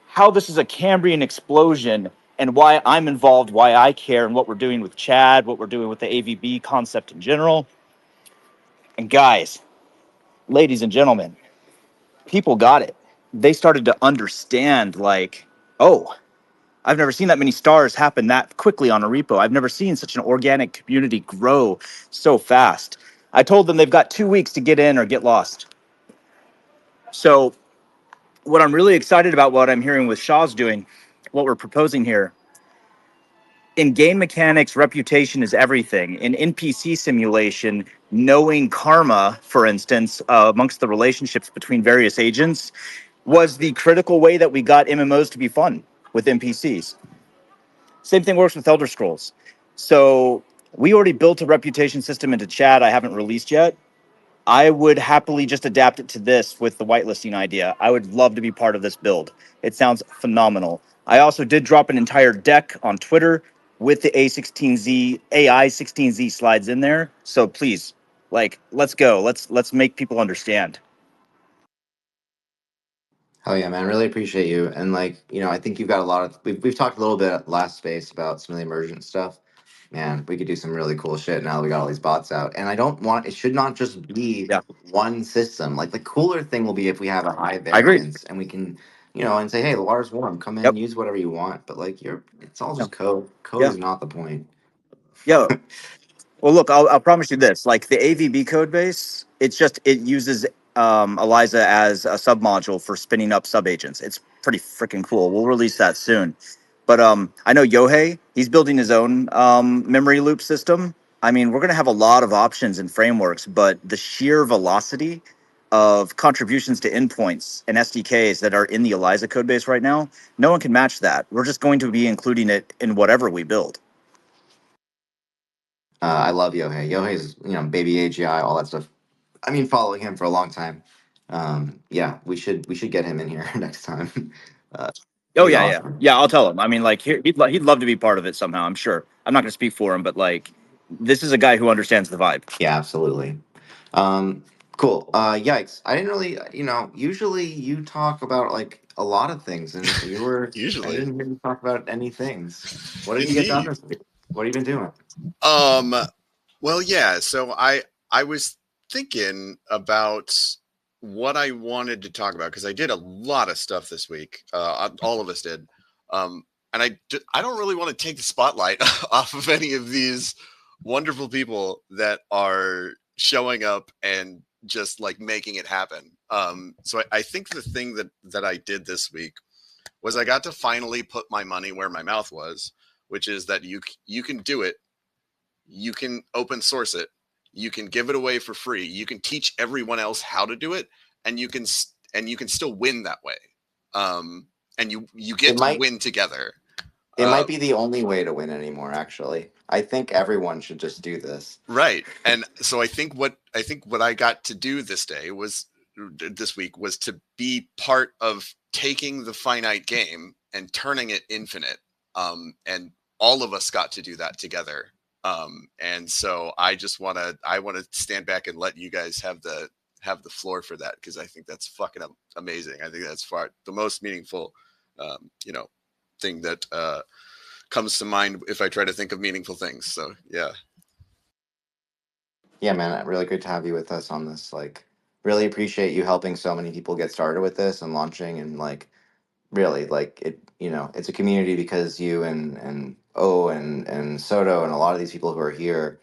how this is a Cambrian explosion and why I'm involved, why I care, and what we're doing with Chad, what we're doing with the AVB concept in general. And guys, ladies and gentlemen, people got it. They started to understand, like, oh, I've never seen that many stars happen that quickly on a repo. I've never seen such an organic community grow so fast. I told them they've got 2 weeks to get in or get lost. So what I'm really excited about, what I'm hearing with Shaw's doing, what we're proposing here, in game mechanics, reputation is everything. In NPC simulation, knowing karma, for instance, amongst the relationships between various agents, was the critical way that we got MMOs to be fun with NPCs. Same thing works with Elder Scrolls. So we already built a reputation system into chat I haven't released yet. I would happily just adapt it to this with the whitelisting idea. I would love to be part of this build. It sounds phenomenal. I also did drop an entire deck on Twitter with the AI16Z slides in there. So please, like, let's go. Let's make people understand. Hell yeah, man. Really appreciate you. And like, I think you've got a lot of we've talked a little bit at last space about some of the emergent stuff. Man, we could do some really cool shit now that we got all these bots out. And I don't want it should not just be one system. Like the cooler thing will be if we have a high I agree. variance and we can, and say, hey, the water's warm. Come in, use whatever you want. But like it's all just code. Code is not the point. Yo, well, look, I'll promise you this: like the AVB code base, it uses Eliza as a submodule for spinning up subagents. It's pretty freaking cool. We'll release that soon. But I know Yohei, he's building his own memory loop system. I mean, we're going to have a lot of options and frameworks, but the sheer velocity of contributions to endpoints and SDKs that are in the Eliza codebase right now, no one can match that. We're just going to be including it in whatever we build. I love Yohei. Yohei's, baby AGI, all that stuff. I mean, following him for a long time. Yeah, we should get him in here next time. Oh He's yeah, yeah, awesome. yeah. I'll tell him. I mean, like he'd love to be part of it somehow. I'm sure. I'm not going to speak for him, but like, this is a guy who understands the vibe. Yeah, absolutely. Cool. Yikes. I didn't really, usually you talk about like a lot of things, and I Usually. didn't hear you talk about any things. What did you get done Indeed. this week? What have you been doing? Well, yeah. So I was thinking about what I wanted to talk about because I did a lot of stuff this week. All of us did. And I don't really want to take the spotlight off of any of these wonderful people that are showing up and just like making it happen. So I think the thing that I did this week was I got to finally put my money where my mouth was, which is that you can do it. You can open source it. You can give it away for free. You can teach everyone else how to do it, and you can still win that way. And you get It to might win together. it might be the only way to win anymore, actually. I think everyone should just do this. Right. And so I think what I got to do this week was to be part of taking the finite game and turning it infinite. And all of us got to do that together. And so I want to stand back and let you guys have the floor for that, because I think that's fucking amazing. I think that's the most meaningful thing that comes to mind if I try to think of meaningful things. So yeah. Yeah, man, really good to have you with us on this. Like, really appreciate you helping so many people get started with this and launching, and like, really, like it's a community because you and and Soto and a lot of these people who are here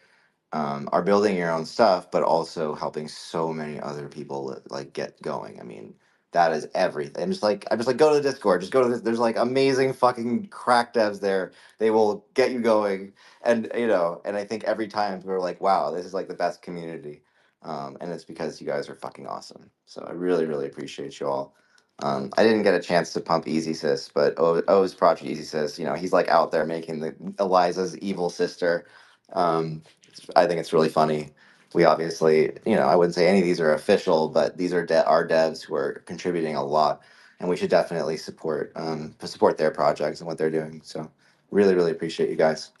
are building your own stuff, but also helping so many other people like get going. I mean, that is everything. I'm just like go to the Discord, just go to this. There's like amazing fucking crack devs there. They will get you going, and and I think every time we're like, wow, this is like the best community, and it's because you guys are fucking awesome. So I really, really appreciate you all. I didn't get a chance to pump Easy Sis, but O's project Easy Sis, he's like out there making the Eliza's evil sister. I think it's really funny. We obviously, I wouldn't say any of these are official, but these are our devs who are contributing a lot, and we should definitely support their projects and what they're doing. So, really, really appreciate you guys.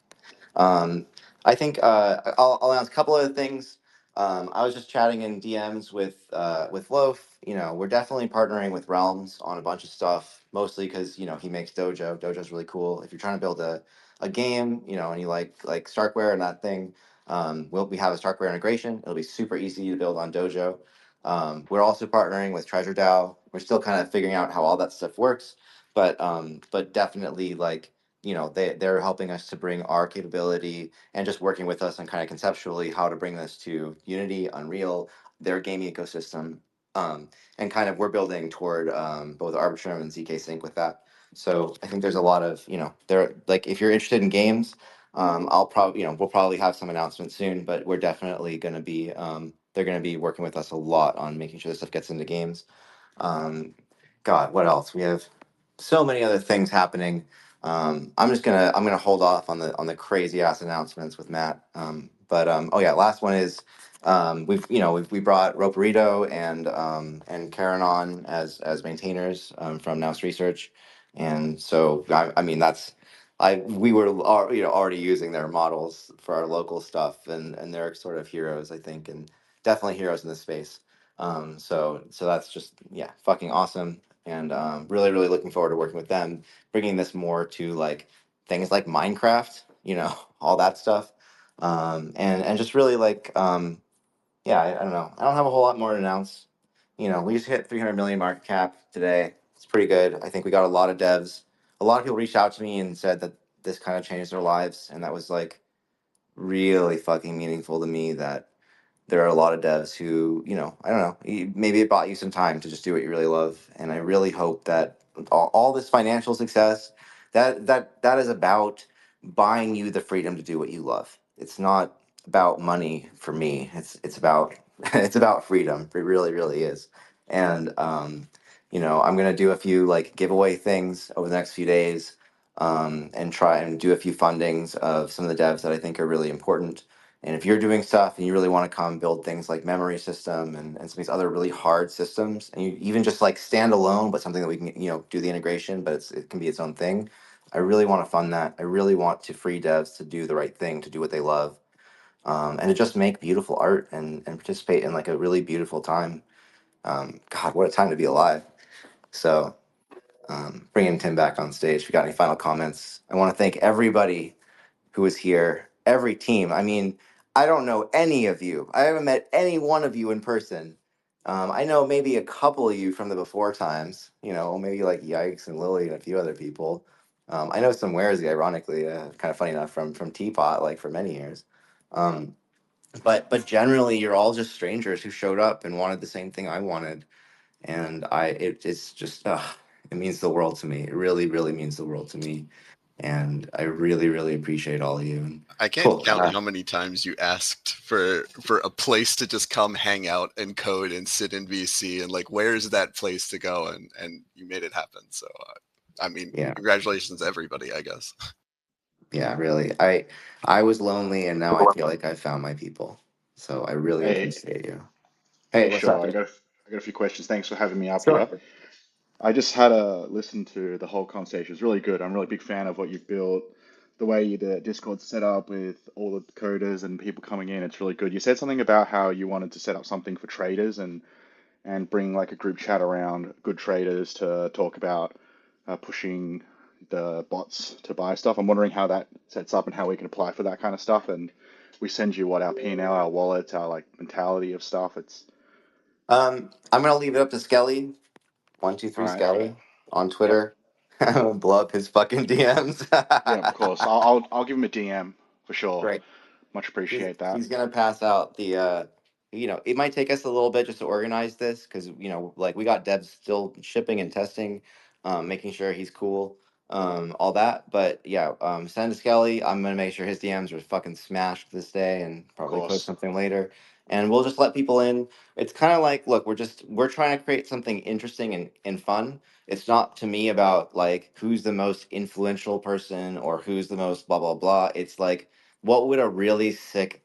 I think I'll announce a couple of things. I was just chatting in DMs with Loaf. We're definitely partnering with Realms on a bunch of stuff, mostly because he makes Dojo. Dojo's really cool. If you're trying to build a game, and you like Starkware and that thing, we have a Starkware integration. It'll be super easy to build on Dojo. We're also partnering with TreasureDAO. We're still kind of figuring out how all that stuff works, but definitely like they're helping us to bring our capability and just working with us on kind of conceptually how to bring this to Unity, Unreal, their game ecosystem, and kind of we're building toward both Arbitrum and zk sync with that. So I think there's a lot of there, like if you're interested in games, I'll probably we'll probably have some announcements soon, but we're definitely going to be they're going to be working with us a lot on making sure this stuff gets into games. God, what else? We have so many other things happening. I'm gonna hold off on the crazy ass announcements with Matt. Oh yeah, last one is we brought Roperito and Karen on as maintainers from Nous Research, and so I mean that's we were already using their models for our local stuff, and they're sort of heroes, I think, and definitely heroes in this space. So that's just fucking awesome, and really, really looking forward to working with them, bringing this more to like things like Minecraft, all that stuff, and just really like I don't know, I don't have a whole lot more to announce. We just hit 300 million market cap today. It's pretty good. I think we got a lot of devs. A lot of people reached out to me and said that this kind of changed their lives, and that was like really fucking meaningful to me. That there are a lot of devs who, I don't know, maybe it bought you some time to just do what you really love. And I really hope that all this financial success, that is about buying you the freedom to do what you love. It's not about money for me. It's about it's about freedom. It really, really is. And I'm gonna do a few like giveaway things over the next few days, and try and do a few fundings of some of the devs that I think are really important. And if you're doing stuff and you really want to come build things like memory system and some of these other really hard systems, and you even just like stand alone, but something that we can, do the integration, but it can be its own thing. I really want to fund that. I really want to free devs to do the right thing, to do what they love, and to just make beautiful art and participate in like a really beautiful time. God, what a time to be alive. So bringing Tim back on stage. If you got any final comments, I want to thank everybody who was here, every team. I mean, I don't know any of you. I haven't met any one of you in person. I know maybe a couple of you from the before times, maybe like Yikes and Lily and a few other people. I know Somewheresy, ironically, kind of funny enough, from Teapot, like for many years. But generally, you're all just strangers who showed up and wanted the same thing I wanted, and it's just it means the world to me. It really, really means the world to me, and I really, really appreciate all of you. And I can't cool. count how many times you asked for a place to just come hang out and code and sit in VC, and like, where's that place to go? And you made it happen. So, I mean, Yeah. congratulations, everybody, I guess. Yeah, really. I was lonely, and now I feel like I found my people. So I really Hey, appreciate you. hey, Hey, what's up, Shaw. dude? I got a few questions. Thanks for having me up Sure. here. I just had a listen to the whole conversation. It was really good. I'm a really big fan of what you've built, the way the Discord's set up with all the coders and people coming in. It's really good. You said something about how you wanted to set up something for traders and bring like a group chat around good traders to talk about pushing the bots to buy stuff. I'm wondering how that sets up and how we can apply for that kind of stuff. And we send you what our P&L, our wallet, our like mentality of stuff. It's I'm gonna leave it up to Skelly. One, two, all three, right. Skelly on Yep. Twitter. Blow up his fucking DMs. Yeah, of course. I'll give him a DM for sure. Great. Much he's appreciate that. he's gonna pass out the it might take us a little bit just to organize this because like we got devs still shipping and testing, making sure he's cool, all that. But yeah, send to Skelly. I'm gonna make sure his DMs are fucking smashed this day and Of probably post course. something later, and we'll just let people in. It's kind of like, look, we're trying to create something interesting and fun. It's not to me about like who's the most influential person or who's the most blah blah blah. It's like, what would a really sick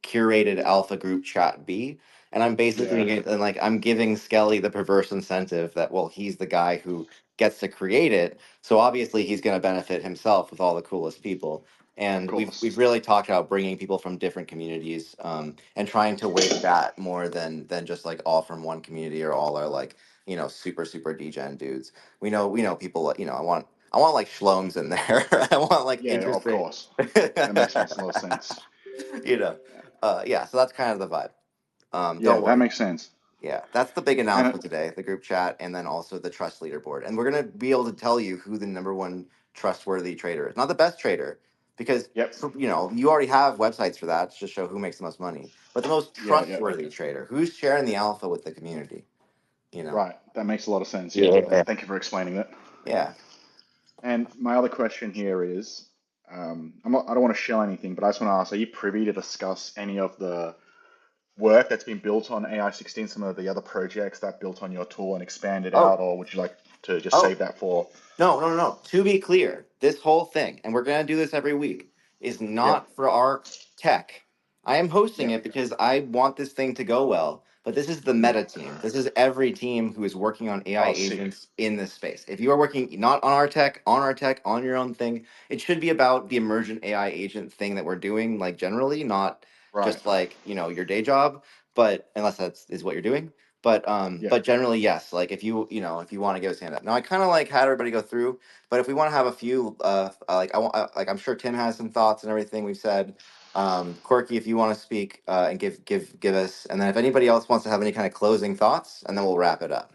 curated alpha group chat be? And I'm basically Yeah, and like I'm giving Skelly the perverse incentive that, well, he's the guy who gets to create it, so obviously he's going to benefit himself with all the coolest people. of And course. we've really talked about bringing people from different communities, and trying to weight that more than just like all from one community or all are like super super degen dudes. We know people like, I want like Shlomes in there. I want like Yeah, of interesting. course. Makes a lot of sense. you know yeah, so that's kind of the vibe. Yeah, Don't that worry. makes sense. Yeah, that's the big And announcement today, the group chat, and then also the trust leaderboard, and we're going to be able to tell you who the number one trustworthy trader is. Not the best trader, because yep. you already have websites for that to just show who makes the most money, but the most Yeah, yeah. trustworthy trader, who's sharing the alpha with the community. you know Right. That makes a lot of sense. Yeah. yeah. Thank you for explaining that. Yeah. And my other question here is, I don't want to shell anything, but I just want to ask, are you privy to discuss any of the work that's been built on AI16, some of the other projects that built on your tool and expanded Oh. out, or would you like to just Oh. save that for? No, no, no, no. To be clear, this whole thing, and we're going to do this every week, is Yep. not for our tech. I am hosting Yep. it because I want this thing to go well, but this is the Yep. meta team. This is every team who is working on AI Oh, sick. agents in this space. If you are working not on our tech, on your own thing, it should be about the emergent AI agent thing that we're doing, like generally, not Right. just like, your day job, but unless that's is what you're doing. But Yep. generally, yes. Like if you want to give us a hand up. Now I kind of like had everybody go through, but if we want to have a few, like I want, like I'm sure Tim has some thoughts and everything we've said. Corky, if you want to speak, and give us, and then if anybody else wants to have any kind of closing thoughts, and then we'll wrap it up.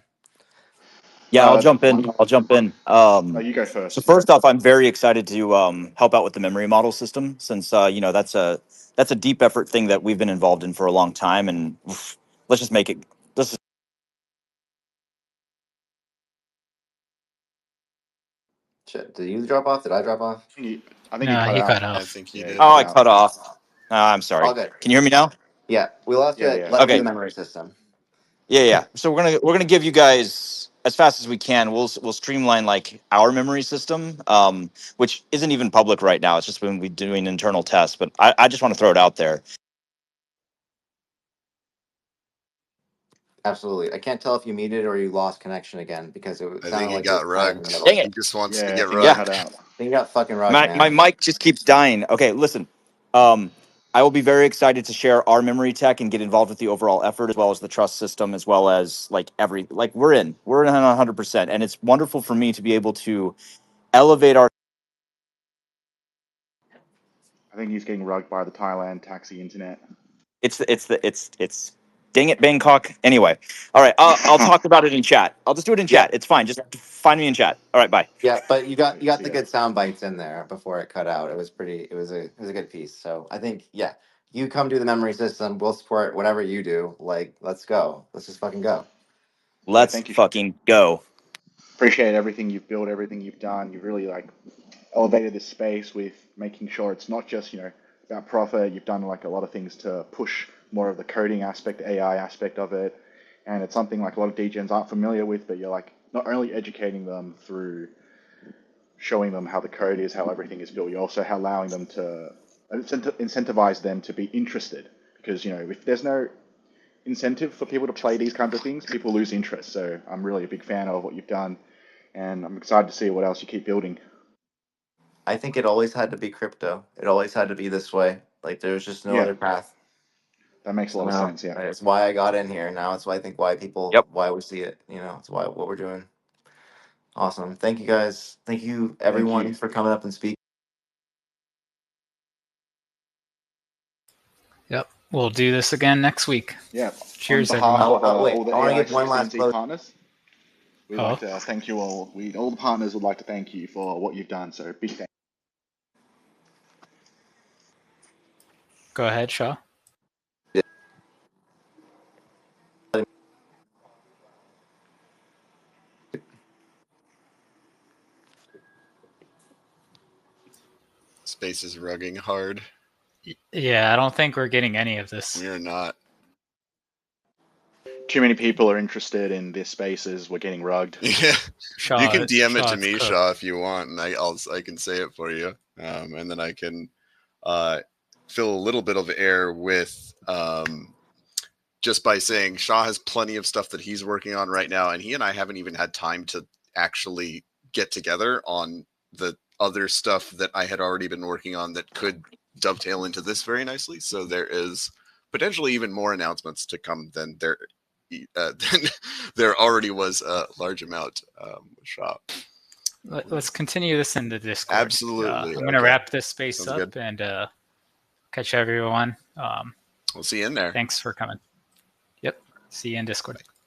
Yeah, I'll jump in. I'll jump in. No, you go first. So first off, I'm very excited to help out with the memory model system, since you know that's a deep effort thing that we've been involved in for a long time, and let's just make it. Let's just, Shit, did you drop off? Did I drop off? I think you No, cut he out. cut I off. think you Yeah, you did. oh, I out. cut off. I'm sorry. All good. Can you hear me now? Yeah, we lost you. Yeah, Let yeah. us do Okay. the memory system. Yeah. So we're gonna give you guys as fast as we can. We'll streamline like our memory system, which isn't even public right now. It's just when we're doing internal tests. But I just want to throw it out there. Absolutely. I can't tell if you muted or you lost connection again because it I sounded think he like it was got kind of in the rugged. middle. Dang He it! just wants to Yeah, I get think you Yeah. rugged. cut out. You got fucking rugged, My man. mic just keeps dying. Okay, listen. I will be very excited to share our memory tech and get involved with the overall effort, as well as the trust system, as well as like we're in 100%, and it's wonderful for me to be able to elevate our. I think he's getting rugged by the Thailand taxi internet. It's dang it, Bangkok. Anyway, all right. I'll talk about it in chat. I'll just do it in Yeah, chat. It's fine. Just find me in chat. All right, bye. yeah, but you got See the ya. good sound bites in there before it cut out. It was pretty. It was a good piece. So I think you come do the memory system. We'll support whatever you do. Like, let's go. Let's just fucking go. Yeah, Let's thank you. fucking go. Appreciate everything you've built, everything you've done. You've really like elevated this space with making sure it's not just about profit. You've done like a lot of things to push more of the coding aspect, AI aspect of it, and it's something like a lot of DGens aren't familiar with. But you're like not only educating them through showing them how the code is, how everything is built, you're also allowing them to incentivize them to be interested. Because if there's no incentive for people to play these kinds of things, people lose interest. So I'm really a big fan of what you've done, and I'm excited to see what else you keep building. I think it always had to be crypto. It always had to be this way. Like, there's just no Yeah, other path. that makes a So lot of now sense. Yeah. it's why I got in here. Now it's why I think Yep. why we see it. It's why what we're doing. Awesome. Thank you guys. Thank you Thank you. everyone for coming up and speaking. Yep. We'll do this again next week. Yeah. Cheers, On behalf everyone. of Wait, all the I want to give one last AI16Z close. partners, we'd Oh, like to thank you all. All the partners would like to thank you for what you've done. So big thank. go ahead, Shaw. Space is rugging hard. Yeah, I don't think we're getting any of this. We are not. Too many people are interested in this spaces. We're getting rugged. Yeah. Shaw, You can DM it Shaw, to it's me, cooked. Shaw, if you want, and I can say it for you, and then I can fill a little bit of air with just by saying Shaw has plenty of stuff that he's working on right now, and he and I haven't even had time to actually get together on the other stuff that I had already been working on that could dovetail into this very nicely. So there is potentially even more announcements to come than there already was a large amount. Shaw. Let's continue this in the Discord. Absolutely. I'm going to wrap this space Sounds up good. and catch everyone. We'll see you in there. Thanks for coming. Yep. See you in Discord. Bye.